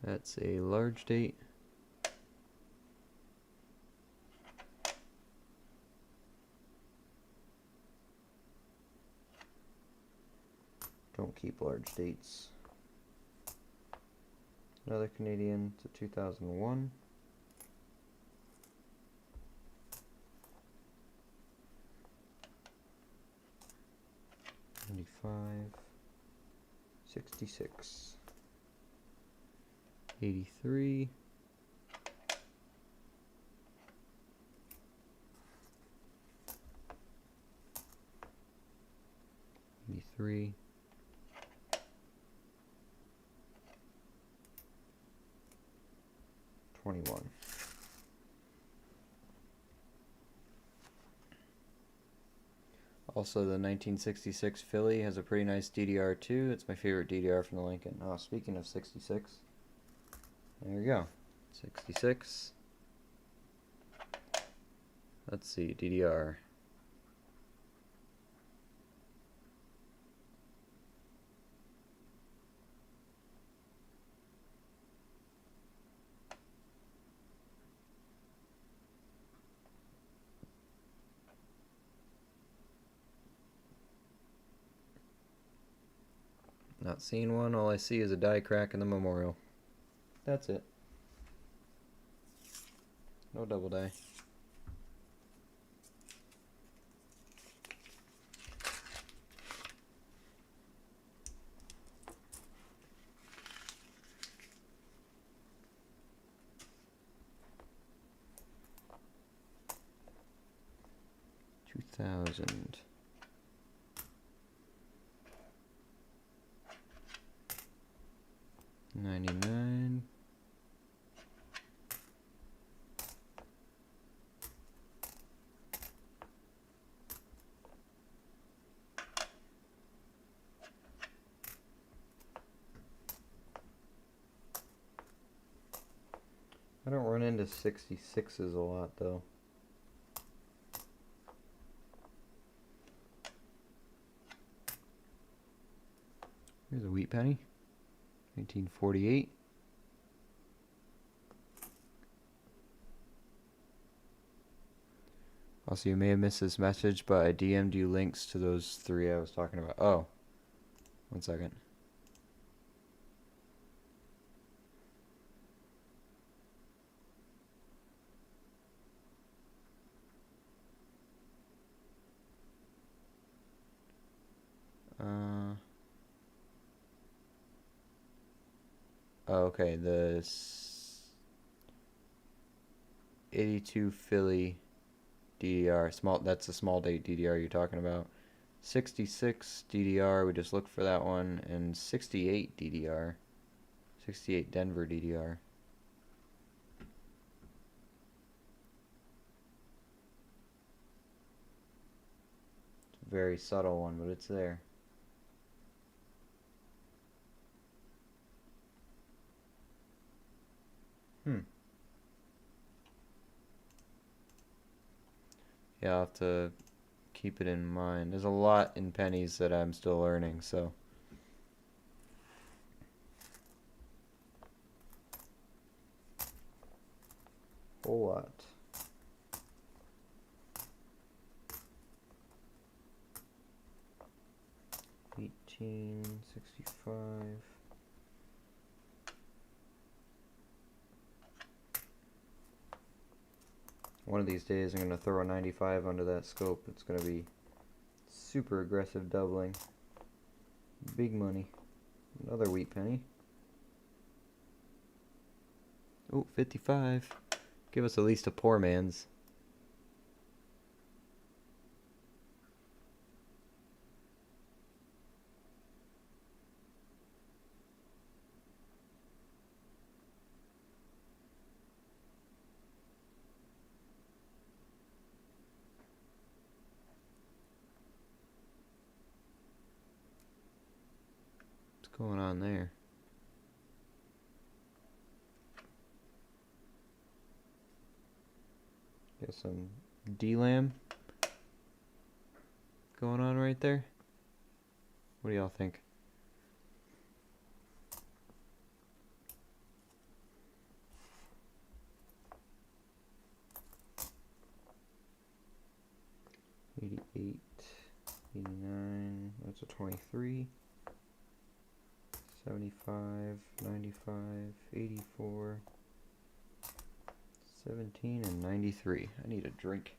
Speaker 1: That's a large date. Don't keep large dates. Another Canadian to 2001. 95. 66. 83. 83. 21. Also, the 1966 Philly has a pretty nice DDR too. It's my favorite DDR from the Lincoln. Oh, speaking of 66, there we go. 66. Let's see, DDR. Not seeing one. All I see is a die crack in the memorial. That's it. No double die. $2,000. $99. I don't run into 66s a lot though. Here's a wheat penny. 1948. Also, you may have missed this message, but I DM'd you links to those three I was talking about. Oh, one second. Oh, okay, the 82 Philly DDR. Small. That's a small date DDR you're talking about. 66 DDR. We just looked for that one, and 68 DDR. 68 Denver DDR. It's a very subtle one, but it's there. Yeah, I'll have to keep it in mind. There's a lot in pennies that I'm still learning, so. Whole lot. $18.65. One of these days I'm going to throw a 95 under that scope. It's going to be super aggressive doubling. Big money. Another wheat penny. Oh, 55. Give us at least a poor man's. What's going on there? Got some D-Lam going on right there. What do y'all think? $88, $89, that's a 23. 75, 95, 84, 17, and 93. I need a drink.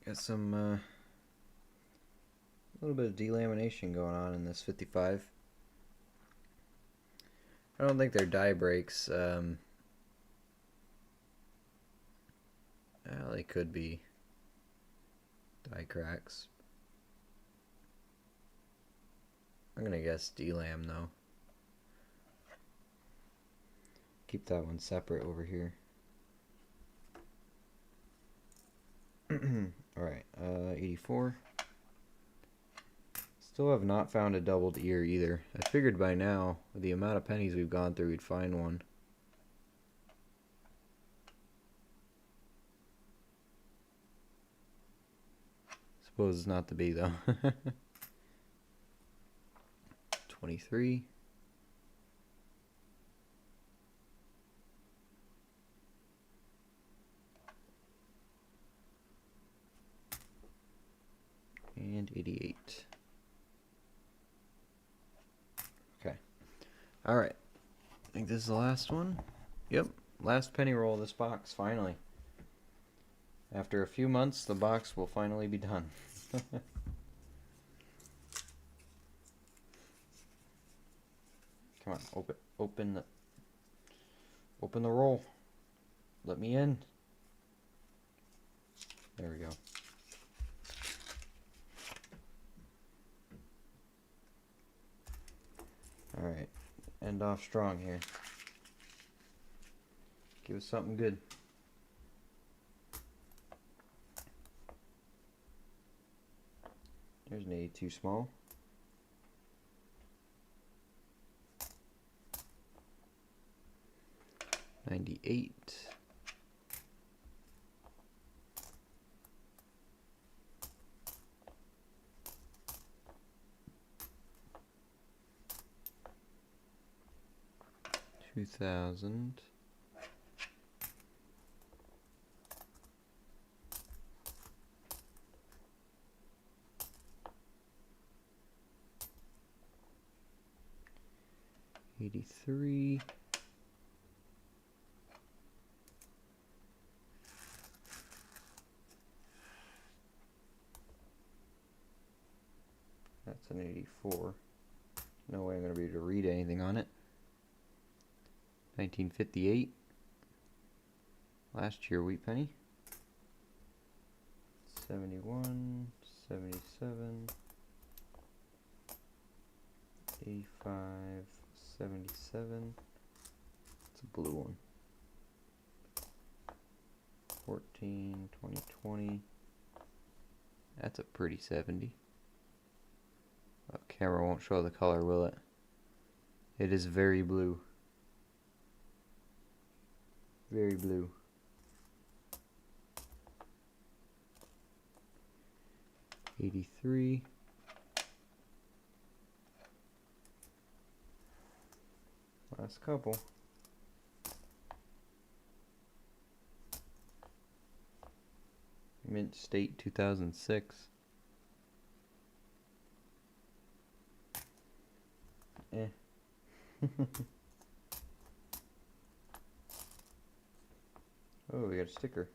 Speaker 1: Got some a little bit of delamination going on in this 55. I don't think they're die breaks. Well, they could be die cracks. I'm gonna guess D-Lam though. Keep that one separate over here. Alright, 84. Still have not found a doubled ear either. I figured by now, with the amount of pennies we've gone through, we'd find one. Suppose it's not to be though. 23. And 88. Okay. Alright. I think this is the last one. Yep. Last penny roll of this box, finally. After a few months, the box will finally be done. Come on, open the roll. Let me in. There we go. Alright, end off strong here. Give us something good. There's an 82 small. $98. $2,000. $83. 1984. No way I'm going to be able to read anything on it. 1958. Last year wheat penny. 71, 77, 85, 77. It's a blue one. 14, 2020. That's a pretty 70. Oh, camera won't show the color, will it? It is very blue. Very blue. '83. Last couple. Mint State 2006. Eh. Oh, we got a sticker.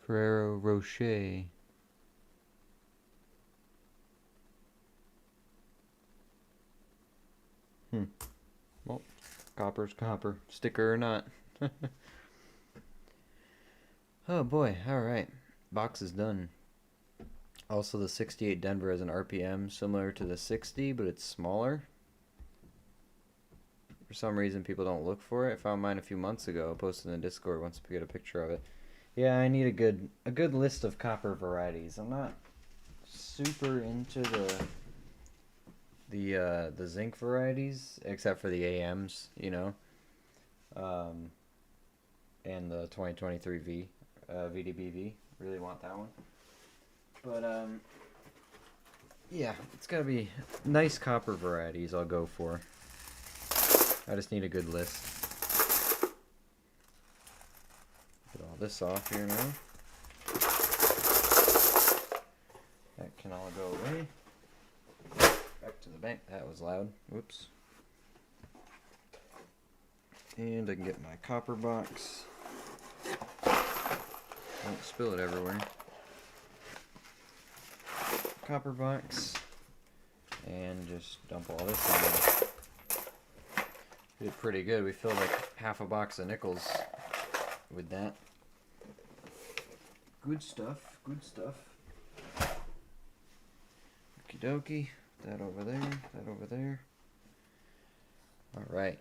Speaker 1: Ferrero Rocher. Well, copper's copper, sticker or not. Oh boy, alright. Box is done. Also, the 68 Denver has an RPM similar to the 60, but it's smaller. For some reason, people don't look for it. I found mine a few months ago. I posted in the Discord once we get a picture of it. Yeah, I need a good list of copper varieties. I'm not super into the zinc varieties, except for the AMs, you know, and the 2023 VDBV. Really want that one. But yeah, it's gotta be nice copper varieties. I'll go for. I just need a good list. Get all this off here now. That can all go away. Back to the bank. That was loud. Whoops. And I can get my copper box. Don't spill it everywhere. Copper box. And just dump all this in there. We did pretty good. We filled like half a box of nickels with that. Good stuff. Good stuff. Okie dokie. That over there. That over there. Alright.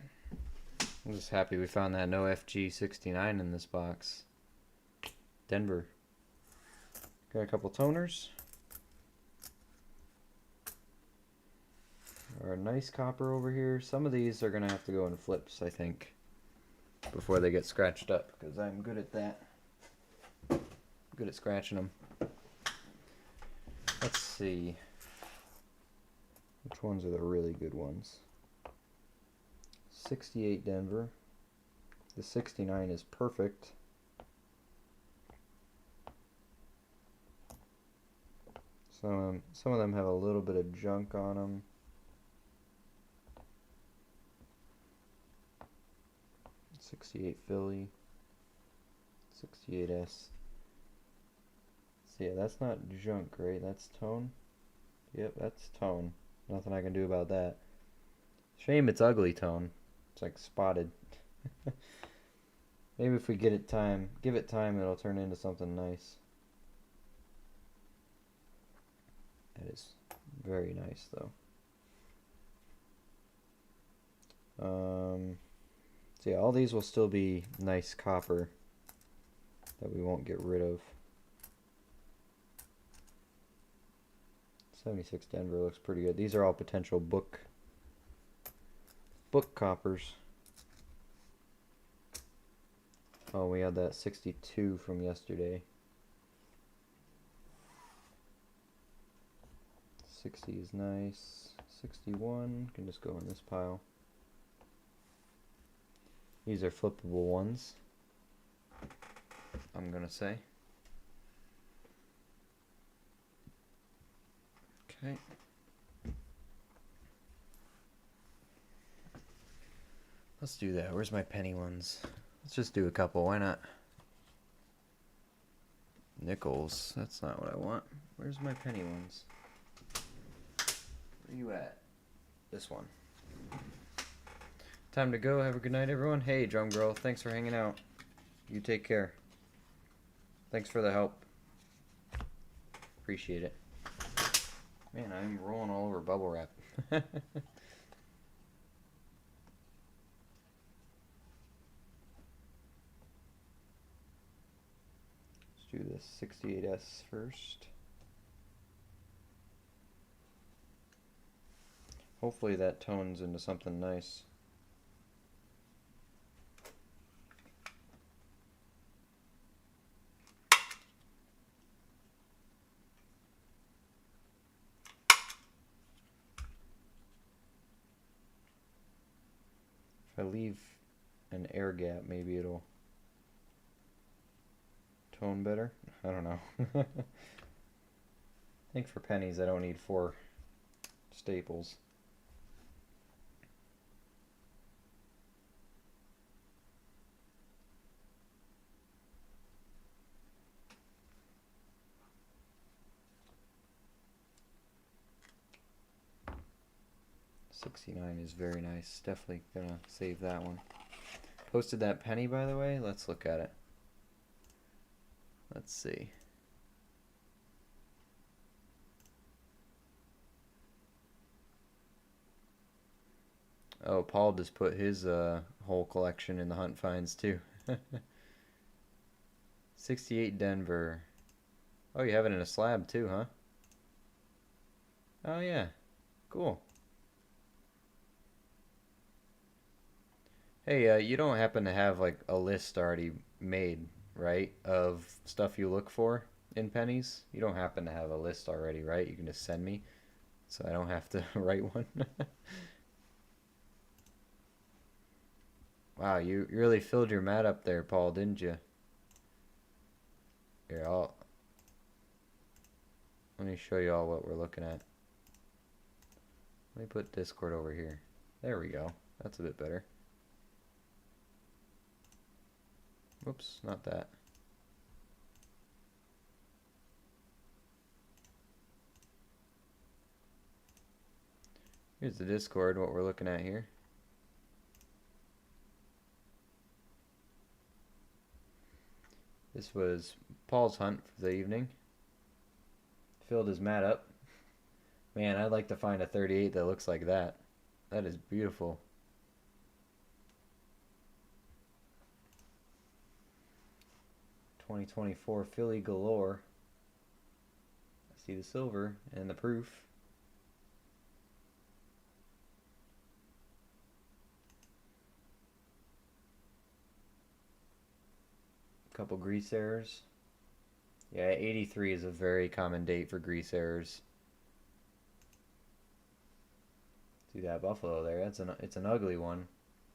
Speaker 1: I'm just happy we found that no FG69 in this box. Denver. Got a couple toners. Our nice copper over here. Some of these are going to have to go in flips, I think, before they get scratched up, because I'm good at that. Good at scratching them. Let's see. Which ones are the really good ones? 68 Denver. The 69 is perfect. Some of them have a little bit of junk on them. '68 Philly, 68S. So yeah, that's not junk, right? That's tone. Yep, that's tone. Nothing I can do about that. Shame it's ugly tone. It's like spotted. Maybe if we give it time, it'll turn into something nice. That is very nice, though. So yeah, all these will still be nice copper that we won't get rid of. 76 Denver looks pretty good. These are all potential book coppers. Oh, we had that 62 from yesterday. 60 is nice. 61 can just go in this pile. These are flippable ones, I'm gonna say. Okay. Let's do that. Where's my penny ones? Let's just do a couple. Why not? Nickels. That's not what I want. Where's my penny ones? Where you at? This one. Time to go. Have a good night, everyone. Hey, Drum Girl. Thanks for hanging out. You take care. Thanks for the help. Appreciate it. Man, I'm rolling all over bubble wrap. Let's do this 68S first. Hopefully that tones into something nice. If I leave an air gap, maybe it'll tone better. I don't know. I think for pennies I don't need 4 staples. $69 is very nice. Definitely gonna save that one. Posted that penny, by the way. Let's look at it. Let's see. Oh, Paul just put his whole collection in the Hunt Finds too. 68 Denver. Oh, you have it in a slab too, huh? Oh yeah, cool. Hey, you don't happen to have like a list already made, right, of stuff you look for in pennies? You don't happen to have a list already, right? You can just send me so I don't have to write one. Wow, you really filled your mat up there, Paul, didn't you? Here, let me show you all what we're looking at. Let me put Discord over here. There we go. That's a bit better. Whoops, not that. Here's the Discord, what we're looking at here. This was Paul's hunt for the evening. Filled his mat up. Man, I'd like to find a 38 that looks like that. That is beautiful. $2024 Philly galore. I see the silver and the proof. Couple grease errors. Yeah, 83 is a very common date for grease errors. See that buffalo there? It's an ugly one.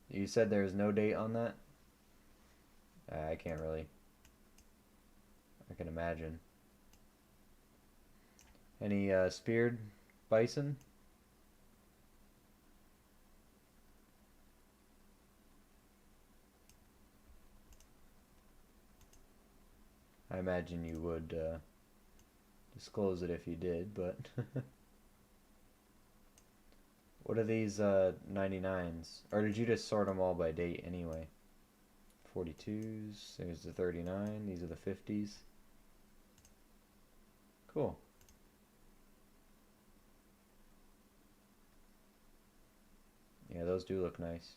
Speaker 1: You said there's no date on that? I can't really. I can imagine. Any speared bison? I imagine you would disclose it if you did, but what are these 99s? Or did you just sort them all by date anyway? 42s, there's the 39, these are the 50s. Cool. Yeah, those do look nice.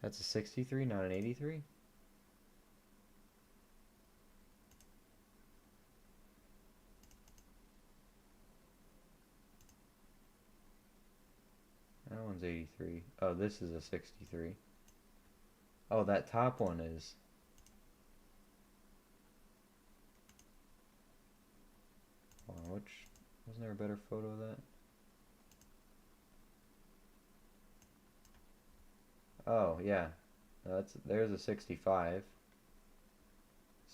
Speaker 1: That's a 63, not an 83? That one's 83. Oh, this is a 63. Oh, that top one is. Which, wasn't there a better photo of that? Oh, yeah. There's a 65.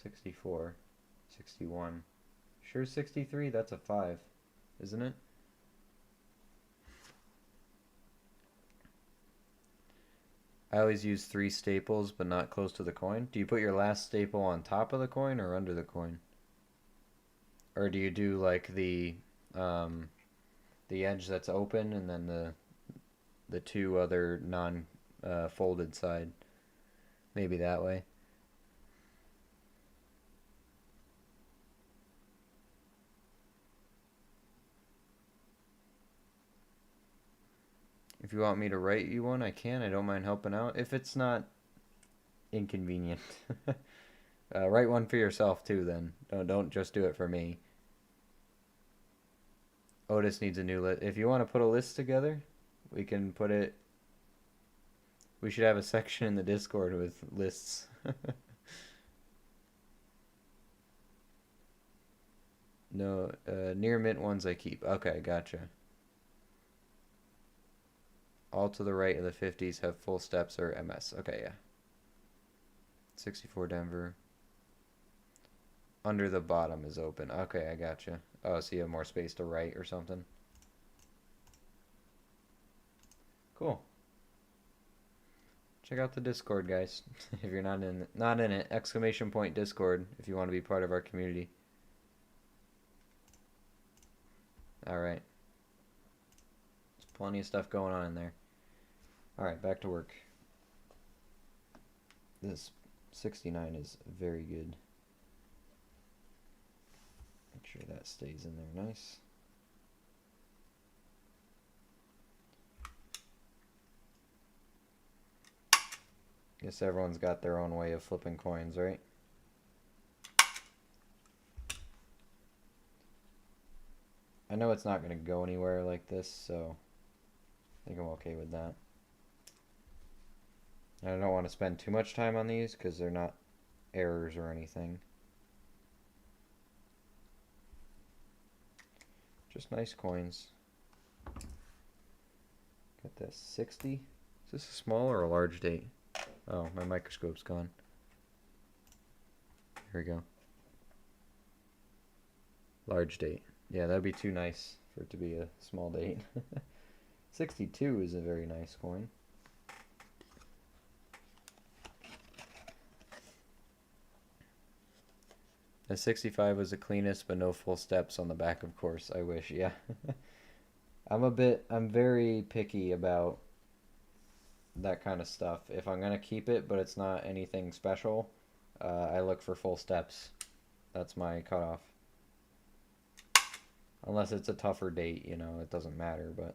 Speaker 1: 64. 61. Sure 63? That's a 5, isn't it? I always use three staples, but not close to the coin. Do you put your last staple on top of the coin or under the coin? Or do you do like um, the edge that's open and then the two other non folded side? Maybe that way. If you want me to write you one, I can. I don't mind helping out. If it's not inconvenient. Write one for yourself too then. Don't just do it for me. Otis needs a new list. If you want to put a list together, we can put it. We should have a section in the Discord with lists. No, near mint ones I keep. Okay, gotcha. All to the right of the 50s have full steps or MS. Okay, yeah. 64 Denver. Under the bottom is open. Okay, I gotcha. Oh, so you have more space to write or something. Cool. Check out the Discord, guys. If you're not in it, exclamation point Discord if you want to be part of our community. All right. There's plenty of stuff going on in there. All right, back to work. This 69 is very good. Make sure that stays in there nice. Guess everyone's got their own way of flipping coins, right? I know it's not going to go anywhere like this, so I think I'm okay with that. I don't want to spend too much time on these because they're not errors or anything. Just nice coins. Got this 60. Is this a small or a large date? Oh, my microscope's gone. Here we go. Large date. Yeah, that'd be too nice for it to be a small date. 62 is a very nice coin. The 65 was the cleanest, but no full steps on the back, of course. I wish, yeah. I'm very picky about that kind of stuff. If I'm gonna keep it, but it's not anything special, I look for full steps. That's my cutoff. Unless it's a tougher date, you know, it doesn't matter, but.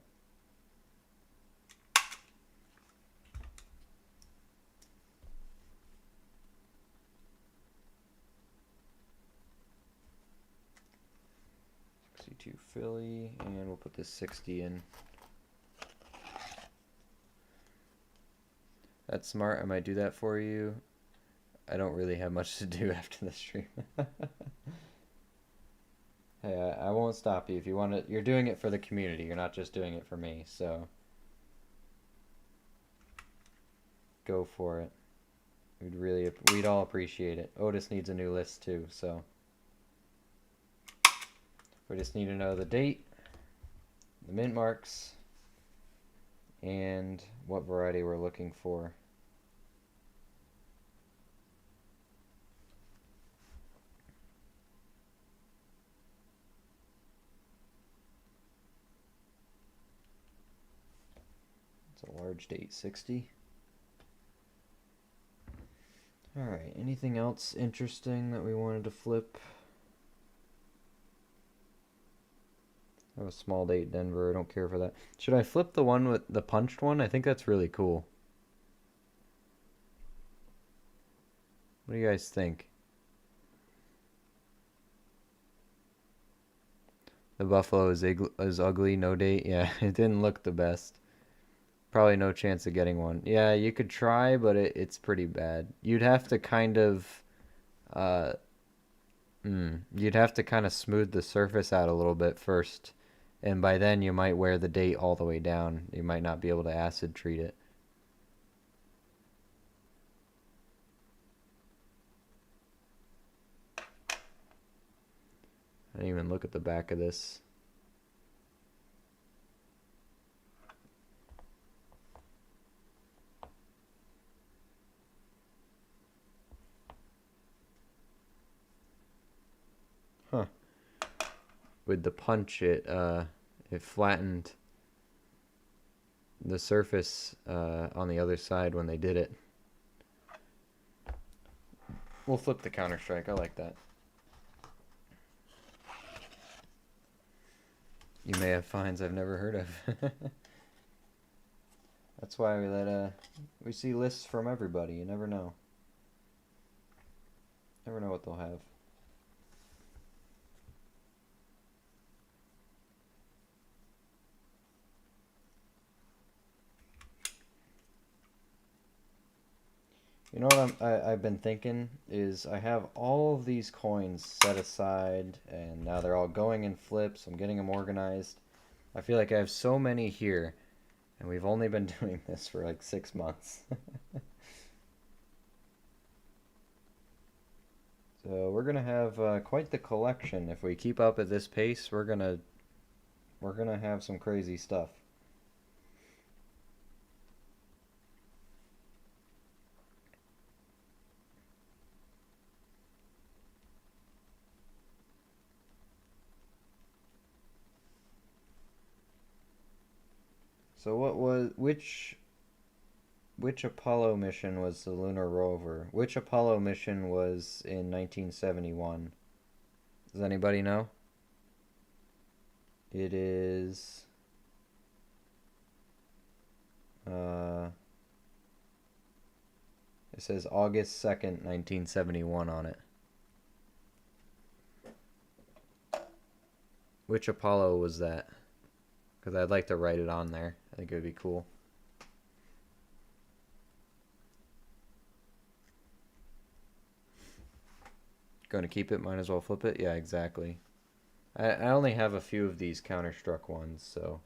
Speaker 1: To Philly, and we'll put this 60 in. That's smart. I might do that for you. I don't really have much to do after the stream. Hey, I won't stop you if you want to. You're doing it for the community. You're not just doing it for me. So go for it. We'd all appreciate it. Otis needs a new list too. So we just need to know the date, the mint marks, and what variety we're looking for. It's a large date, 60. Alright, anything else interesting that we wanted to flip? I have a small date Denver. I don't care for that. Should I flip the one with the punched one? I think that's really cool. What do you guys think? The buffalo is ugly. No date. Yeah, it didn't look the best. Probably no chance of getting one. Yeah, you could try, but it's pretty bad. You'd have to kind of, uh, you'd have to kind of smooth the surface out a little bit first. And by then you might wear the date all the way down. You might not be able to acid treat it. I didn't even look at the back of this. with the punch, it flattened the surface on the other side when they did it. We'll flip the Counter-Strike. I like that. You may have finds I've never heard of. That's why we see lists from everybody. You never know. Never know what they'll have. You know what I've been thinking is I have all of these coins set aside, and now they're all going in flips. I'm getting them organized. I feel like I have so many here, and we've only been doing this for like 6 months. So we're gonna have quite the collection. If we keep up at this pace, we're gonna have some crazy stuff. So which Apollo mission was the lunar rover? Which Apollo mission was in 1971? Does anybody know? It is it says August 2nd, 1971 on it. Which Apollo was that? Because I'd like to write it on there. I think it would be cool. Going to keep it, might as well flip it. Yeah, exactly. I only have a few of these counter-struck ones, so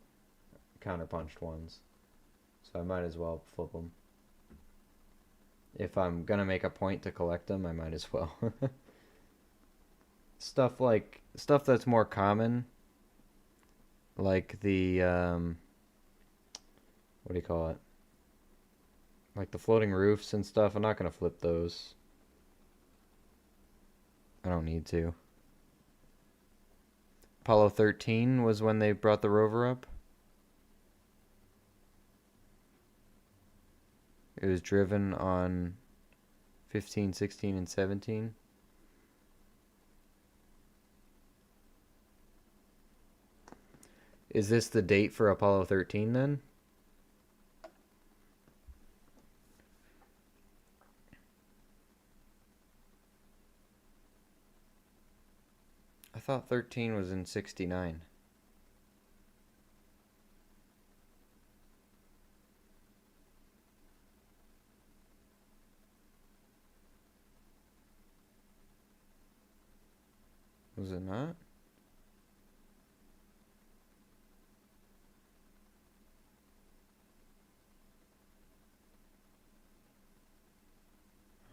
Speaker 1: counter-punched ones. So I might as well flip them. If I'm going to make a point to collect them, I might as well. Stuff that's more common, like the what do you call it? Like the floating roofs and stuff. I'm not going to flip those. I don't need to. Apollo 13 was when they brought the rover up. It was driven on 15, 16, and 17. Is this the date for Apollo 13 then? I thought 13 was in 69. Was it not?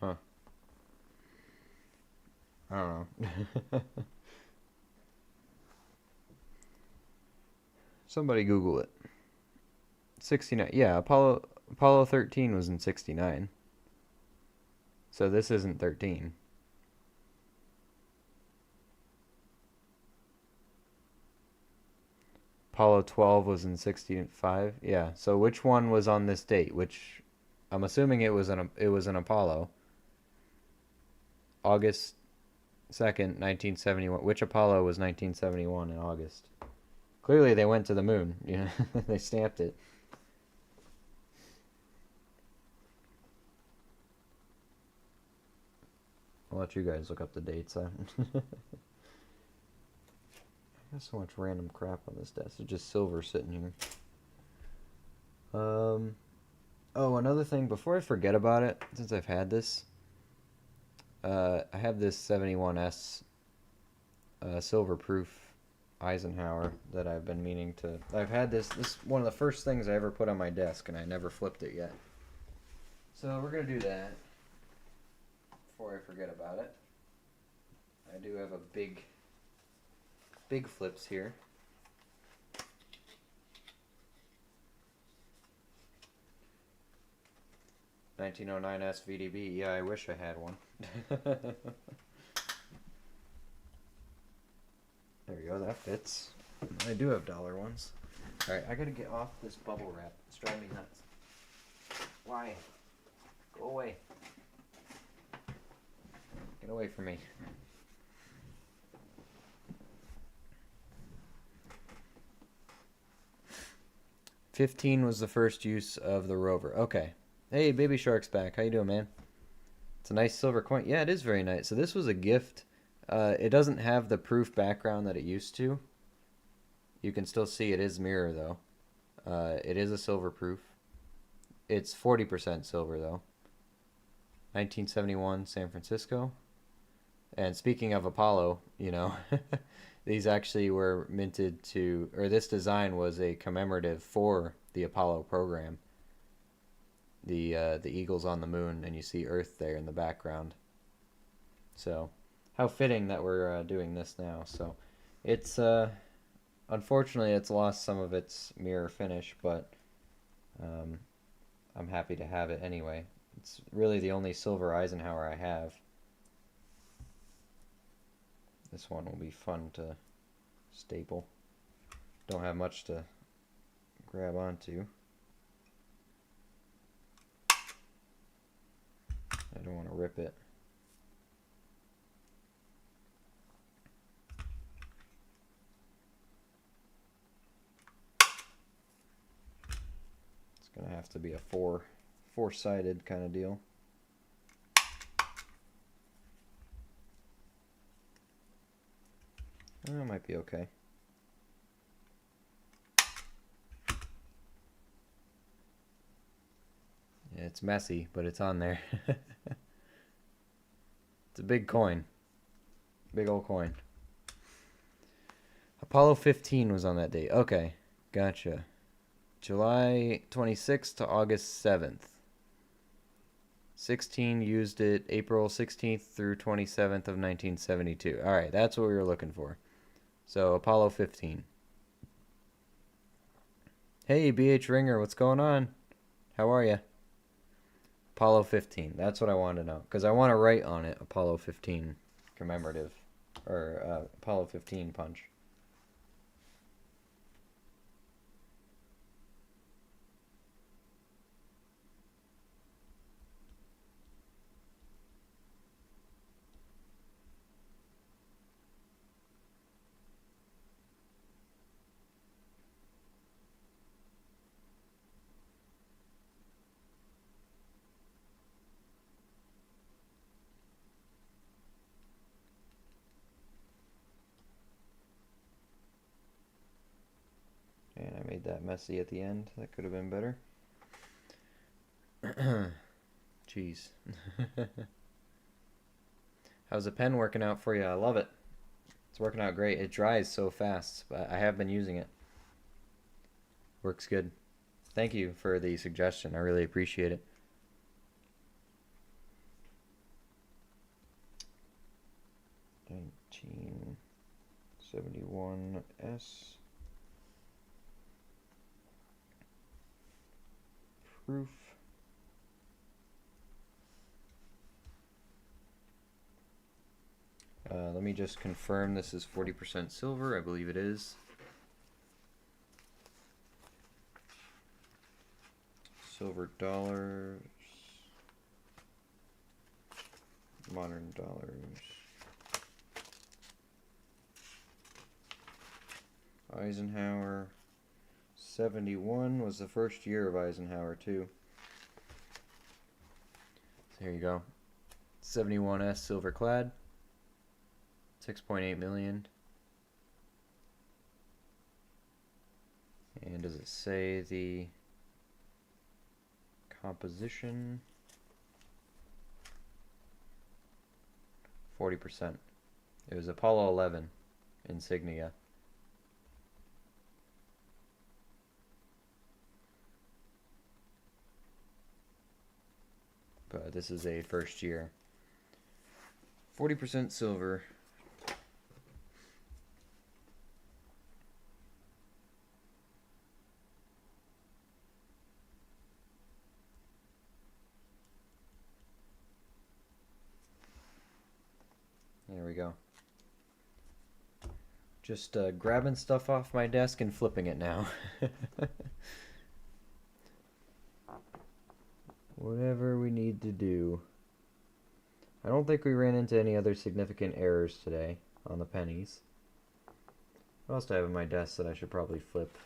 Speaker 1: Huh. I don't know. Somebody Google it. 69. Yeah, Apollo 13 was in 69. So this isn't 13. Apollo 12 was in 65. Yeah. So which one was on this date? Which I'm assuming it was an Apollo. August 2nd, 1971. Which Apollo was 1971 in August? Clearly they went to the moon. You know, they stamped it. I'll let you guys look up the dates. I got so much random crap on this desk. It's just silver sitting here. Oh, another thing, before I forget about it, since I've had this, I have this 71S silver proof Eisenhower that I've been meaning to. I've had this one of the first things I ever put on my desk, and I never flipped it yet. So we're gonna do that before I forget about it. I do have a big flips here. $1909 VDB. Yeah, I wish I had one. There we we go. That fits. I do have dollar ones. All right, I gotta get off this bubble wrap. It's driving me nuts. Why? Go away. Get away from me. $15 was the first use of the rover. Okay. Hey, Baby Shark's back. How you doing, man? It's a nice silver coin. Yeah, it is very nice. So this was a gift. It doesn't have the proof background that it used to. You can still see it is mirror, though. It is a silver proof. It's 40% silver, though. 1971, San Francisco. And speaking of Apollo, you know, these actually were minted to, or this design was a commemorative for the Apollo program. The Eagles on the moon, and you see Earth there in the background. So, how fitting that we're doing this now. So, it's unfortunately it's lost some of its mirror finish, but I'm happy to have it anyway. It's really the only silver Eisenhower I have. This one will be fun to staple. Don't have much to grab onto. I don't want to rip it. It's gonna have to be a four-sided kind of deal. That might be okay. Yeah, it's messy, but it's on there. It's a big coin. Big old coin. Apollo 15 was on that date. Okay, gotcha. July 26th to August 7th. 16 used it April 16th through 27th of 1972. All right, that's what we were looking for. So, Apollo 15. Hey, BH Ringer, what's going on? How are you? Apollo 15. That's what I want to know. Because I want to write on it Apollo 15 commemorative. Or Apollo 15 punch. And I made that messy at the end. That could have been better. Jeez. How's the pen working out for you? I love it. It's working out great. It dries so fast, but I have been using it. Works good. Thank you for the suggestion. I really appreciate it. $19.71S. Proof. Let me just confirm this is 40% silver. I believe it is. Silver dollars. Modern dollars. Eisenhower. 71 was the first year of Eisenhower, too. So here you go. 71S silver clad. 6.8 million. And does it say the composition? 40%. It was Apollo 11 insignia. But this is a first year. 40% silver. There we go. Just grabbing stuff off my desk and flipping it now. Whatever we need to do. I don't think we ran into any other significant errors today on the pennies. What else do I have on my desk that I should probably flip?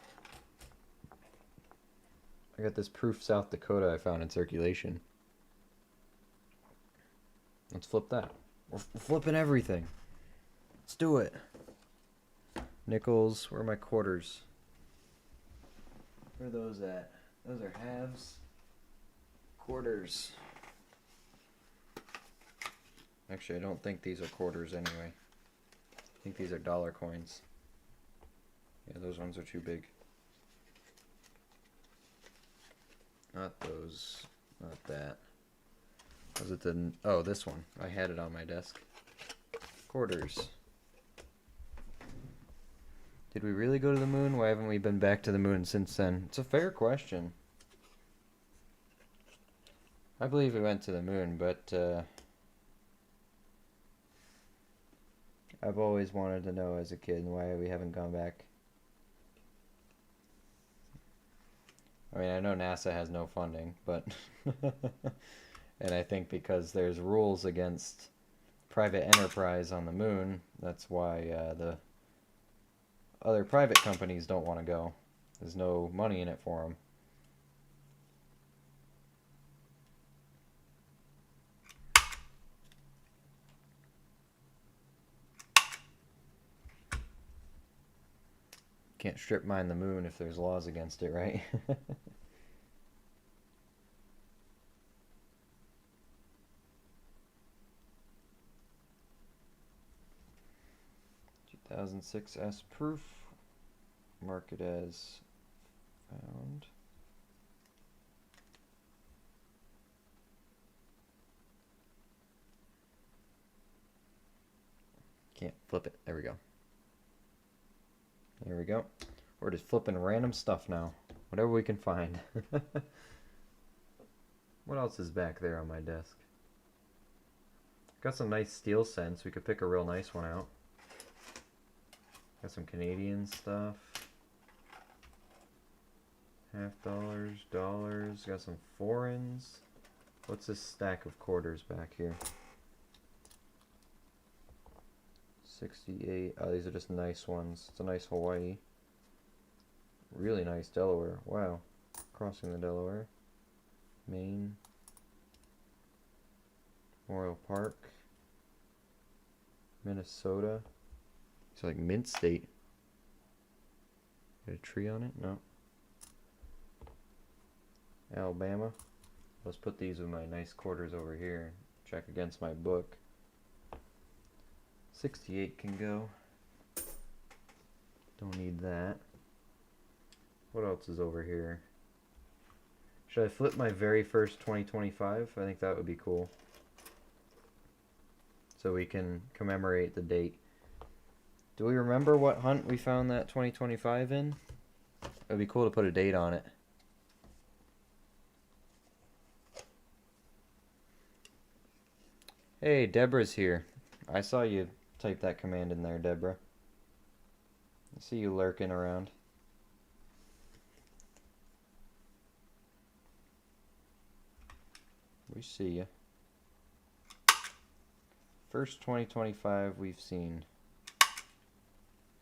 Speaker 1: I got this Proof South Dakota I found in circulation. Let's flip that. We're flipping everything. Let's do it. Nickels. Where are my quarters? Where are those at? Those are halves. Quarters. Actually, I don't think these are quarters anyway. I think these are dollar coins. Yeah, those ones are too big. Not those. Not that. Was it the... Oh, this one. I had it on my desk. Quarters. Did we really go to the moon? Why haven't we been back to the moon since then? It's a fair question. I believe we went to the moon, but I've always wanted to know as a kid why we haven't gone back. I mean, I know NASA has no funding, but and I think because there's rules against private enterprise on the moon, that's why the other private companies don't want to go. There's no money in it for them. Can't strip mine the moon if there's laws against it, right? 2006 S proof. Mark it as found. Can't flip it. There we go. There we go. We're just flipping random stuff now. Whatever we can find. What else is back there on my desk? Got some nice steel cents. We could pick a real nice one out. Got some Canadian stuff. $half, dollars. Got some foreigns. What's this stack of quarters back here? 68. Oh, these are just nice ones. It's a nice Hawaii. Really nice Delaware. Wow. Crossing the Delaware. Maine. Memorial Park. Minnesota. It's like Mint State. Got a tree on it? No. Alabama. Let's put these with my nice quarters over here. Check against my book. 68 can go. Don't need that. What else is over here? Should I flip my very first 2025? I think that would be cool. So we can commemorate the date. Do we remember what hunt we found that 2025 in? It would be cool to put a date on it. Hey, Deborah's here. I saw you type that command in there, Deborah. I see you lurking around. We see you. First 2025 we've seen.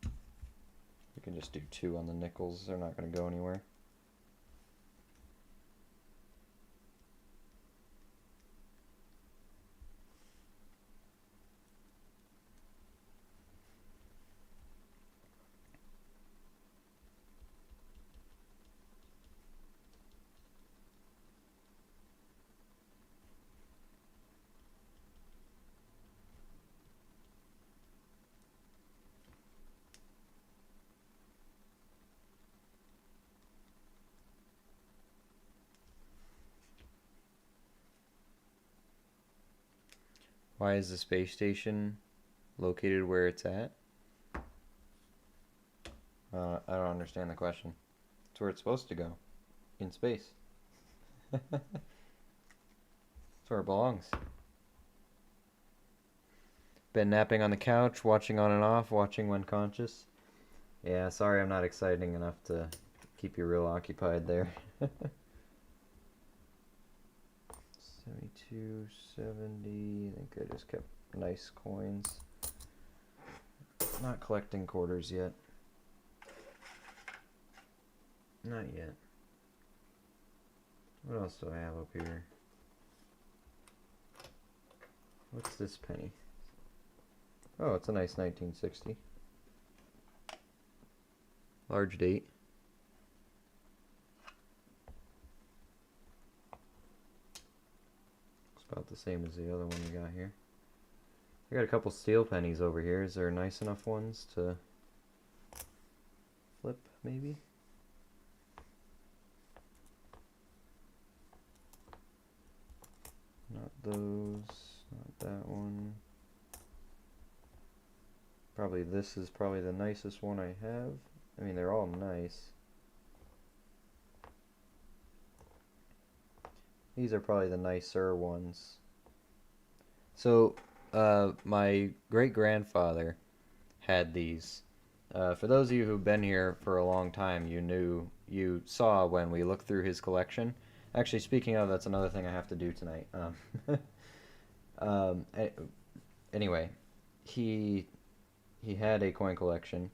Speaker 1: We can just do 2 on the nickels. They're not going to go anywhere. Why is the space station located where it's at? I don't understand the question. It's where it's supposed to go. In space. That's where it belongs. Been napping on the couch, watching on and off, watching when conscious. Yeah, sorry I'm not exciting enough to keep you real occupied there. 72, 70. I think I just kept nice coins. Not collecting quarters yet. Not yet. What else do I have up here? What's this penny? Oh, it's a nice 1960. Large date. It's about the same as the other one we got here. I got a couple steel pennies over here. Is there nice enough ones to flip, maybe? Not those, not that one. Probably this is probably the nicest one I have. I mean, they're all nice. These are probably the nicer ones. So, my great-grandfather had these. For those of you who've been here for a long time, you saw when we looked through his collection. Actually, speaking of, that's another thing I have to do tonight. Um, anyway, he had a coin collection,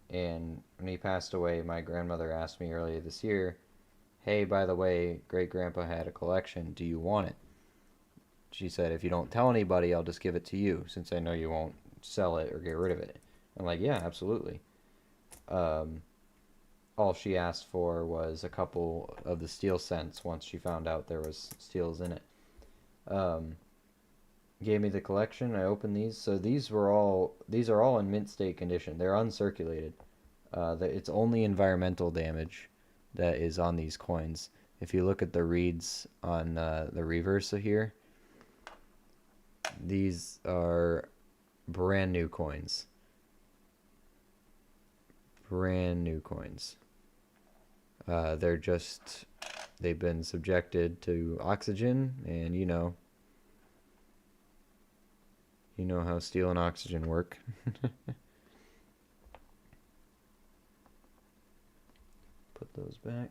Speaker 1: and when he passed away, my grandmother asked me earlier this year, "Hey, by the way, great-grandpa had a collection. Do you want it?" She said, "If you don't tell anybody, I'll just give it to you, since I know you won't sell it or get rid of it." I'm like, "Yeah, absolutely." Um, all she asked for was a couple of the steel cents once she found out there was steels in it. Um, Gave me the collection. I opened these. So these are all in mint state condition. They're uncirculated. It's only environmental damage that is on these coins. If you look at the reeds on the reverse of here, these are brand new coins. Brand new coins. They've been subjected to oxygen, and you know how steel and oxygen work. Put those back.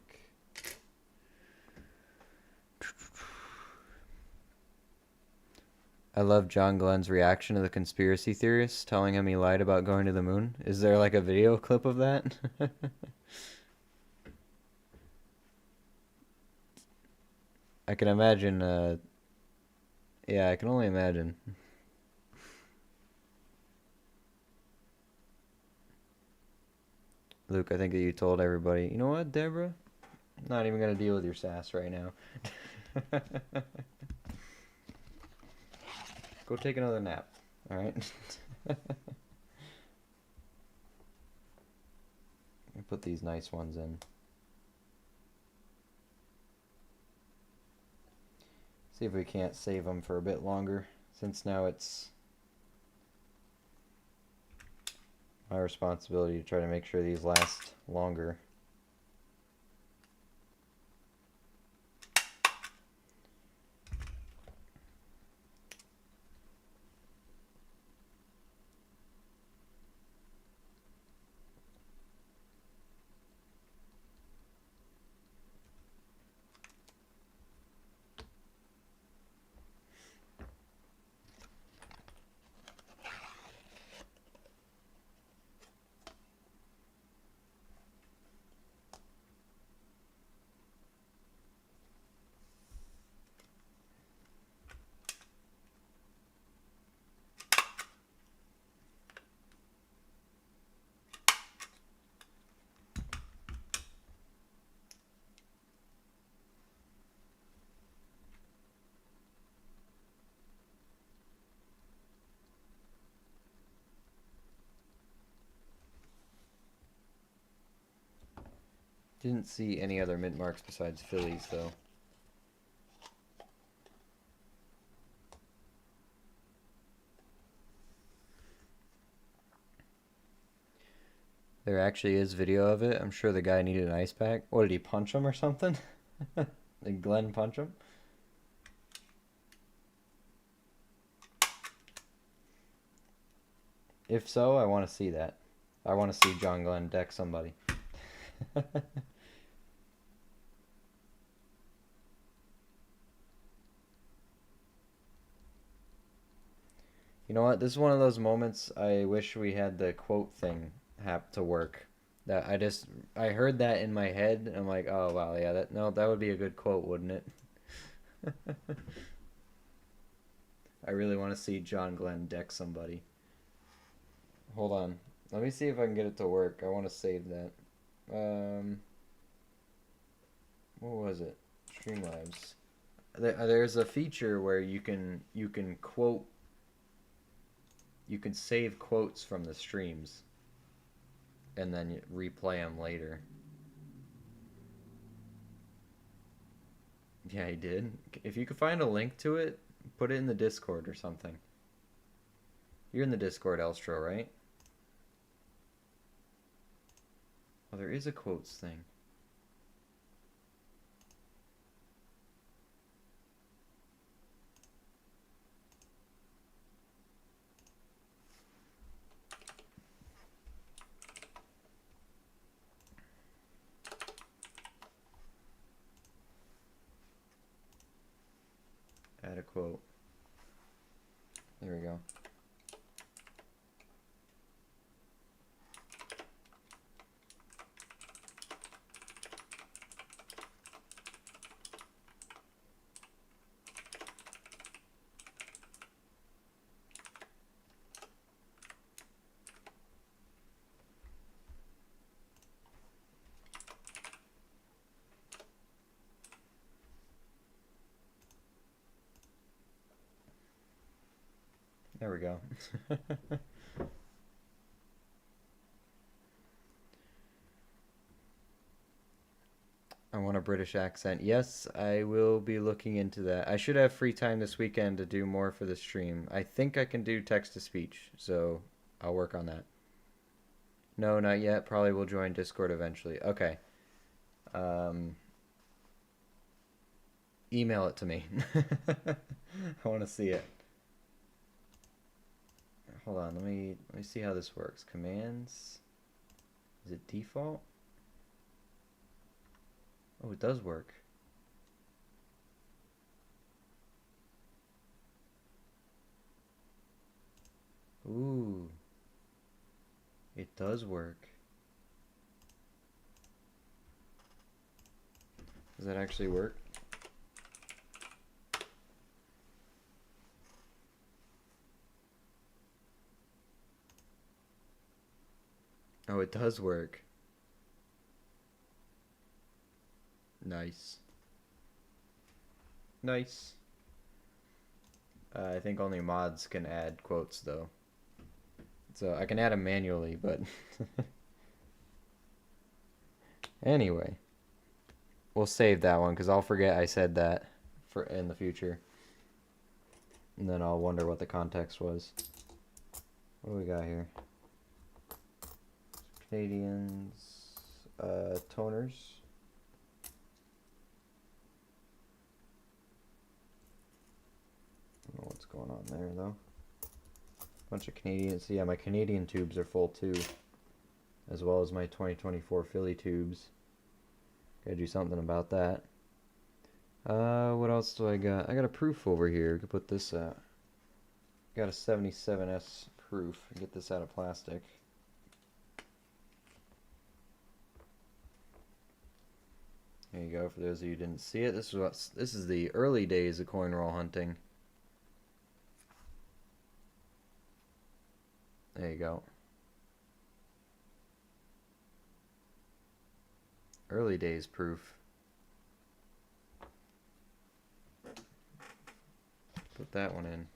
Speaker 1: I love John Glenn's reaction to the conspiracy theorists telling him he lied about going to the moon. Is there like a video clip of that? I can imagine, yeah, I can only imagine. Luke, I think that you told everybody, you know what, Deborah? I'm not even going to deal with your sass right now. Go take another nap, alright? Put these nice ones in. See if we can't save them for a bit longer, since now it's my responsibility to try to make sure these last longer. Didn't see any other mint marks besides Phillies, though. There actually is video of it. I'm sure the guy needed an ice pack. What, did he punch him or something? Did Glenn punch him? If so, I want to see that. I want to see John Glenn deck somebody. You know what? This is one of those moments I wish we had the quote thing have to work. That I heard that in my head and I'm like, oh wow, yeah, that would be a good quote, wouldn't it? I really want to see John Glenn deck somebody. Hold on. Let me see if I can get it to work. I want to save that. Um, what was it? Streamlabs. There's a feature where you can quote you can save quotes from the streams and then replay them later. Yeah, he did. If you could find a link to it, put it in the Discord or something. You're in the Discord, Elstro, right? Oh, there is a quotes thing. Add a quote. There we go. There we go. I want a British accent. Yes, I will be looking into that. I should have free time this weekend to do more for the stream. I think I can do text to speech, so I'll work on that. No, not yet. Probably will join Discord eventually. Okay. Um, email it to me. I want to see it. Hold on. Let me see how this works. Commands. Is it default? Oh, it does work. Ooh. It does work. Does that actually work? Oh, it does work. Nice. Nice. I think only mods can add quotes though. So I can add them manually, but anyway, we'll save that one because I'll forget I said that for in the future, and then I'll wonder what the context was. What do we got here? Canadians, toners. I don't know what's going on there though. Bunch of Canadians. Yeah, my Canadian tubes are full too, as well as my 2024 Philly tubes. Gotta do something about that. What else do I got? I got a proof over here. We could put this out. Got a 77S proof. Get this out of plastic. There you go. For those of you who didn't see it, this is the early days of coin roll hunting. There you go. Early days proof. Put that one in.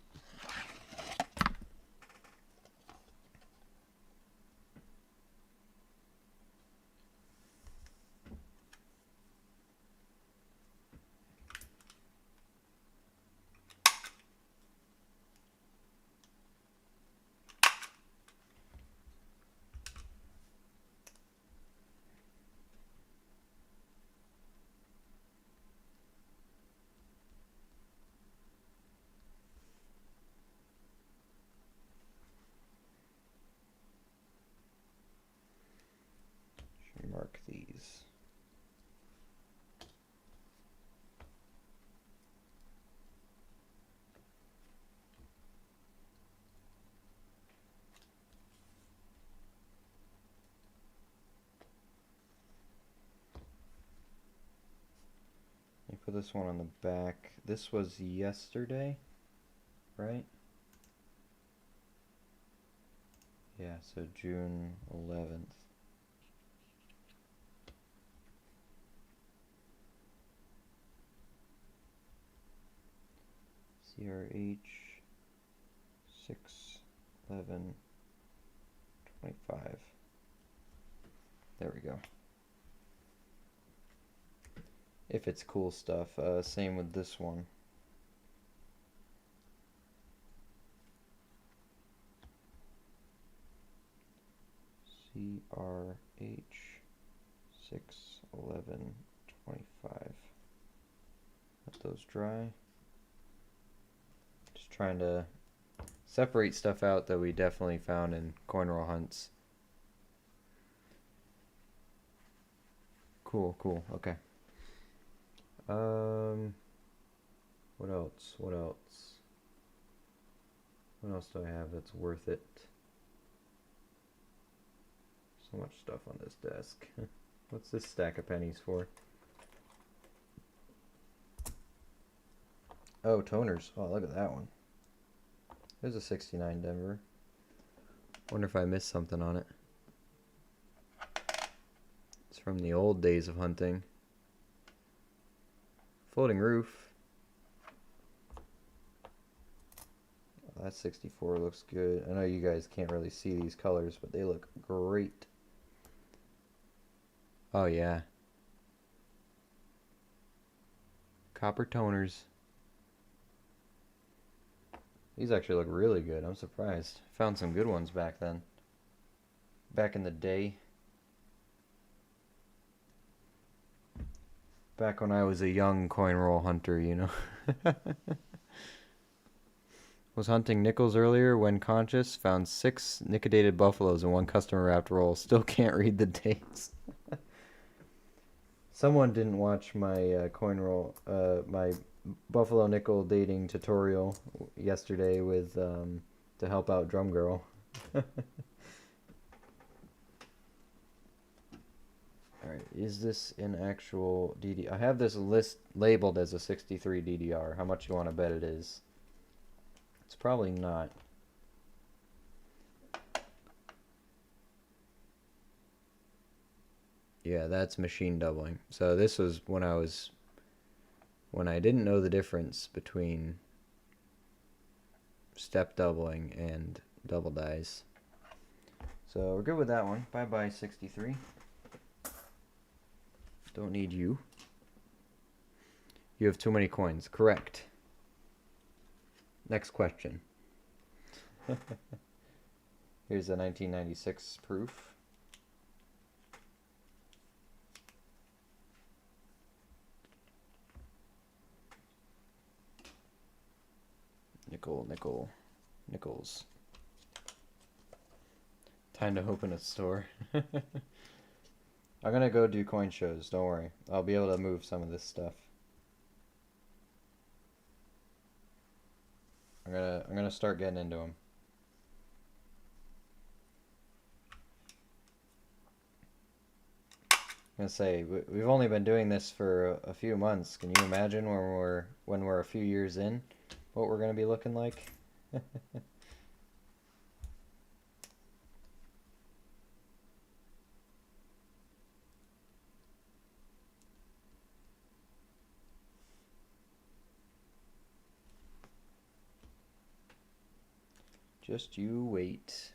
Speaker 1: put this one on the back. This was yesterday, right? Yeah, so June 11th. CRH 6/11/25. There we go. If it's cool stuff, same with this one. CRH 6/11/25. Let those dry. Just trying to separate stuff out that we definitely found in coin roll hunts. Cool, cool. Okay. What else? What else? What else do I have that's worth it? So much stuff on this desk. What's this stack of pennies for? Oh, toners. Oh, look at that one. There's a 69 Denver. Wonder if I missed something on it. It's from the old days of hunting. Floating roof. Oh, that 64 looks good. I know you guys can't really see these colors, but they look great. Oh yeah. Copper toners. These actually look really good. I'm surprised. Found some good ones back then. Back in the day. Back when I was a young coin roll hunter, you know. Was hunting nickels earlier when conscious. Found 6 nickedated buffaloes and 1 customer wrapped roll. Still can't read the dates. Someone didn't watch my coin roll, my buffalo nickel dating tutorial yesterday with to help out Drum Girl. Alright, is this an actual DDR? I have this list labeled as a 63 DDR. How much you want to bet it is? It's probably not. Yeah, that's machine doubling. So this was when I didn't know the difference between step doubling and double dice. So we're good with that one. Bye bye 63. Don't need you. You have too many coins. Correct. Next question. Here's a 1996 proof. Nickel, nickel, nickels. Time to open a store. I'm gonna go do coin shows, don't worry. I'll be able to move some of this stuff. I'm gonna start getting into them. I'm gonna say we've only been doing this for a few months. Can you imagine when we're a few years in, what we're gonna be looking like? Just you wait.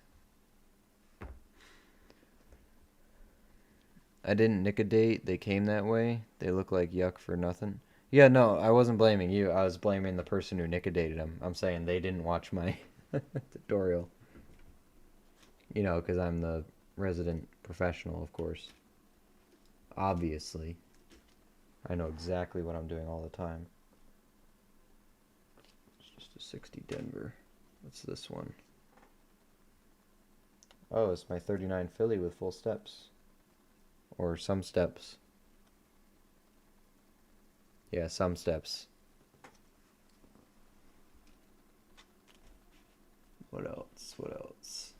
Speaker 1: I didn't nick a date. They came that way. They look like yuck for nothing. Yeah, no, I wasn't blaming you. I was blaming the person who nickedated them. I'm saying they didn't watch my tutorial. You know, because I'm the resident professional, of course. Obviously. I know exactly what I'm doing all the time. It's just a 60 Denver. What's this one? Oh, it's my 39 Philly with full steps. Or some steps. Yeah, some steps. What else? What else?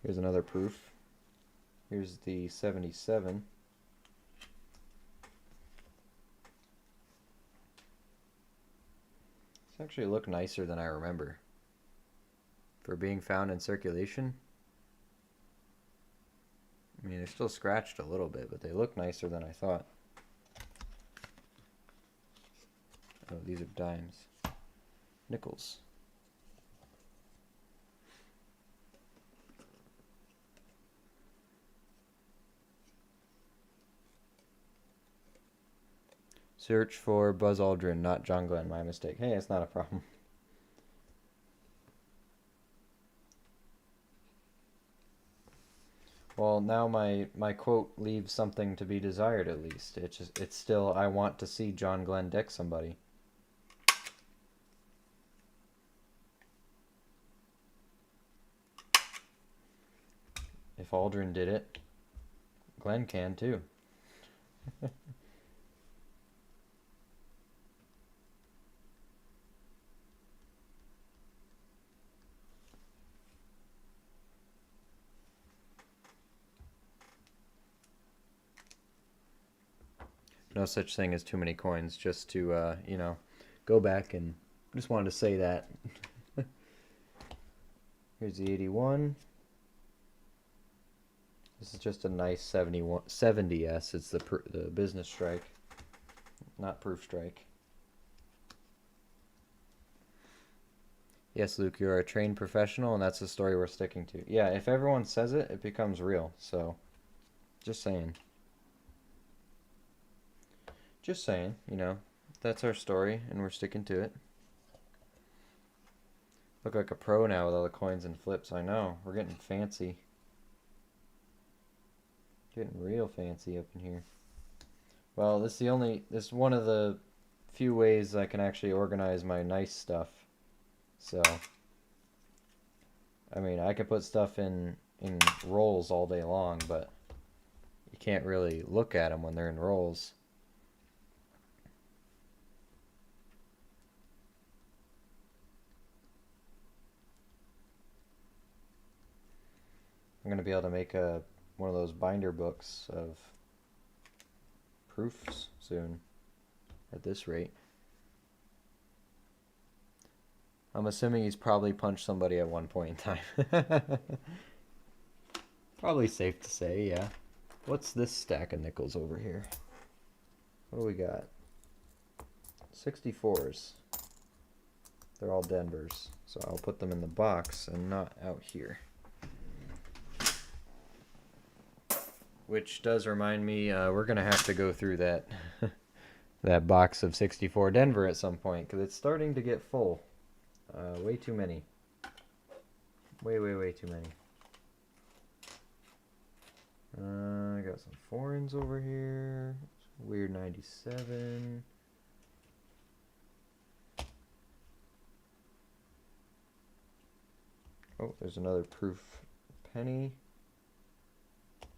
Speaker 1: Here's another proof. Here's the 77. These actually look nicer than I remember. For being found in circulation. I mean, they're still scratched a little bit, but they look nicer than I thought. Oh, these are dimes. Nickels. Search for Buzz Aldrin, not John Glenn. My mistake. Hey, it's not a problem. Well, now my quote leaves something to be desired at least. It's still, I want to see John Glenn deck somebody. If Aldrin did it, Glenn can too. No such thing as too many coins, just to, you know, go back and just wanted to say that. Here's the 81. This is just a nice 70S. It's the business strike, not proof strike. Yes, Luke, you're a trained professional, and that's the story we're sticking to. Yeah, if everyone says it, it becomes real. So, just saying. Just saying, you know, that's our story, and we're sticking to it. Look like a pro now with all the coins and flips. I know, we're getting fancy. Getting real fancy up in here. Well, this is one of the few ways I can actually organize my nice stuff. So, I mean, I could put stuff in rolls all day long, but you can't really look at them when they're in rolls. I'm going to be able to make one of those binder books of proofs soon at this rate. I'm assuming he's probably punched somebody at one point in time. Probably safe to say, yeah. What's this stack of nickels over here? What do we got? 64s. They're all Denvers, so I'll put them in the box and not out here. Which does remind me, we're going to have to go through that that box of 64 Denver at some point, because it's starting to get full. Way too many. Way too many. I got some foreigns over here. Weird 97. Oh, there's another proof penny.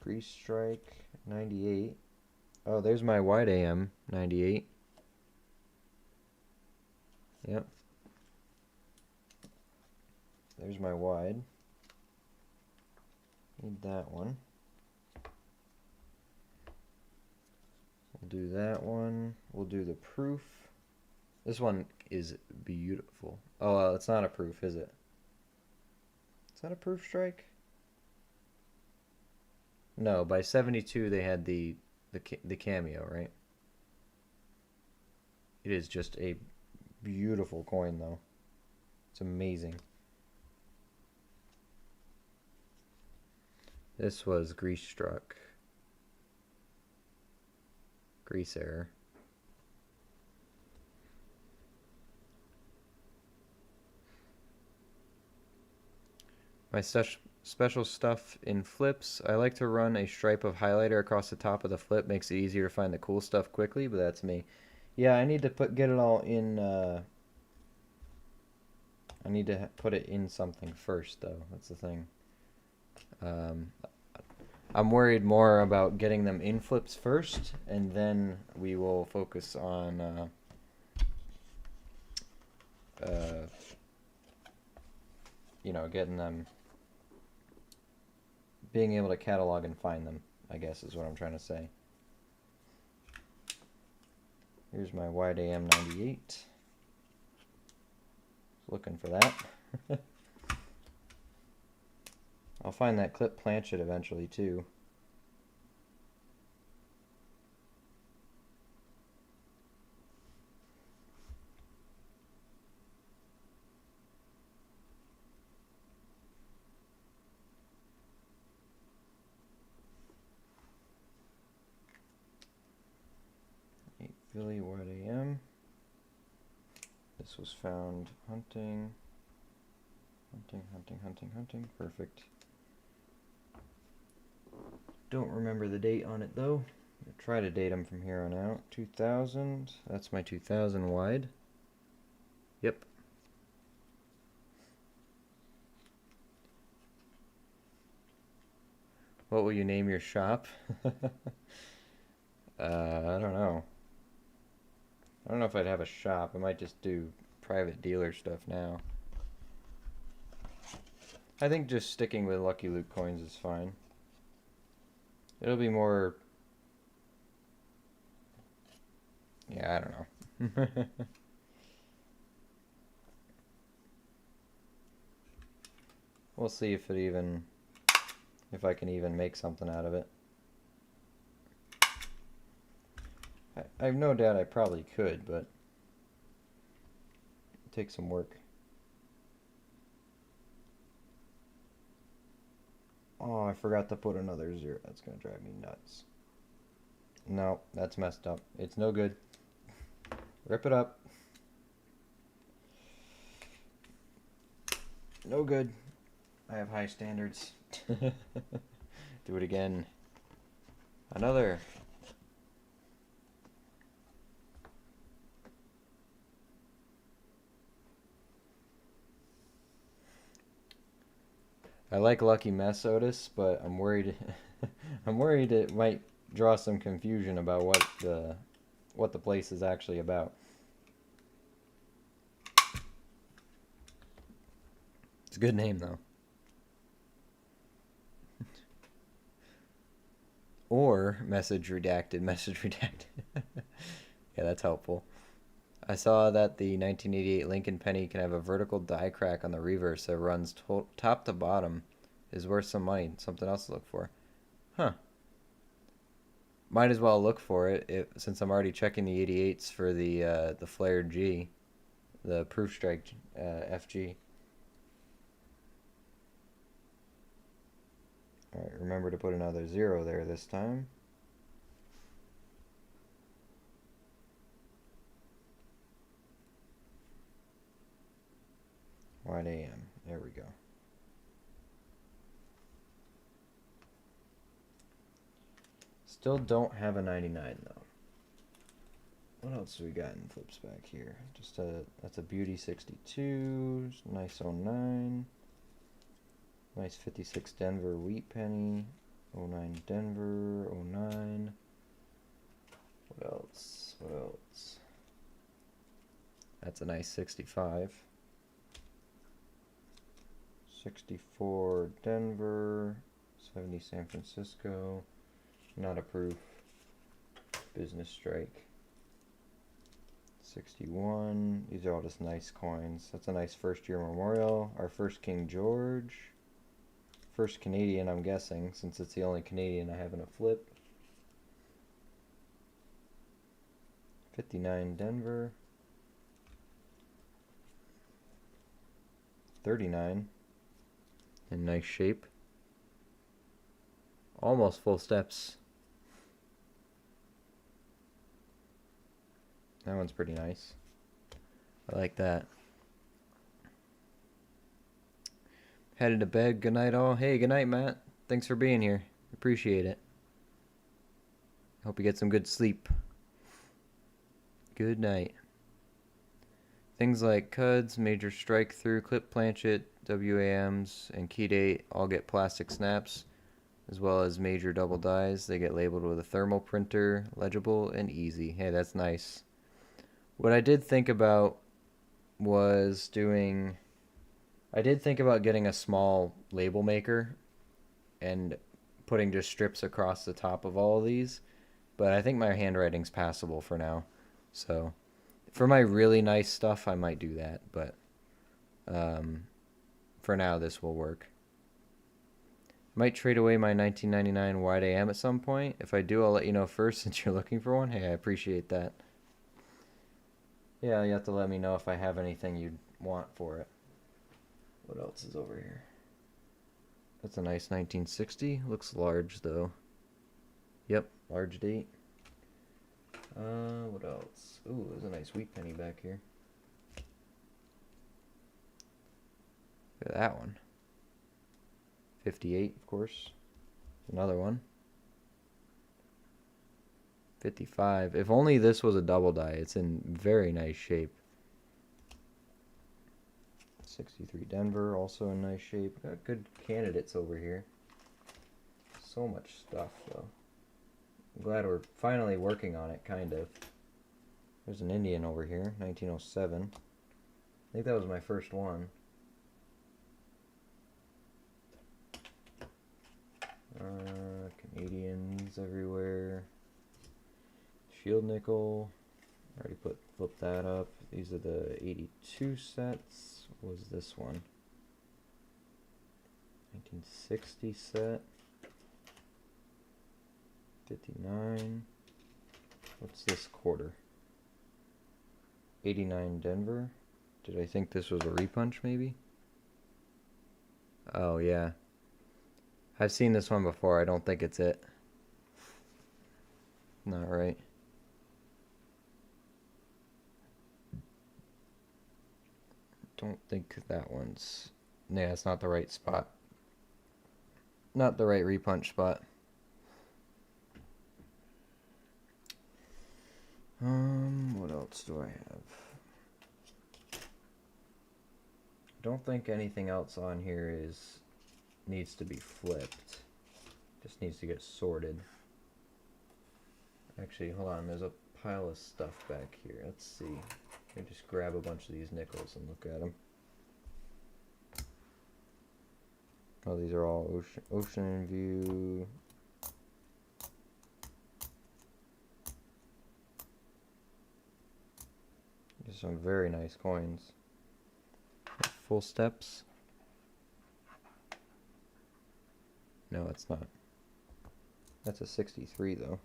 Speaker 1: Grease strike 98. Oh, there's my wide AM 98. Yep. There's my wide. Need that one. We'll do that one. We'll do the proof. This one is beautiful. Oh, it's not a proof, is it? Is that a proof strike? No, by 72 they had the cameo, right? It is just a beautiful coin, though. It's amazing. This was grease struck. Grease error. My special stuff in flips, I like to run a stripe of highlighter across the top of the flip. Makes it easier to find the cool stuff quickly, but that's me. Yeah, I need to get it all in, I need to put it in something first, though. That's the thing. I'm worried more about getting them in flips first, and then we will focus on you know, getting them being able to catalog and find them, I guess is what I'm trying to say. Here's my wide AM 98. Looking for that. I'll find that clip planchet eventually too. Philly wide AM. This was found hunting. Perfect. Don't remember the date on it though. I'll try to date them from here on out. 2000. That's my 2000 wide. Yep. What will you name your shop? I don't know. I don't know if I'd have a shop. I might just do private dealer stuff now. I think just sticking with Lucky Luke coins is fine. It'll be more... Yeah, I don't know. We'll see if I can even make something out of it. I have no doubt I probably could, but it takes some work. Oh, I forgot to put another 0. That's going to drive me nuts. No, that's messed up. It's no good. Rip it up. No good. I have high standards. Do it again. Another. I like Lucky Mess, Otis, but I'm worried. I'm worried it might draw some confusion about what the place is actually about. It's a good name though. Or message redacted. Yeah, that's helpful. I saw that the 1988 Lincoln Penny can have a vertical die crack on the reverse that runs top to bottom. Is worth some money. Something else to look for. Huh. Might as well look for it since I'm already checking the 88s for the flared G, the proof strike FG. All right, remember to put another 0 there this time. Wide AM. There we go. Still don't have a 99 though. What else do we got in flips back here? That's a beauty 62, nice 09, nice 56 Denver wheat penny, 09 Denver, 09. What else? That's a nice 65. 64 Denver, 70 San Francisco, not a proof, business strike. 61, these are all just nice coins. That's a nice first year memorial. Our first King George, first Canadian I'm guessing, since it's the only Canadian I have in a flip. 59 Denver, 39. In nice shape. Almost full steps. That one's pretty nice. I like that. Headed to bed. Good night all. Hey, good night, Matt. Thanks for being here. Appreciate it. Hope you get some good sleep. Good night. Things like CUDs, major strike through, clip planchet, WAMs, and key date all get plastic snaps, as well as major double dies. They get labeled with a thermal printer, legible and easy. Hey, that's nice. What I did think about was getting a small label maker and putting just strips across the top of all of these. But I think my handwriting's passable for now. So for my really nice stuff, I might do that. But for now, this will work. Might trade away my 1999 wide AM at some point. If I do, I'll let you know first since you're looking for one. Hey, I appreciate that. Yeah, you have to let me know if I have anything you'd want for it. What else is over here? That's a nice 1960. Looks large though. Yep, large date. What else? Ooh, there's a nice wheat penny back here. Look at that one. 58, of course. Another one. 55. If only this was a double die. It's in very nice shape. 63 Denver, also in nice shape. Got good candidates over here. So much stuff, though. I'm glad we're finally working on it, kind of. There's an Indian over here, 1907. I think that was my first one. Canadians everywhere. Shield nickel. Already flipped that up. These are the 82 sets. What was this one? 1960 set. 59. What's this quarter? 89 Denver. Did I think this was a repunch maybe? Oh yeah. I've seen this one before. I don't think it's it. Not right. Don't think that one's... Yeah, it's not the right spot. Not the right repunch spot. What else do I have? Don't think anything else on here needs to be flipped. Just needs to get sorted. Actually, hold on. There's a pile of stuff back here. Let's see. Let me just grab a bunch of these nickels and look at them. Oh, these are all ocean view. Just some very nice coins. Full steps. No, it's not. That's a 63 though.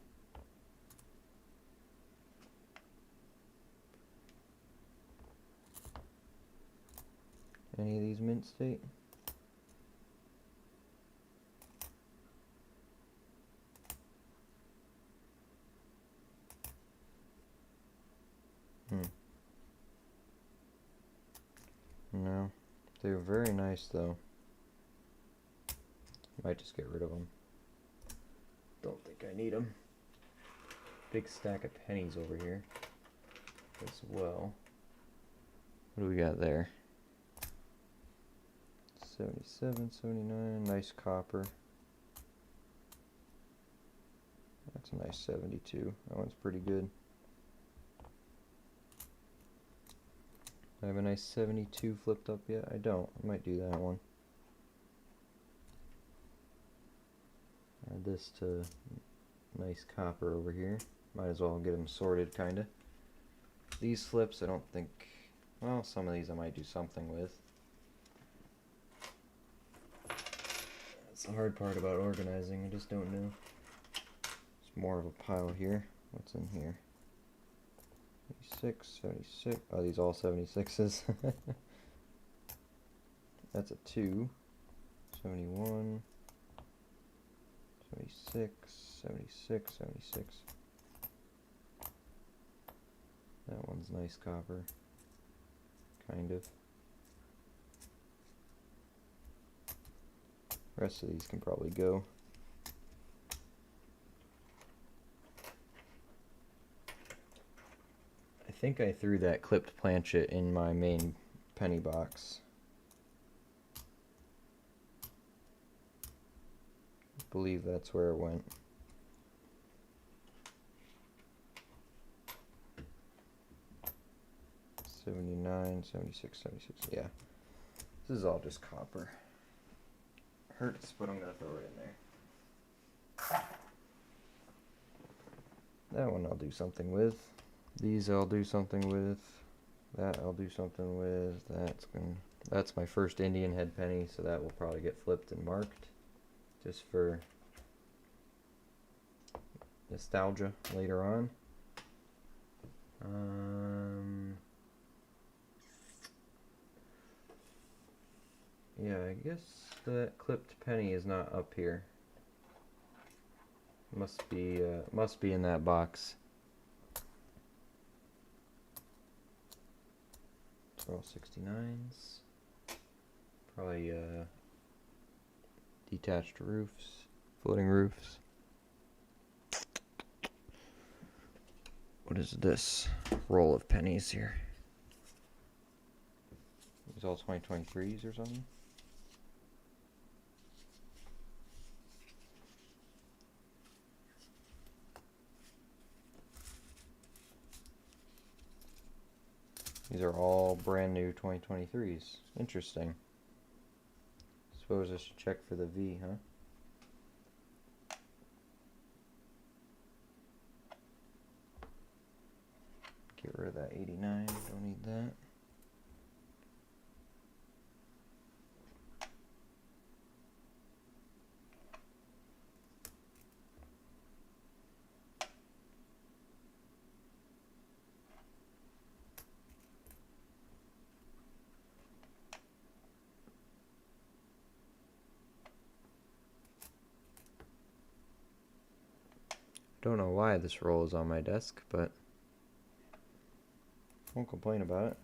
Speaker 1: Any of these mint state? No. They're very nice though. Might just get rid of them. Don't think I need them. Big stack of pennies over here as well. What do we got there? 77, 79, nice copper. That's a nice 72. That one's pretty good. I have a nice 72 flipped up yet? I don't. I might do that one. Add this to nice copper over here. Might as well get them sorted, kinda. These flips, I don't think... Well, some of these I might do something with. That's the hard part about organizing. I just don't know. It's more of a pile here. What's in here? 76, 76. Oh, these all 76s. That's a 2. 71. 76, 76, 76. That one's nice copper. Kind of. The rest of these can probably go. I think I threw that clipped planchet in my main penny box. I believe that's where it went. $79, $76, $76. Yeah. This is all just copper. hurts, but I'm gonna throw it in there. That one I'll do something with. These I'll do something with. That I'll do something with. That's my first Indian head penny, so that will probably get flipped and marked, just for nostalgia later on. Yeah, I guess that clipped penny is not up here. Must be in that box. They're all 69s. Probably detached roofs, floating roofs. What is this roll of pennies here? These all 2023s or something? These are all brand new 2023s. Interesting. Suppose I should check for the V, huh? Get rid of that 89. Don't need that. Don't know why this roll is on my desk, but won't complain about it.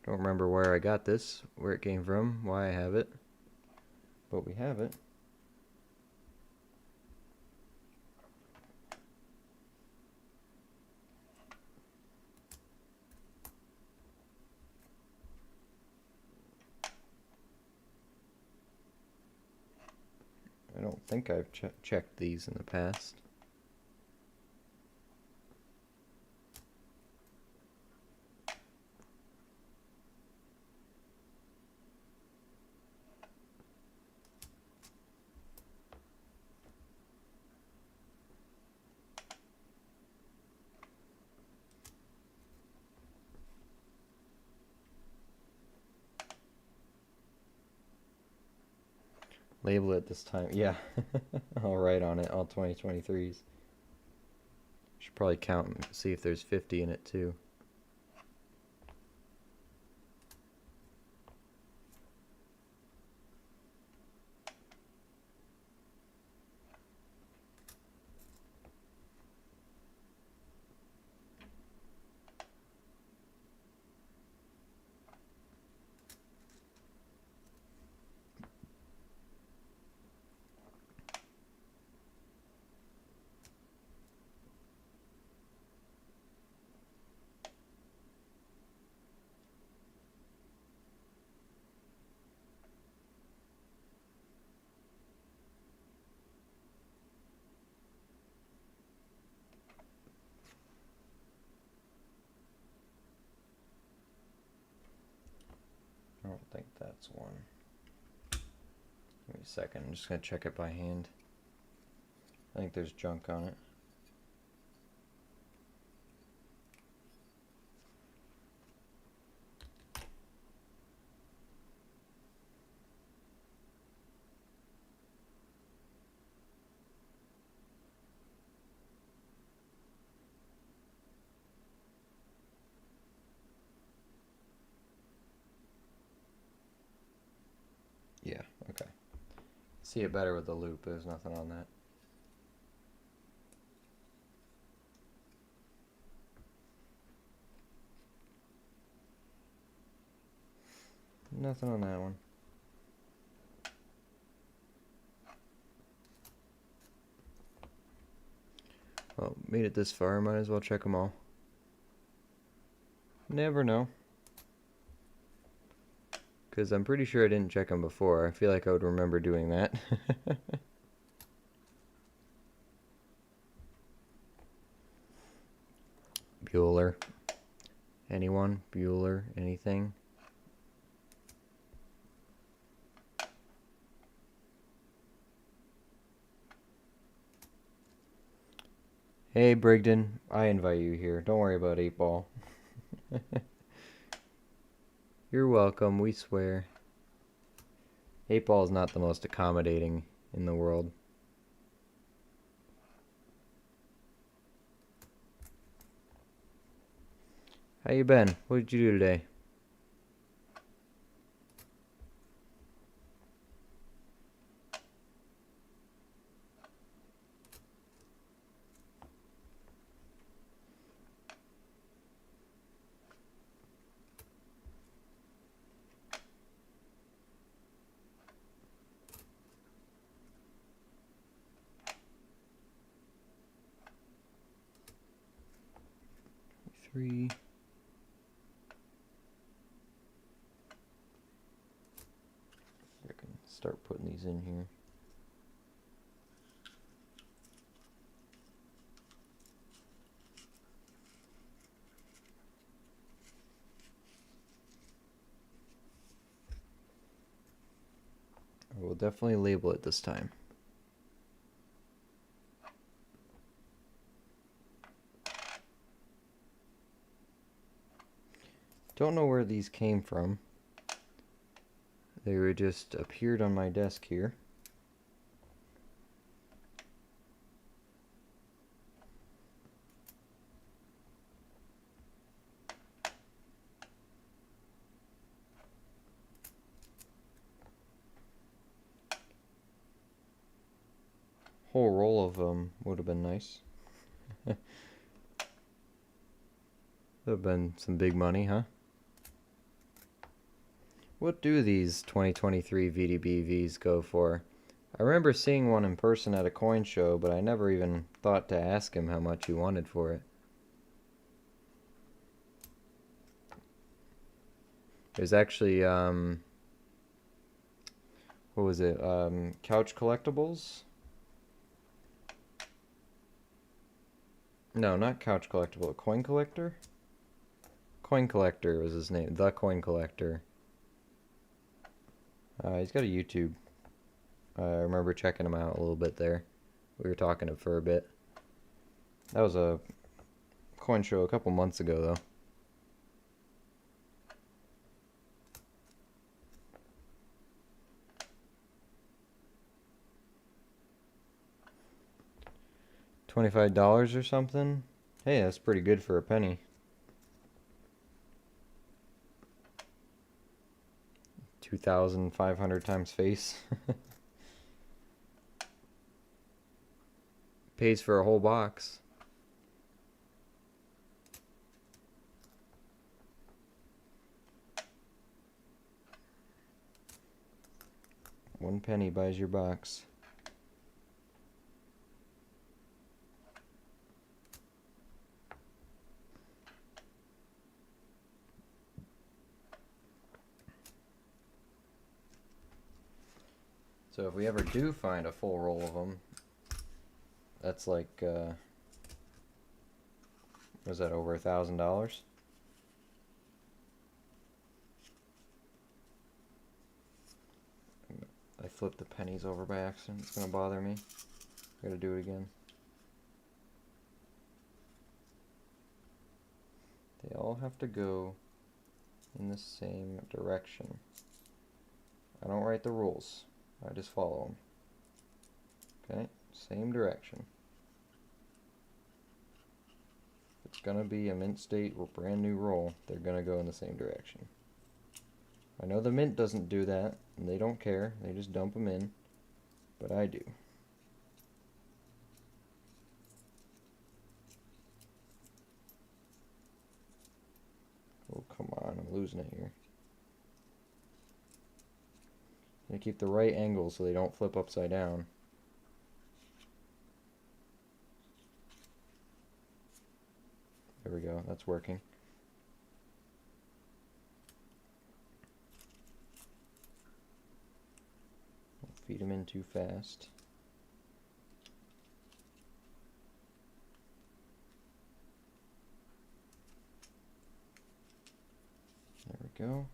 Speaker 1: Don't remember where I got this, where it came from, why I have it, but we have it. I don't think I've checked these in the past. Label it this time. Yeah, I'll write on it, all 2023s. Should probably count and see if there's 50 in it too. I don't think that's one. Give me a second, I'm just going to check it by hand. I think there's junk on it. Yeah, okay. See it better with the loop, there's nothing on that. Nothing on that one. Well, made it this far, might as well check them all. Never know. Because I'm pretty sure I didn't check them before. I feel like I would remember doing that. Bueller. Anyone? Bueller? Anything? Hey, Brigden. I invite you here. Don't worry about 8 Ball. You're welcome, we swear. 8 Ball is not the most accommodating in the world. How you been? What did you do today? Three. I can start putting these in here. I will definitely label it this time. Don't know where these came from. They were just appeared on my desk here. Whole roll of them would have been nice. Would have been some big money, huh? What do these 2023 VDBVs go for? I remember seeing one in person at a coin show, but I never even thought to ask him how much he wanted for it. There's actually, what was it? Couch Collectibles? No, not Couch Collectible. Coin Collector? Coin Collector was his name. The Coin Collector. He's got a YouTube. I remember checking him out a little bit there. We were talking for a bit. That was a coin show a couple months ago, though. $25 or something? Hey, that's pretty good for a penny. 2,500 times face. Pays for a whole box. One penny buys your box. So if we ever do find a full roll of them, that's like, was that over $1,000? I flipped the pennies over by accident. It's gonna bother me. Gotta do it again. They all have to go in the same direction. I don't write the rules. I just follow them. Okay, same direction. If it's gonna be a mint state or brand new roll, they're gonna go in the same direction. I know the mint doesn't do that, and they don't care. They just dump them in, but I do. Oh, come on, I'm losing it here. You keep the right angle so they don't flip upside down. There we go, that's working. Don't feed them in too fast. There we go.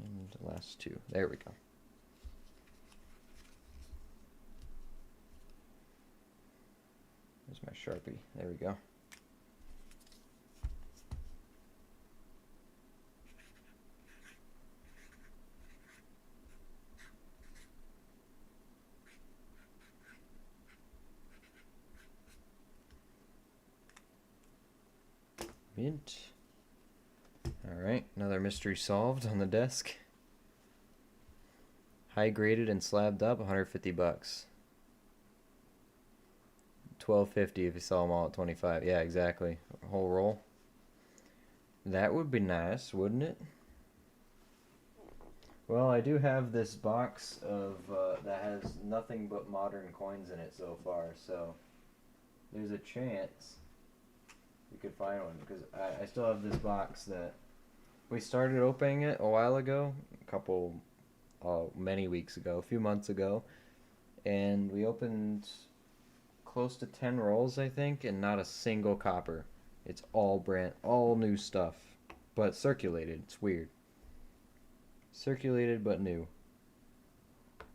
Speaker 1: And the last two. There we go. There's my Sharpie. There we go. Mint. Alright, another mystery solved on the desk. High graded and slabbed up, 150 bucks. 12.50 if you sell them all at 25. Yeah, exactly. A whole roll. That would be nice, wouldn't it? Well, I do have this box of that has nothing but modern coins in it so far, so there's a chance you could find one, because I still have this box that we started opening it a while ago, many weeks ago, a few months ago, and we opened close to 10 rolls, I think, and not a single copper. It's all new stuff, but circulated. It's weird. Circulated but new.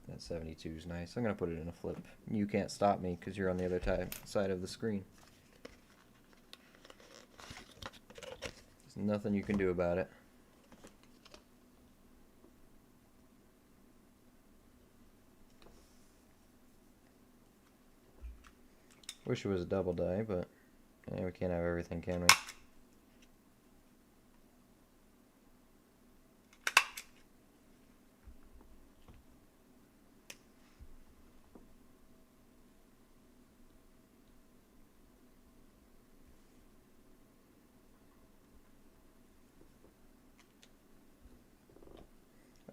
Speaker 1: That 72 is nice. I'm gonna put it in a flip. You can't stop me because you're on the other side of the screen. There's nothing you can do about it. Wish it was a double die, but yeah, we can't have everything, can we?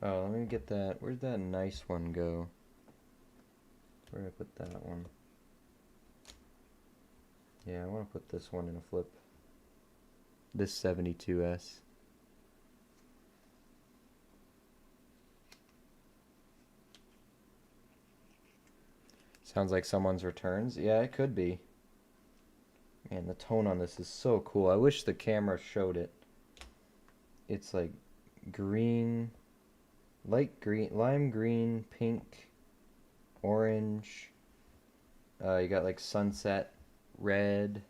Speaker 1: Oh, let me get that. Where'd that nice one go? Where did I put that one? Yeah, I want to put this one in a flip. This 72S. Sounds like someone's returns. Yeah, it could be. Man, the tone on this is so cool. I wish the camera showed it. It's like green, light green, lime green, pink, orange. You got like sunset red.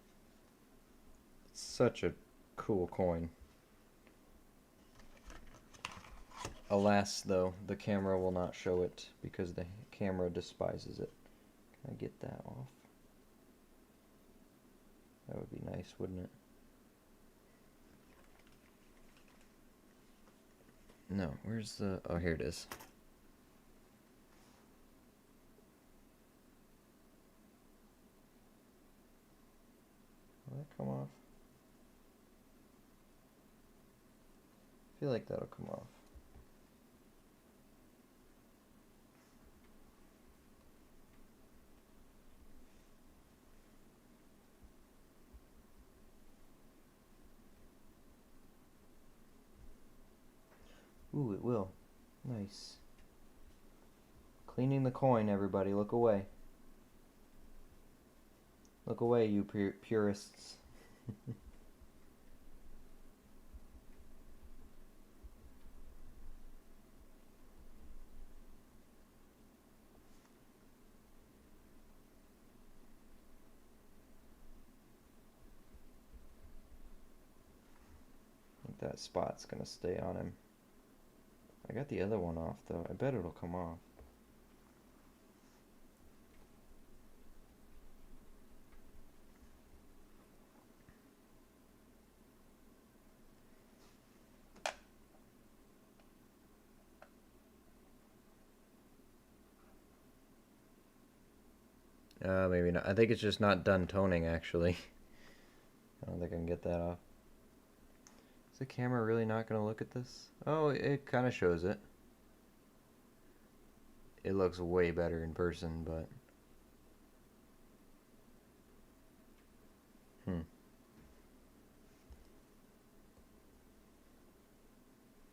Speaker 1: It's such a cool coin. Alas, though, the camera will not show it because the camera despises it. Can I get that off? That would be nice, wouldn't it? No, where's the... Oh, here it is. Will that come off? I feel like that'll come off. Ooh, it will. Nice. Cleaning the coin, everybody. Look away. Look away, you purists. I think that spot's gonna stay on him. I got the other one off, though. I bet it'll come off. Maybe not. I think it's just not done toning, actually. I don't think I can get that off. Is the camera really not going to look at this? Oh, it kind of shows it. It looks way better in person, but...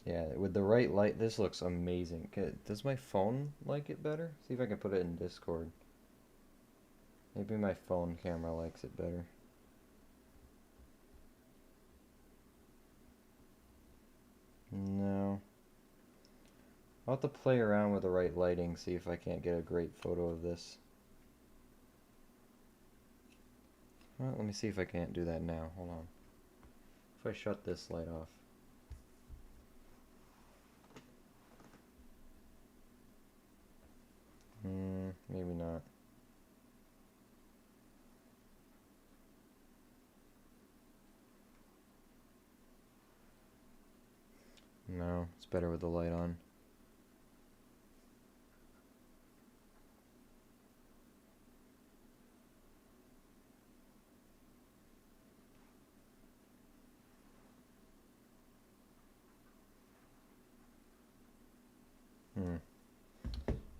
Speaker 1: Yeah, with the right light, this looks amazing. Does my phone like it better? See if I can put it in Discord. Maybe my phone camera likes it better. No. I'll have to play around with the right lighting, see if I can't get a great photo of this. Well, let me see if I can't do that now. Hold on. If I shut this light off. Maybe not. No, it's better with the light on.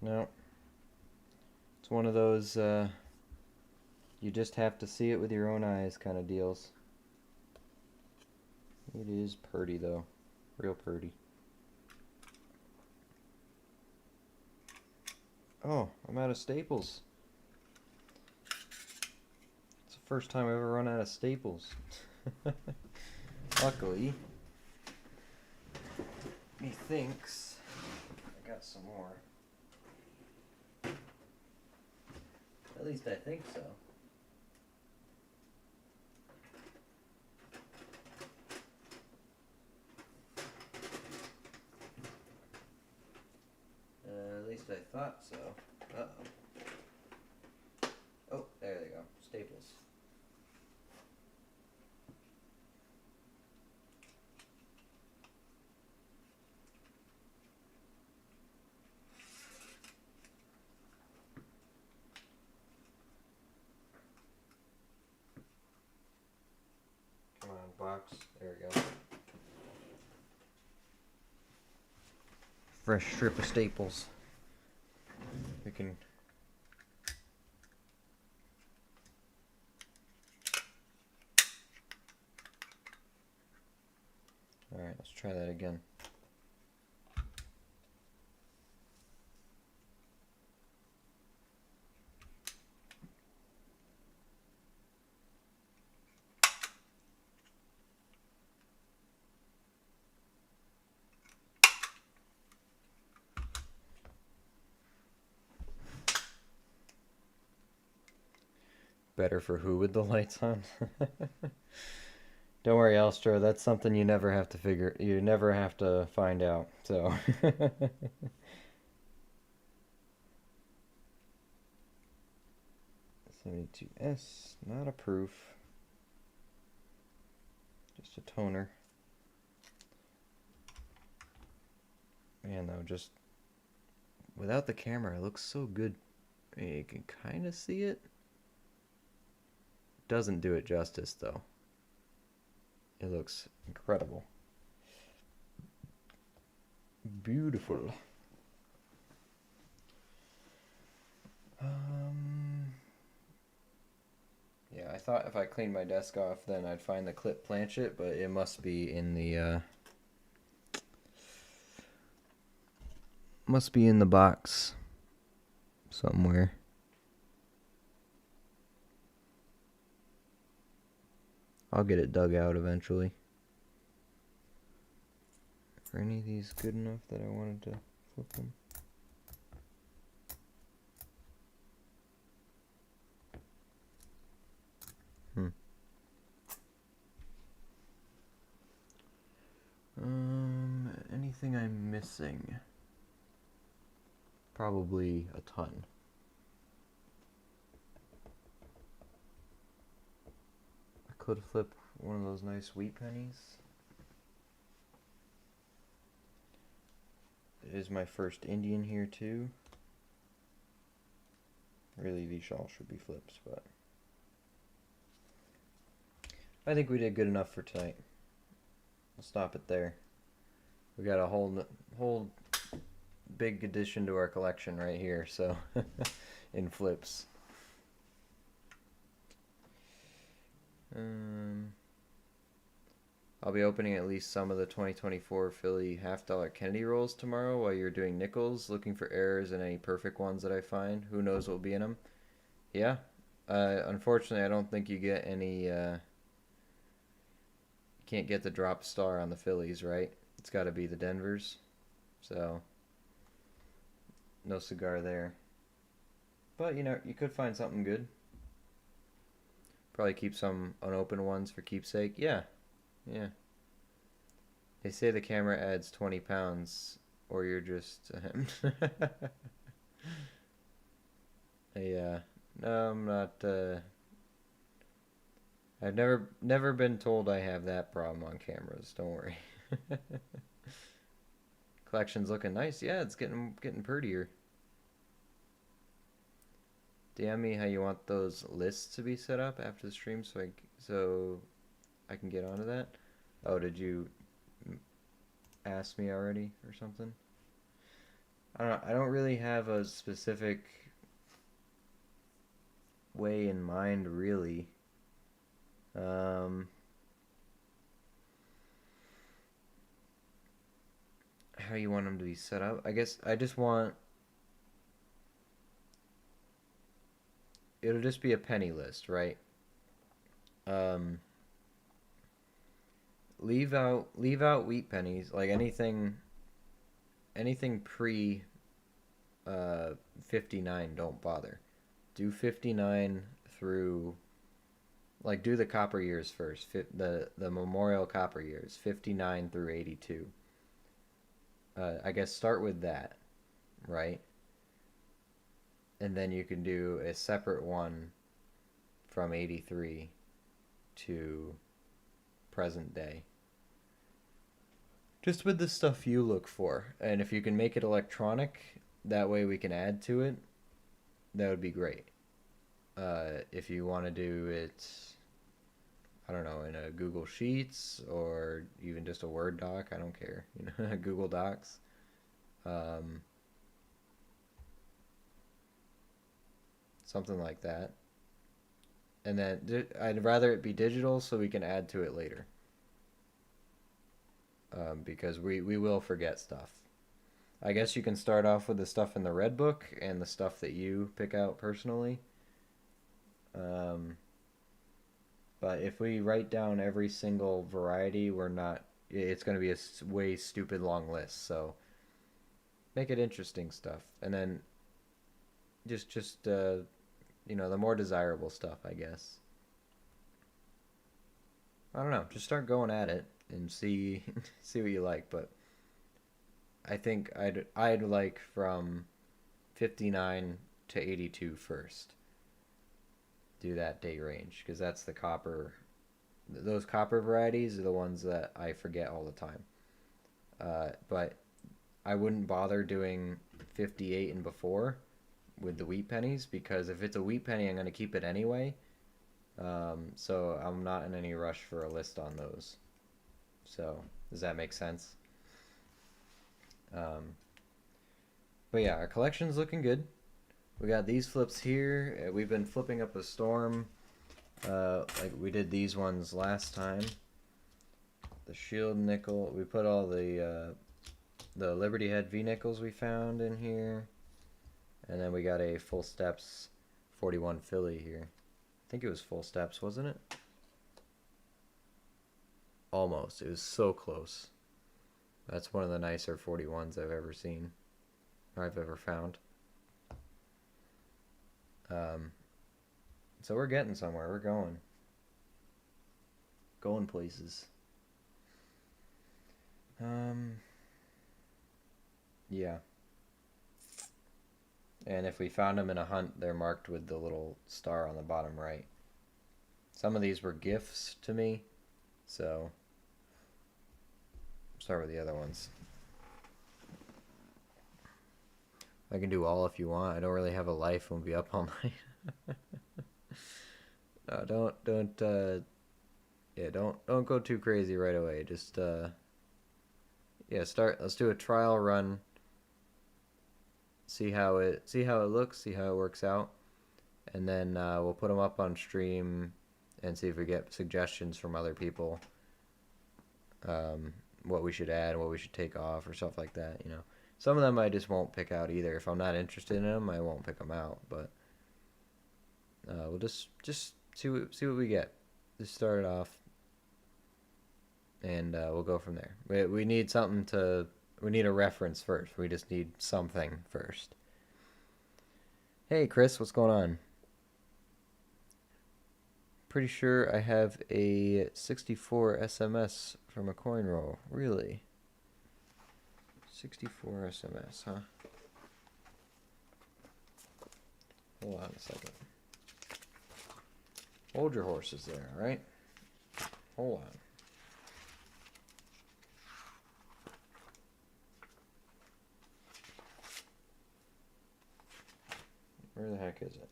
Speaker 1: No. It's one of those, you just have to see it with your own eyes kind of deals. It is pretty, though. Real pretty. Oh, I'm out of staples. It's the first time I've ever run out of staples. Luckily, methinks I got some more. At least I think so. At least I thought so. Uh-oh. Oh, there they go. Staples. Come on, box. There we go. Fresh strip of staples. We can... Alright, let's try that again. Better for who with the lights on? Don't worry, Alstro, that's something you never have to find out, so. 72S, not a proof. Just a toner. Man, though, just without the camera, it looks so good. I mean, you can kind of see it. Doesn't do it justice, though. It looks incredible. Beautiful. Yeah, I thought if I cleaned my desk off, then I'd find the clip planchet, but it must be in the box somewhere. I'll get it dug out eventually. Are any of these good enough that I wanted to flip them? Anything I'm missing? Probably a ton. I could flip one of those nice wheat pennies. It is my first Indian here too. Really, these all should be flips, but I think we did good enough for tonight. We'll stop it there. We got a whole big addition to our collection right here, so in flips. I'll be opening at least some of the 2024 Philly half-dollar Kennedy rolls tomorrow while you're doing nickels, looking for errors and any perfect ones that I find. Who knows what will be in them? Yeah. Unfortunately, I don't think you get any... can't get the drop star on the Phillies, right? It's got to be the Denvers. So, no cigar there. But, you know, you could find something good. Probably keep some unopened ones for keepsake. Yeah, yeah. They say the camera adds 20 pounds, or you're just. Yeah. No, I'm not. I've never been told I have that problem on cameras. Don't worry. Collection's looking nice. Yeah, it's getting prettier. DM me how you want those lists to be set up after the stream, so I can get onto that. Oh, did you ask me already or something? I don't know. I don't really have a specific way in mind, really. Um, how you want them to be set up? I guess I just want it'll just be a penny list, right? Um, leave out wheat pennies, like anything pre 59, don't bother. Do 59 through, like, do the copper years first. The memorial copper years, 59 through 82. I guess start with that, right? And then you can do a separate one from 83 to present day. Just with the stuff you look for. And if you can make it electronic, that way we can add to it, that would be great. If you want to do it, I don't know, in a Google Sheets or even just a Word doc, I don't care. Google Docs. Um, Something like that. And then I'd rather it be digital so we can add to it later. Because we will forget stuff. I guess you can start off with the stuff in the red book and the stuff that you pick out personally. Um, but if we write down every single variety, we're not. It's going to be a way stupid long list. So make it interesting stuff, and then just the more desirable stuff, I guess. I don't know. Just start going at it and see see what you like. But I think I'd like from 59 to 82 first. Do that date range because that's the copper. Those copper varieties are the ones that I forget all the time. But I wouldn't bother doing 58 and before with the wheat pennies because if it's a wheat penny, I'm going to keep it anyway. So I'm not in any rush for a list on those. So does that make sense? Um, but yeah, our collection's looking good. We got these flips here. We've been flipping up a storm. Like we did these ones last time. The shield nickel. We put all the Liberty Head V nickels we found in here. And then we got a full steps 41 Philly here. I think it was full steps, wasn't it? Almost. It was so close. That's one of the nicer 41s I've ever seen. Or I've ever found. So we're getting somewhere. We're going. Going places. Yeah. And if we found them in a hunt, they're marked with the little star on the bottom right. Some of these were gifts to me, so start with the other ones. I can do all if you want. I don't really have a life and we'll be up all night. No, don't go too crazy right away. Just let's do a trial run. See how it looks, see how it works out, and then we'll put them up on stream and see if we get suggestions from other people. What we should add, what we should take off, or stuff like that. Some of them I just won't pick out either. If I'm not interested in them, I won't pick them out. But we'll just see what we get. Just start it off, and we'll go from there. We need something to. We need a reference first. We just need something first. Hey, Chris, what's going on? pretty sure I have a 64 SMS from a coin roll. Really? 64 SMS, huh? Hold on a second. Hold your horses there, alright? Hold on. Where the heck is it?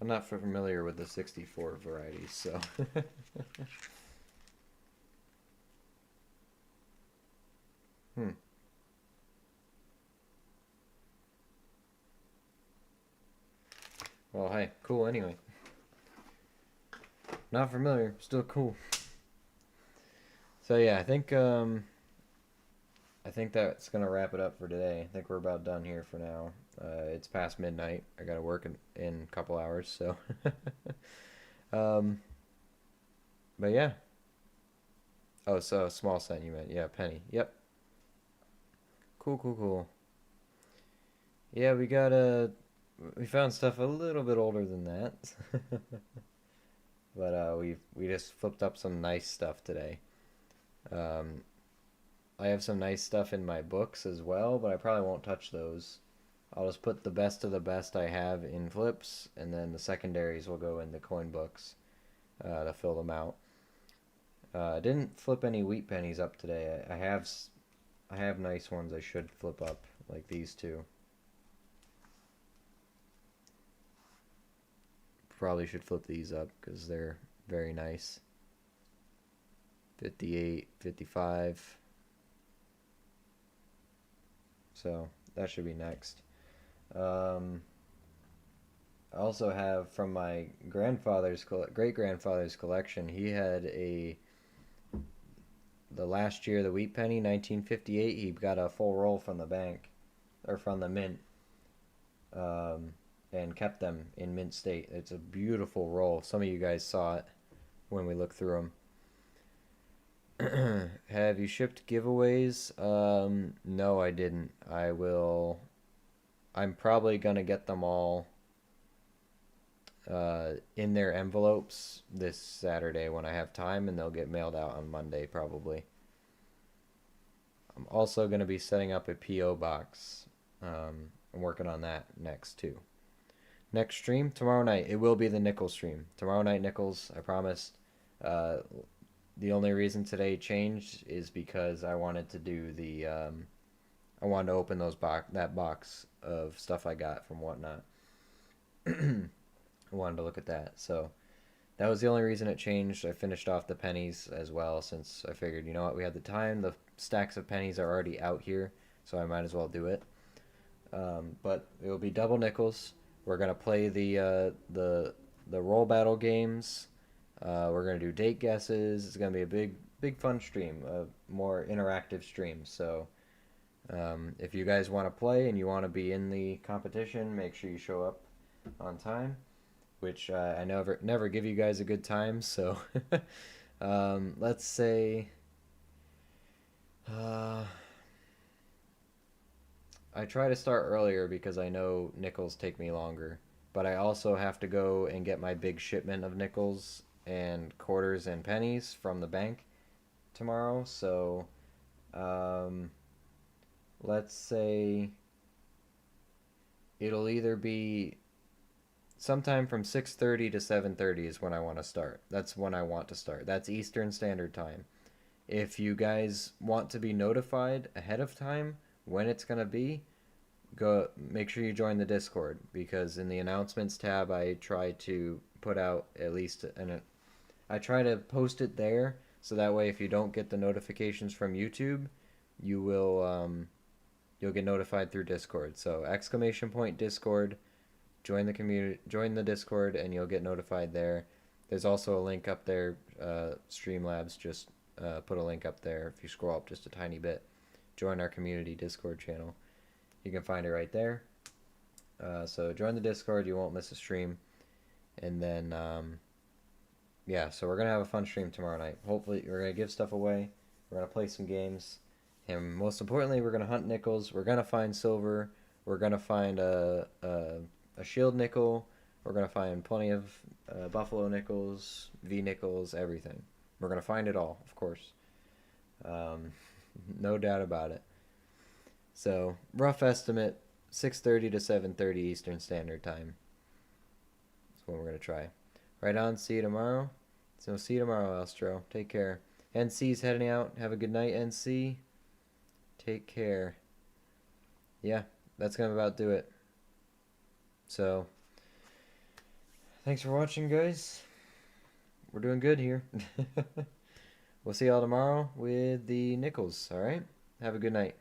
Speaker 1: I'm not familiar with the 64 varieties, so. Well, hey, cool anyway. Not familiar, still cool. So yeah, I think that's gonna wrap it up for today. I think we're about done here for now. It's past midnight. I gotta work in a couple hours, so. um, but yeah. Oh, so small cent you meant? Yeah, penny. Yep. Cool, cool, cool. Yeah, we found stuff a little bit older than that, but we just flipped up some nice stuff today. Um, I have some nice stuff in my books as well, but I probably won't touch those. I'll just put the best of the best I have in flips, and then the secondaries will go in the coin books to fill them out. I didn't flip any wheat pennies up today. I have nice ones I should flip up, like these two. Probably should flip these up because they're very nice. 58, 55. So that should be next. I also have from my great grandfather's collection. He had the last year the wheat penny 1958. He got a full roll from the bank or from the mint, and kept them in mint state. It's a beautiful roll. Some of you guys saw it when we looked through them. Have you shipped giveaways? No, I didn't. I will. I'm probably gonna get them all in their envelopes this Saturday when I have time, and they'll get mailed out on Monday probably. I'm also gonna be setting up a PO box. I'm working on that next too. Next stream tomorrow night. It will be the nickel stream tomorrow night. Nickels, I promised. Uh, the only reason today changed is because I wanted to do I wanted to open that box of stuff I got from WhatNot. I wanted to look at that. So that was the only reason it changed. I finished off the pennies as well since I figured, you know what, we had the time. The stacks of pennies are already out here, so I might as well do it. But it will be double nickels. We're gonna play the roll battle games. We're gonna do date guesses. It's gonna be a big fun stream, a more interactive stream. So if you guys want to play and you want to be in the competition, make sure you show up on time. Which I never give you guys a good time. So let's say I try to start earlier because I know nickels take me longer. But I also have to go and get my big shipment of nickels and quarters and pennies from the bank tomorrow. So um, let's say it'll either be sometime from 6:30 to 7:30 is when I want to start. That's when I want to start. That's Eastern Standard Time. If you guys want to be notified ahead of time when it's going to be, go make sure you join the Discord because in the announcements tab I try to put out at least I try to post it there so that way if you don't get the notifications from YouTube, you will you'll get notified through Discord. So !Discord, join the community, join the Discord, and you'll get notified there. There's also a link up there. Streamlabs just put a link up there. If you scroll up just a tiny bit, join our community Discord channel. You can find it right there. So join the Discord. You won't miss a stream. And then, yeah, so we're going to have a fun stream tomorrow night. Hopefully, we're going to give stuff away. We're going to play some games. And most importantly, we're gonna hunt nickels. We're gonna find silver. We're gonna find a shield nickel. We're gonna find plenty of buffalo nickels, V nickels, everything. We're gonna find it all, of course. Um, no doubt about it. So rough estimate, 6:30 to 7:30 Eastern Standard Time. That's what we're gonna try. Right on. See you tomorrow. So see you tomorrow, Astro. Take care. NC's heading out. Have a good night, NC. Take care. Yeah, that's gonna about do it. So, thanks for watching, guys. We're doing good here. We'll see y'all tomorrow with the nickels, alright? Have a good night.